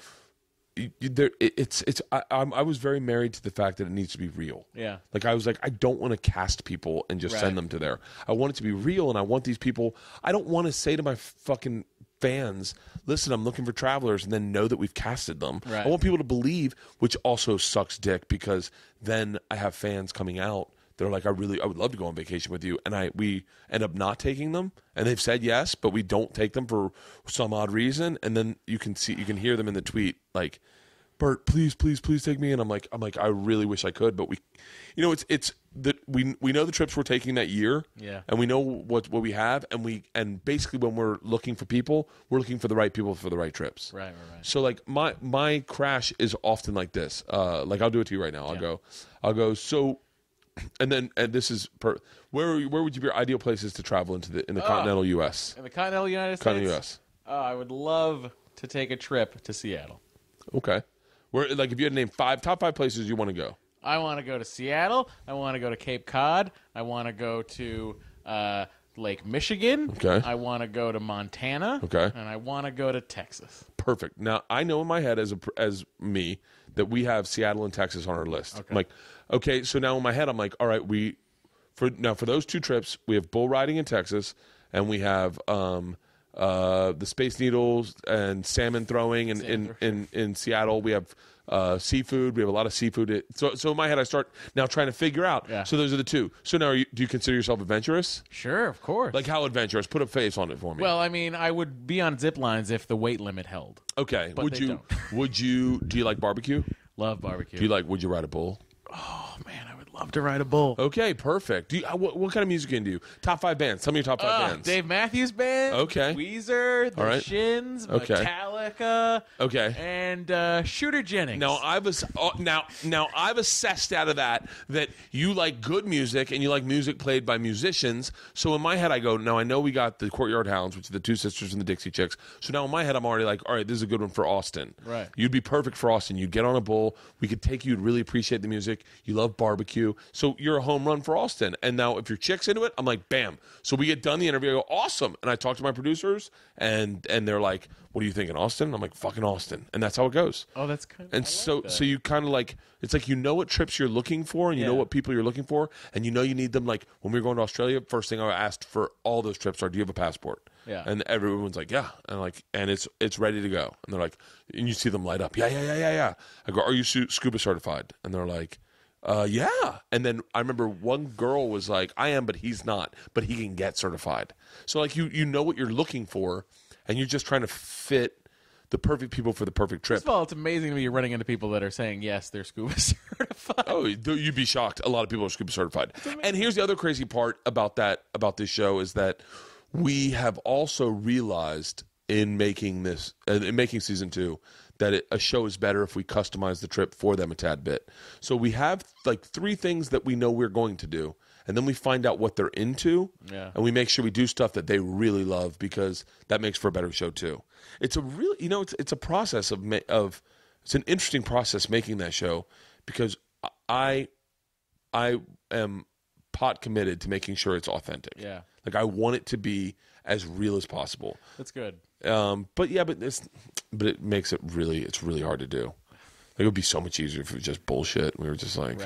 very married to the fact that it needs to be real. Yeah. Like I was like, I don't want to cast people and just send them to there. I want it to be real, and I want these people. I don't want to say to my fucking fans, listen, I'm looking for travelers, and then know that we've casted them. Right. I want people to believe, which also sucks dick because then I have fans coming out. They're like, I would love to go on vacation with you, and we end up not taking them, and they've said yes, but we don't take them for some odd reason, and then you can hear them in the tweet like, Bert, please take me, and I'm like, I really wish I could, but it's that we know the trips we're taking that year, and we know what we have, and basically when we're looking for people, we're looking for the right people for the right trips. Right. So like my crash is often like this. Like I'll do it to you right now. I'll go. So. And this is where would you be your ideal places to travel in the continental U.S.? In the continental United States? Continental U.S. I would love to take a trip to Seattle. Okay. Where, like, if you had to name top 5 places you want to go. I want to go to Seattle. I want to go to Cape Cod. I want to go to Lake Michigan. Okay. I want to go to Montana. Okay. And I want to go to Texas. Perfect. Now, I know in my head as me that we have Seattle and Texas on our list. Okay. I'm like, okay, so now in my head, I'm like, all right, for those 2 trips, we have bull riding in Texas, and we have the Space Needles and salmon throwing in Seattle. We have seafood. We have a lot of seafood. So in my head, I start now trying to figure out. Yeah. So those are the 2. So now, do you consider yourself adventurous? Sure, of course. Like how adventurous? Put a face on it for me. Well, I mean, I would be on zip lines if the weight limit held. Okay. But they don't. Do you like barbecue? Love barbecue. Would you ride a bull? Oh, man, I would love to ride a bull. Okay, perfect. What kind of music can you do? Top 5 bands. Tell me your top 5 bands. Dave Matthews Band. Okay. Weezer. The All right. Shins. Okay. Metallica. Okay. And Shooter Jennings. Now I've assessed out of that you like good music and you like music played by musicians. So in my head I go, now I know we got the Courtyard Hounds, which are the 2 sisters and the Dixie Chicks. So now in my head I'm already like, all right, this is a good one for Austin. Right. You'd be perfect for Austin. You'd get on a bull. We could take you. You'd really appreciate the music. You love barbecue. So you're a home run for Austin. And now if your chick's into it, I'm like, bam. So we get done the interview. I go, awesome. And I talk to my producers and they're like, what do you think in Austin? I'm like, fucking Austin. And that's how it goes. Oh, that's kind of. And so you kind of like, it's like you know what trips you're looking for and you know what people you're looking for and you know you need them. Like when we were going to Australia, first thing I asked for all those trips are, do you have a passport? Yeah. And everyone's like, yeah. And it's ready to go. And they're like, and you see them light up. Yeah. I go, are you scuba certified? And they're like, yeah. And then I remember one girl was like, I am, but he's not, but he can get certified. So like you know what you're looking for and you're just trying to fit the perfect people for the perfect trip. First of all, it's amazing to me you're running into people that are saying, yes, they're scuba certified. Oh, you'd be shocked. A lot of people are scuba certified. And here's the other crazy part about this show is that we have also realized in making season 2 that a show is better if we customize the trip for them a tad bit. So we have like 3 things that we know we're going to do, and then we find out what they're into, and we make sure we do stuff that they really love because that makes for a better show too. It's a really, it's a process it's an interesting process making that show because I am pot committed to making sure it's authentic. Yeah, like I want it to be as real as possible. That's good. But it makes it it's really hard to do. Like, it would be so much easier if it was just bullshit. We were just like,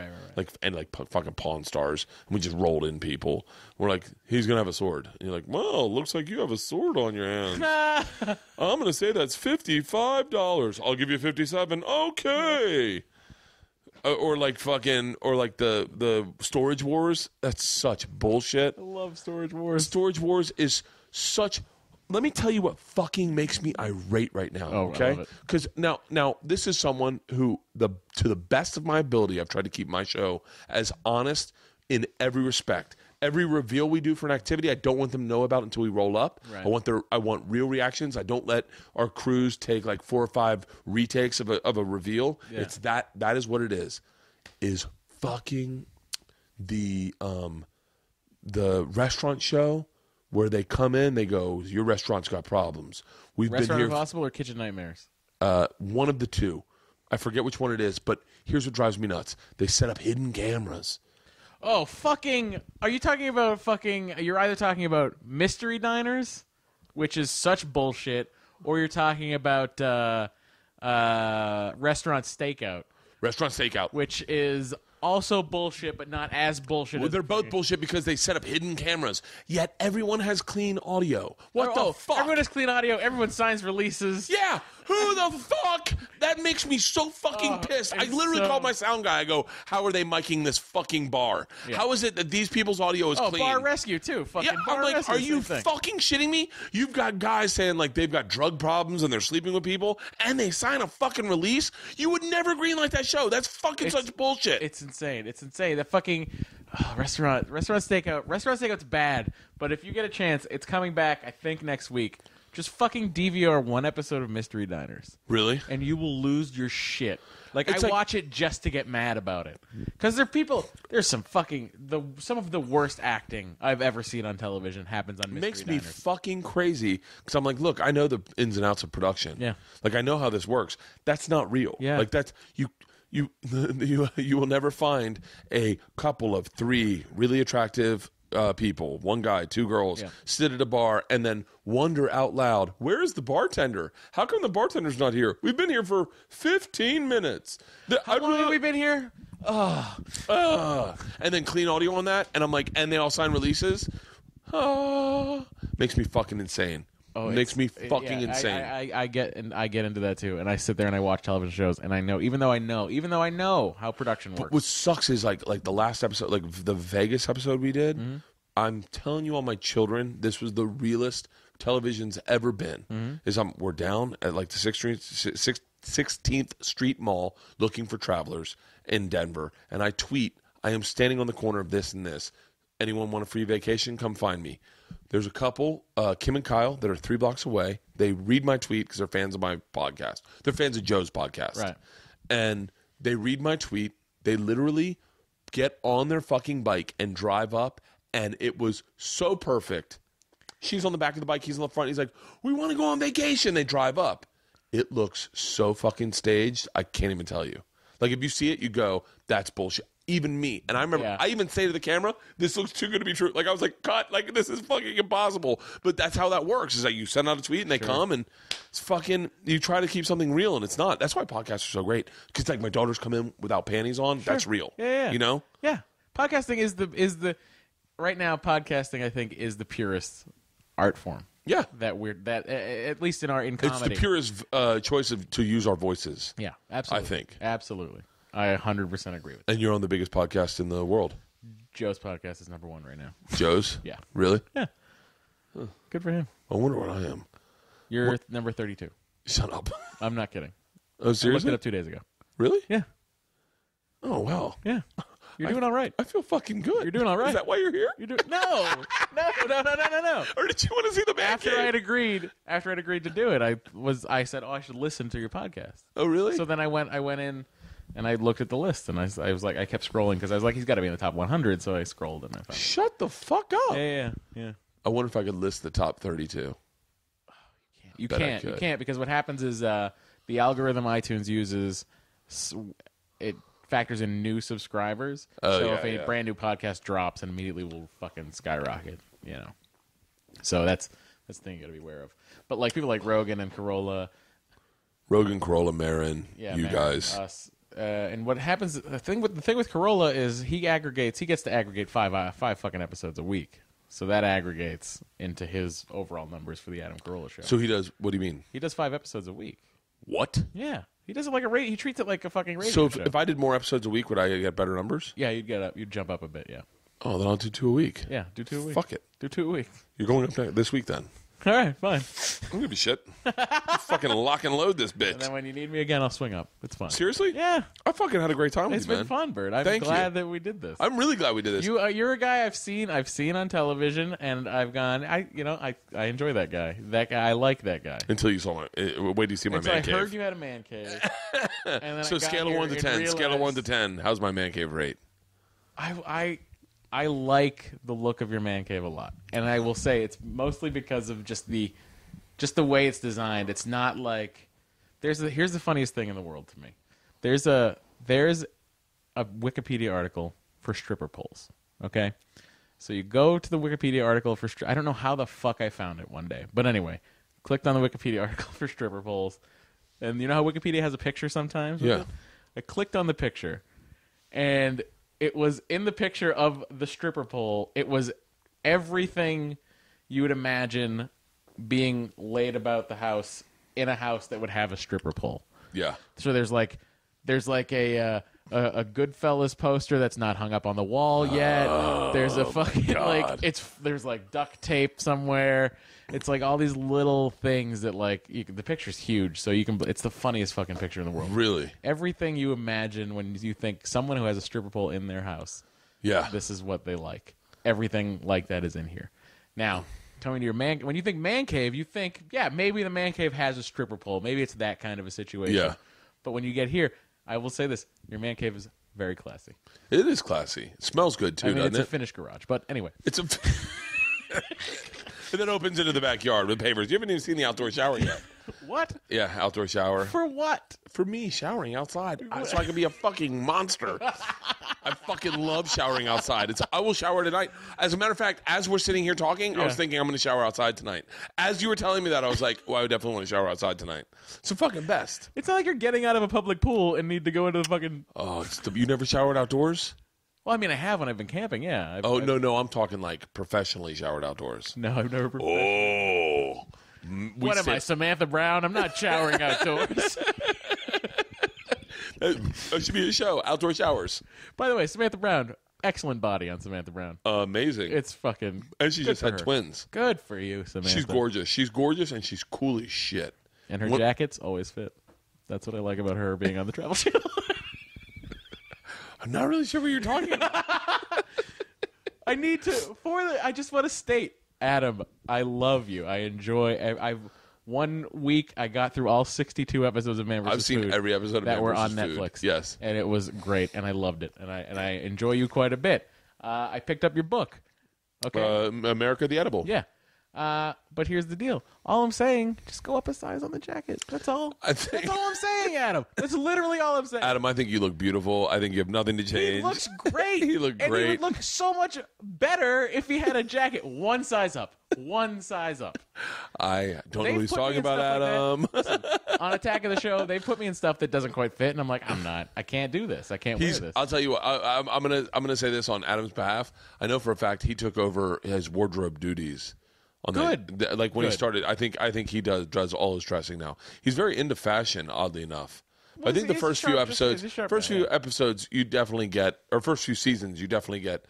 fucking Pawn Stars, and we just rolled in people. We're like, he's gonna have a sword, and you're like, well, looks like you have a sword on your hands. I'm gonna say that's $55. I'll give you 57. Okay. Or like the Storage Wars. That's such bullshit. I love Storage Wars. Storage Wars is such. Let me tell you what fucking makes me irate right now. Okay, because now this is someone who to the best of my ability, I've tried to keep my show as honest in every respect. Every reveal we do for an activity, I don't want them to know about until we roll up. Right. I want real reactions. I don't let our crews take like 4 or 5 retakes of a reveal. Yeah. It's that is what it is. Is fucking the restaurant show where they come in, they go, your restaurant's got problems. We've Restaurant been here. Impossible or Kitchen Nightmares? One of the 2. I forget which one it is, but here's what drives me nuts. They set up hidden cameras. Oh, fucking... Are you talking about fucking... You're either talking about Mystery Diners, which is such bullshit, or you're talking about Restaurant Stakeout. Restaurant Stakeout. Which is also bullshit, but not as bullshit. Well, they're both bullshit because they set up hidden cameras, yet everyone has clean audio. What the fuck? Everyone has clean audio. Everyone signs releases. Yeah. Who the fuck? That makes me so fucking pissed. I literally called my sound guy. I go, how are they miking this fucking bar? Yeah. How is it that these people's audio is clean? Bar rescue, too. Fucking bar I'm like, rescue, are you fucking shitting me? You've got guys saying, like, they've got drug problems and they're sleeping with people, and they sign a fucking release? You would never greenlight that show. That's fucking such bullshit. It's insane. It's insane. That fucking... Restaurant Stakeout. Restaurant Stakeout's bad, but if you get a chance, it's coming back, I think, next week. Just fucking DVR 1 episode of Mystery Diners. Really? And you will lose your shit. Like, I watch it just to get mad about it. Because there's some some of the worst acting I've ever seen on television happens on Mystery Diners. Makes me fucking crazy. Because I'm like, look, I know the ins and outs of production. Yeah. Like, I know how this works. That's not real. Yeah. Like, that's... You will never find a couple of 3 really attractive people, one guy, two girls, Yeah. sit at a bar and then wonder out loud, where is the bartender? How come the bartender's not here? We've been here for 15 minutes. How long have we been here? And then clean audio on that, and I'm like, and they all sign releases. Makes me fucking insane. Makes me fucking insane. I get into that too, and I sit there and I watch television shows, and I know, even though I know how production works. What sucks is like the last episode, like the Vegas episode we did. Mm-hmm. I'm telling you, all my children, this was the realest television's ever been. Mm-hmm. We're down at like the 16th Street Mall looking for travelers in Denver, and I tweet, I am standing on the corner of this and this. Anyone want a free vacation? Come find me. There's a couple, Kim and Kyle, that are 3 blocks away. They read my tweet because they're fans of my podcast. They're fans of Joe's podcast. Right. And they read my tweet. They literally get on their fucking bike and drive up, and it was so perfect. She's on the back of the bike. He's on the front. He's like, we want to go on vacation. They drive up. It looks so fucking staged. I can't even tell you. Like, if you see it, you go, that's bullshit. Even me. And I remember, I even say to the camera, this looks too good to be true. Like, I was like, cut. Like, this is fucking impossible. But that's how that works. Is like you send out a tweet and they come and it's fucking, you try to keep something real and it's not. That's why podcasts are so great. Because, like, my daughters come in without panties on. Sure. That's real. Yeah. You know? Yeah. Podcasting is the right now, podcasting, I think, is the purest art form. Yeah. At least in comedy. It's the purest choice to use our voices. Yeah, absolutely. I think. Absolutely. I 100% agree with that. And you're on the biggest podcast in the world. Joe's podcast is number 1 right now. Joe's? Yeah. Really? Yeah. Huh. Good for him. I wonder what I am. You're number 32. Shut up. I'm not kidding. Oh, seriously? I looked it up 2 days ago. Really? Yeah. Oh, wow. Yeah. You're doing all right. I feel fucking good. You're doing all right. Is that why you're here? You're doing no. Or did you want to see the man After cave? I'd agreed to do it, I said, I should listen to your podcast. Oh, really? So then I went in and I looked at the list and I was like, I kept scrolling because I was like, he's got to be in the top 100. So I scrolled and I found. Shut the fuck up. Yeah. I wonder if I could list the top 32. You can't because what happens is the algorithm iTunes uses, it factors in new subscribers. So if a brand new podcast drops, and immediately will fucking skyrocket. You know. So that's the thing you got to be aware of. But like people like Rogan and Corolla, Marin, guys. Us. And what happens? The thing with Corolla is he gets to aggregate five fucking episodes a week. So that aggregates into his overall numbers for the Adam Carolla show. So he does. What do you mean? He does 5 episodes a week. What? Yeah, he does it like he treats it like a fucking radio show. show. If I did more episodes a week, would I get better numbers? Yeah, you'd jump up a bit. Yeah. Oh, then I'll do 2 a week. Yeah, do 2 a week. Fuck it. Do 2 a week. You're going up this week then. All right, fine. I'm gonna be shit. Fucking lock and load this bitch. And then when you need me again, I'll swing up. It's fine. Seriously? Yeah. I fucking had a great time with It's you, man. been fun, Bert. I'm Thank glad you. that we did this. I'm really glad we did this. You're a guy I've seen on television, and I've gone. I enjoy that guy. That guy, I like that guy. Until you saw my. Wait till you see my man cave. I heard you had a man cave. And then So scale of 1 to 10. Scale of 1 to 10. How's my man cave rate? I like the look of your man cave a lot, and I will say it's mostly because of just the way it's designed. It's not like here's the funniest thing in the world to me. There's a Wikipedia article for stripper poles. Okay, so you go to the Wikipedia article for I don't know how the fuck I found it one day, but anyway, clicked on the Wikipedia article for stripper poles, and you know how Wikipedia has a picture sometimes. Yeah. I clicked on the picture, and it was in the picture of the stripper pole. It was everything you would imagine being laid about the house in a house that would have a stripper pole. Yeah. So there's like a Goodfellas poster that's not hung up on the wall yet. There's a fucking God. there's like duct tape somewhere. It's like all these little things that the picture's huge, so it's the funniest fucking picture in the world. Really? Everything you imagine when you think someone who has a stripper pole in their house. Yeah. This is what they like. Everything like that is in here. Now, tell me to your man. When you think man cave, you think, yeah, maybe the man cave has a stripper pole. Maybe it's that kind of a situation. Yeah. But when you get here, I will say this: your man cave is very classy. It is classy. It smells good too, doesn't it's it? a finished garage. But anyway, It's a. And then opens into the backyard with pavers. You haven't even seen the outdoor shower yet. What? Yeah, outdoor shower. For what? For me, showering outside, so I can be a fucking monster. I fucking love showering outside. I will shower tonight. As a matter of fact, as we're sitting here talking, I was thinking I'm going to shower outside tonight. As you were telling me that, I was like, well, I would definitely want to shower outside tonight. It's the fucking best. It's not like you're getting out of a public pool and need to go into the fucking... Oh, you never showered outdoors? Well, I mean, I have when I've been camping, yeah. No, I'm talking like professionally showered outdoors. No, I've never... Oh. What am I, Samantha Brown? I'm not showering outdoors. That should be a show, outdoor showers. By the way, Samantha Brown, excellent body on Samantha Brown. Amazing. It's fucking... And she just had her. twins. Good for you, Samantha. She's gorgeous. She's gorgeous and she's cool as shit. And her jackets always fit. That's what I like about her being on the Travel Channel. I'm not really sure what you're talking about. I just want to state, Adam, I love you. I enjoy... I've 1 week, I got through all 62 episodes of Man vs. I've seen Food every episode of that Man were vs. on Food. Netflix. Yes. And it was great, and I loved it. And I enjoy you quite a bit. I picked up your book. Okay. America the Edible. Yeah. But here's the deal. All I'm saying, just go up a size on the jacket. That's all. That's all I'm saying, Adam. That's literally all I'm saying. Adam, I think you look beautiful. I think you have nothing to change. He looks great. He looked and great. he would look so much better if he had a jacket. One size up. One size up. I don't know They've what he's put me talking in about, stuff like Adam. Listen, on Attack of the Show, they put me in stuff that doesn't quite fit, and I'm like, I can't do this. I can't wear this. I'll tell you what. I'm gonna say this on Adam's behalf. I know for a fact he took over his wardrobe duties. Good. Like when he started, I think he does all his dressing now. He's very into fashion, oddly enough. But I think the first few episodes, you definitely get, or first few seasons, you definitely get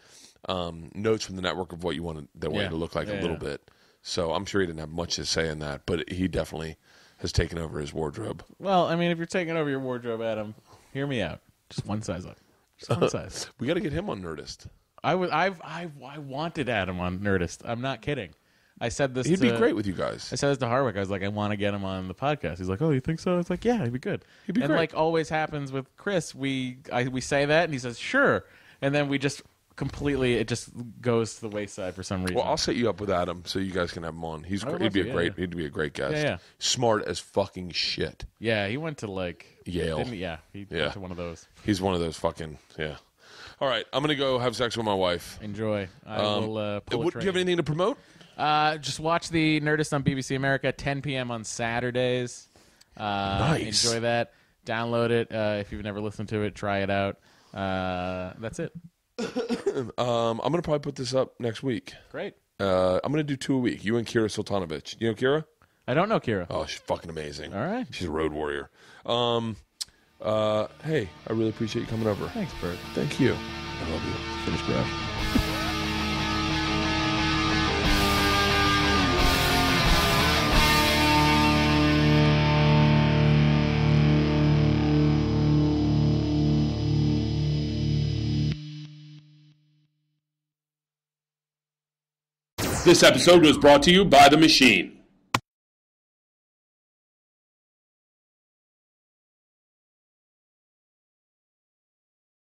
notes from the network of what you want to look like a little bit. So I'm sure he didn't have much to say in that, but he definitely has taken over his wardrobe. Well, I mean, if you're taking over your wardrobe, Adam, hear me out. Just one size up. Just one size. We got to get him on Nerdist. I wanted Adam on Nerdist. I'm not kidding. I said this. He'd be great with you guys. I said this to Hardwick. I was like, I want to get him on the podcast. He's like, oh, you think so? It's like, yeah, he'd be good. He'd be and great. like always happens with Chris, we say that, and he says, sure, and then we just completely, it just goes to the wayside for some reason. Well, I'll set you up with Adam so you guys can have him on. He'd be a great guest. Yeah. Smart as fucking shit. Yeah, he went to like Yale. He went to one of those. He's one of those fucking All right, I'm gonna go have sex with my wife. Enjoy. I will pull a Do you have anything to promote? Just watch the Nerdist on BBC America, 10 p.m. on Saturdays. Nice. Enjoy that. Download it. If you've never listened to it, try it out. That's it. I'm going to probably put this up next week. Great. I'm going to do 2 a week. You and Kira Sultanovich. You know Kira? I don't know Kira. Oh, she's fucking amazing. All right. She's a road warrior. Hey, I really appreciate you coming over. Thanks, Bert. Thank you. I love you. Finish graph. This episode was brought to you by The Machine.